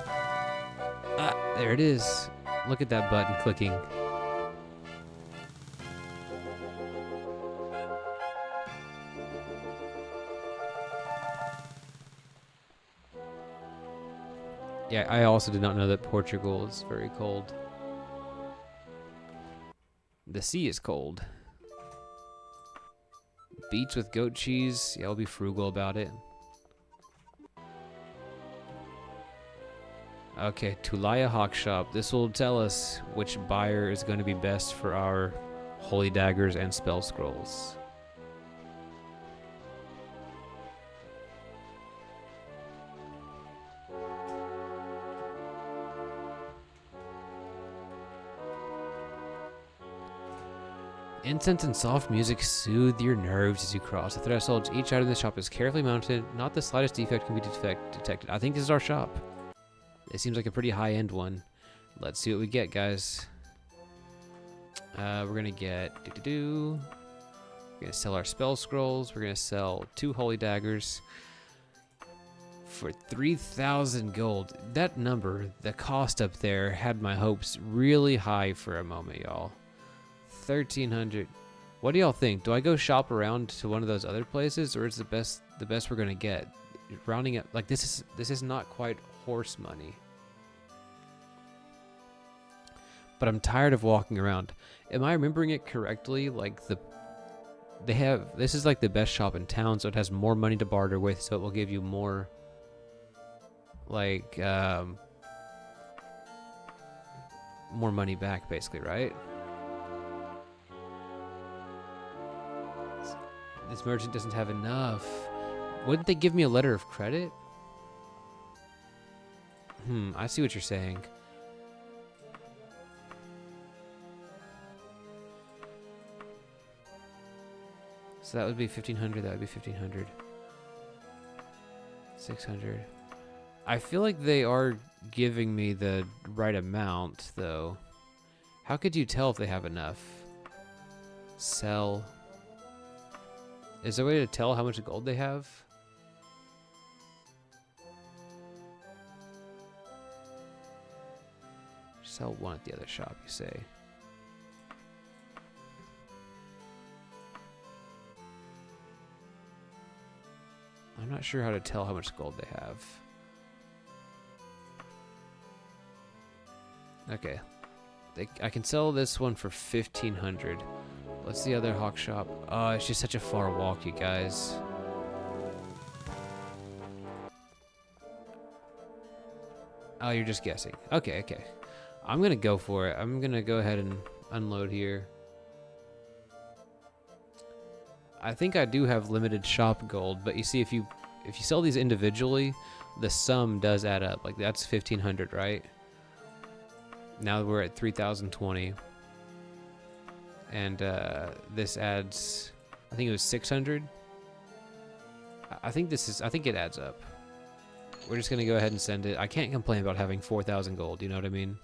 Ah, there it is. Look at that button clicking. Yeah, I also did not know that Portugal is very cold. The sea is cold. Beets with goat cheese. Yeah, I'll be frugal about it. Okay, Tulaya Hawk Shop. This will tell us which buyer is going to be best for our holy daggers and spell scrolls. Incense and soft music soothe your nerves as you cross the thresholds. Each item in the shop is carefully mounted. Not the slightest defect can be detected. I think this is our shop. It seems like a pretty high-end one. Let's see what we get, guys. We're going to get... We're going to sell our spell scrolls. We're going to sell 2 holy daggers for 3,000 gold. That number, the cost up there, had my hopes really high for a moment, y'all. 1,300. What do y'all think? Do I go shop around to one of those other places, or is the best we're gonna get? Rounding up, like, this is not quite horse money. But I'm tired of walking around. Am I remembering it correctly? Like, this is like the best shop in town, so it has more money to barter with, so it will give you more, like, more money back, basically, right? This merchant doesn't have enough. Wouldn't they give me a letter of credit? I see what you're saying. So that would be 1,500, that would be 1,500. 600. I feel like they are giving me the right amount, though. How could you tell if they have enough? Sell. Is there a way to tell how much gold they have? Sell one at the other shop, you say. I'm not sure how to tell how much gold they have. Okay. I can sell this one for 1,500. What's the other hawk shop? Oh, it's just such a far walk, you guys. Oh, you're just guessing. Okay, okay. I'm gonna go for it. I'm gonna go ahead and unload here. I think I do have limited shop gold, but you see, if you sell these individually, the sum does add up. Like that's 1,500, right? Now we're at 3,020, and this adds, I think it was 600. I think it adds up. We're just gonna go ahead and send it. I can't complain about having 4,000 gold. You know what I mean?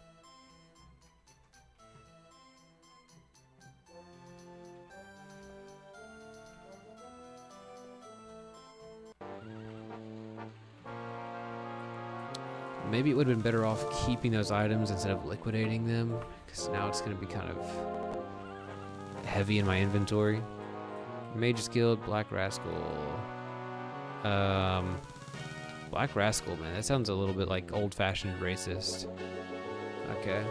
Maybe it would have been better off keeping those items instead of liquidating them, because now it's going to be kind of heavy in my inventory. Mage's Guild, Black Rascal. Black Rascal, man, that sounds a little bit like old-fashioned racist. Okay.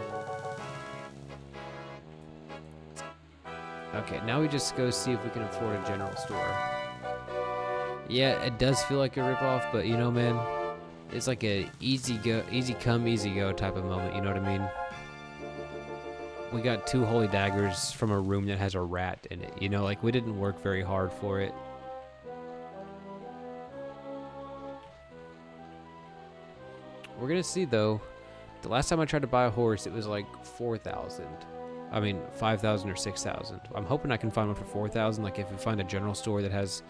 Okay, now we just go see if we can afford a general store. Yeah, it does feel like a ripoff, but you know, man, it's like a easy come, easy go type of moment, you know what I mean? We got 2 holy daggers from a room that has a rat in it, you know, like we didn't work very hard for it. We're gonna see though. The last time I tried to buy a horse, it was like 4,000. I mean, 5,000 or 6,000. I'm hoping I can find one for 4,000. Like if we find a general store that has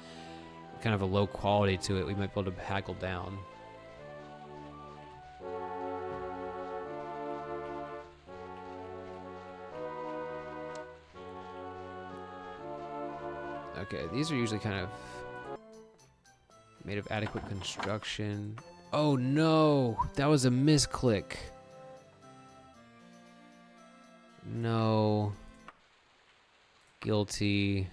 kind of a low quality to it, we might be able to haggle down. Okay, these are usually kind of made of adequate construction. Oh no, that was a misclick. No. Guilty.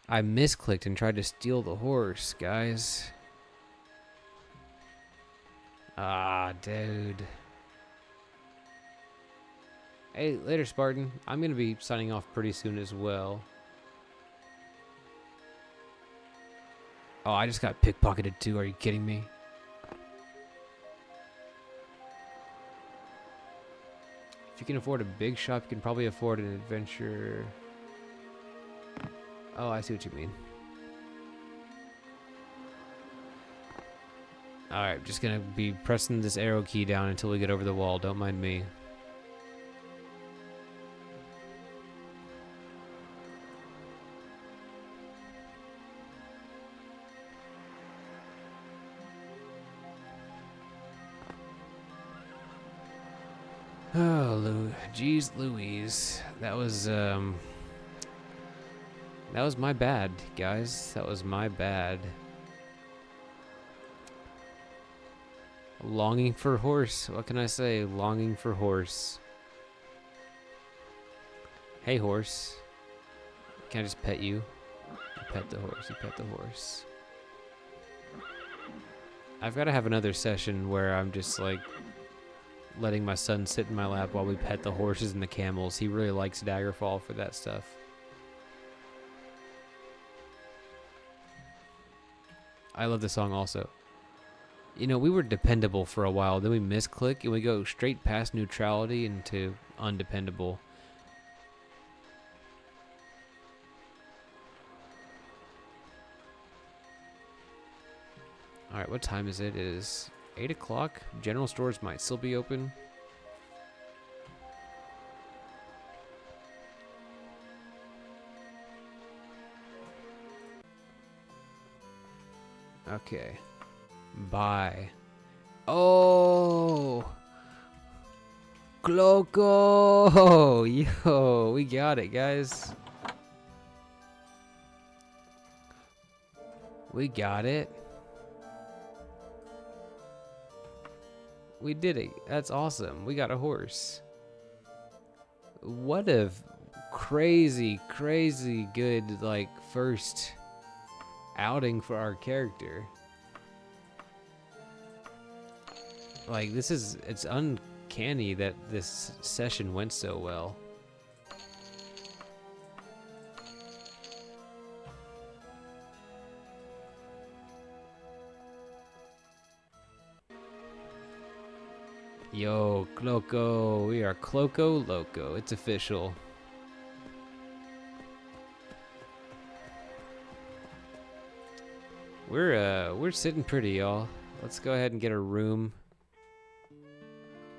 I misclicked and tried to steal the horse, guys. Ah, dude. Hey, later, Spartan. I'm gonna be signing off pretty soon as well. Oh, I just got pickpocketed too. Are you kidding me? If you can afford a big shop, you can probably afford an adventure. Oh, I see what you mean. Alright, just gonna be pressing this arrow key down until we get over the wall. Don't mind me. Oh, geez Louise. That was my bad, guys. That was my bad. Longing for horse. What can I say? Longing for horse. Hey, horse. Can I just pet you? You pet the horse. You pet the horse. I've got to have another session where I'm just like letting my son sit in my lap while we pet the horses and the camels. He really likes Daggerfall for that stuff. I love the song also. You know, we were dependable for a while, then we misclick and we go straight past neutrality into undependable. Alright, what time is it? It is 8 o'clock. General stores might still be open. Okay. Buy. Oh! Cloco! Yo, we got it, guys. We got it. We did it. That's awesome. We got a horse. What a crazy, crazy good, like, first outing for our character. Like, it's uncanny that this session went so well. Yo, Cloco, we are Cloco Loco. It's official. We're sitting pretty, y'all. Let's go ahead and get a room.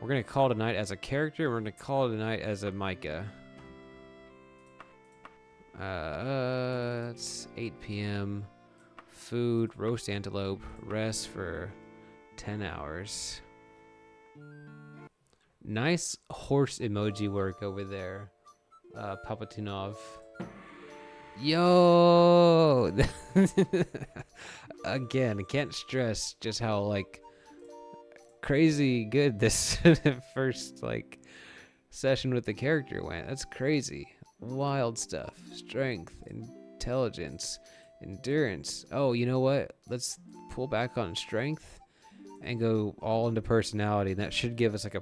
We're gonna call tonight as a character. We're gonna call tonight as a Micah. It's 8 p.m. Food, roast antelope, rest for 10 hours. Nice horse emoji work over there, Papatinov. Yo! Again, I can't stress just how, like, crazy good this first, like, session with the character went. That's crazy. Wild stuff. Strength, intelligence, endurance. Oh, you know what? Let's pull back on strength and go all into personality. That should give us, like, a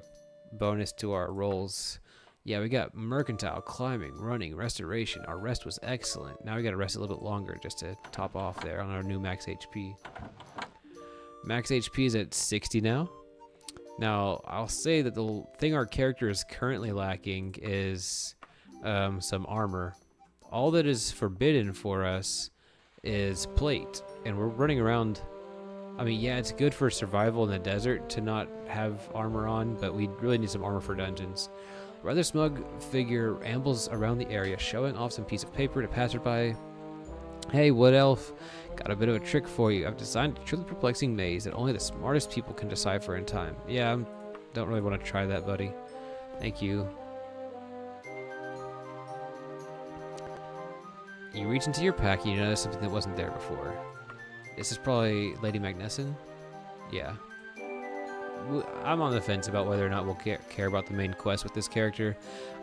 bonus to our rolls. Yeah, we got mercantile, climbing, running, restoration. Our rest was excellent. Now we gotta rest a little bit longer just to top off there on our new max HP. Max HP is at 60 now. Now, I'll say that the thing our character is currently lacking is some armor. All that is forbidden for us is plate, and we're running around. I mean, yeah, it's good for survival in the desert to not have armor on, but we really need some armor for dungeons. A rather smug figure ambles around the area, showing off some piece of paper to passerby. Hey, Wood Elf, got a bit of a trick for you. I've designed a truly perplexing maze that only the smartest people can decipher in time. Yeah, I don't really want to try that, buddy. Thank you. You reach into your pack and you notice something that wasn't there before. This is probably Lady Magnesson? Yeah. I'm on the fence about whether or not we'll care about the main quest with this character.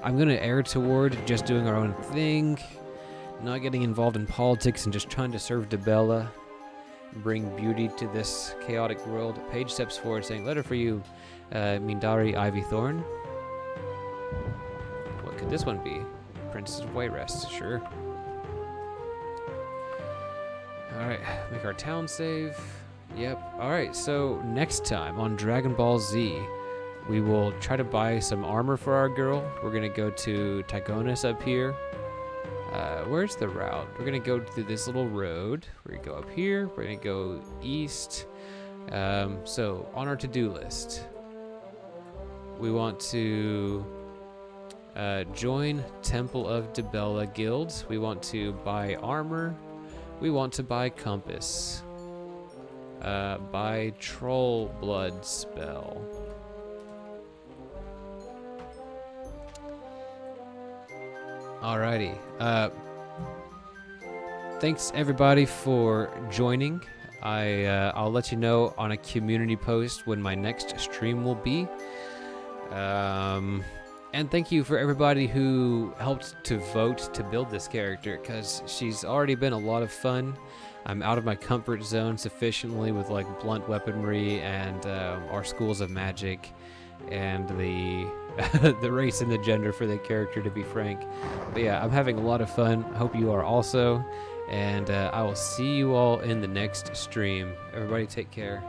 I'm going to err toward just doing our own thing, not getting involved in politics and just trying to serve Debella, bring beauty to this chaotic world. Paige steps forward saying, letter for you, Mindari Ivy Thorn. What could this one be? Princess of Wayrest, sure. Alright, make our town save. Yep. Alright, so next time on Dragon Ball Z, we will try to buy some armor for our girl. We're going to go to Tyonus up here. Where's the route? We're going to go through this little road. We're going to go up here. We're going to go east. So, on our to-do list, we want to join Temple of Debella guilds. We want to buy armor. We want to buy compass. Buy troll blood spell. Alrighty. Thanks everybody for joining. I'll let you know on a community post when my next stream will be. And thank you for everybody who helped to vote to build this character, because she's already been a lot of fun. I'm out of my comfort zone sufficiently with like blunt weaponry and our schools of magic and the the race and the gender for the character, to be frank. But yeah, I'm having a lot of fun. I hope you are also. And I will see you all in the next stream. Everybody take care.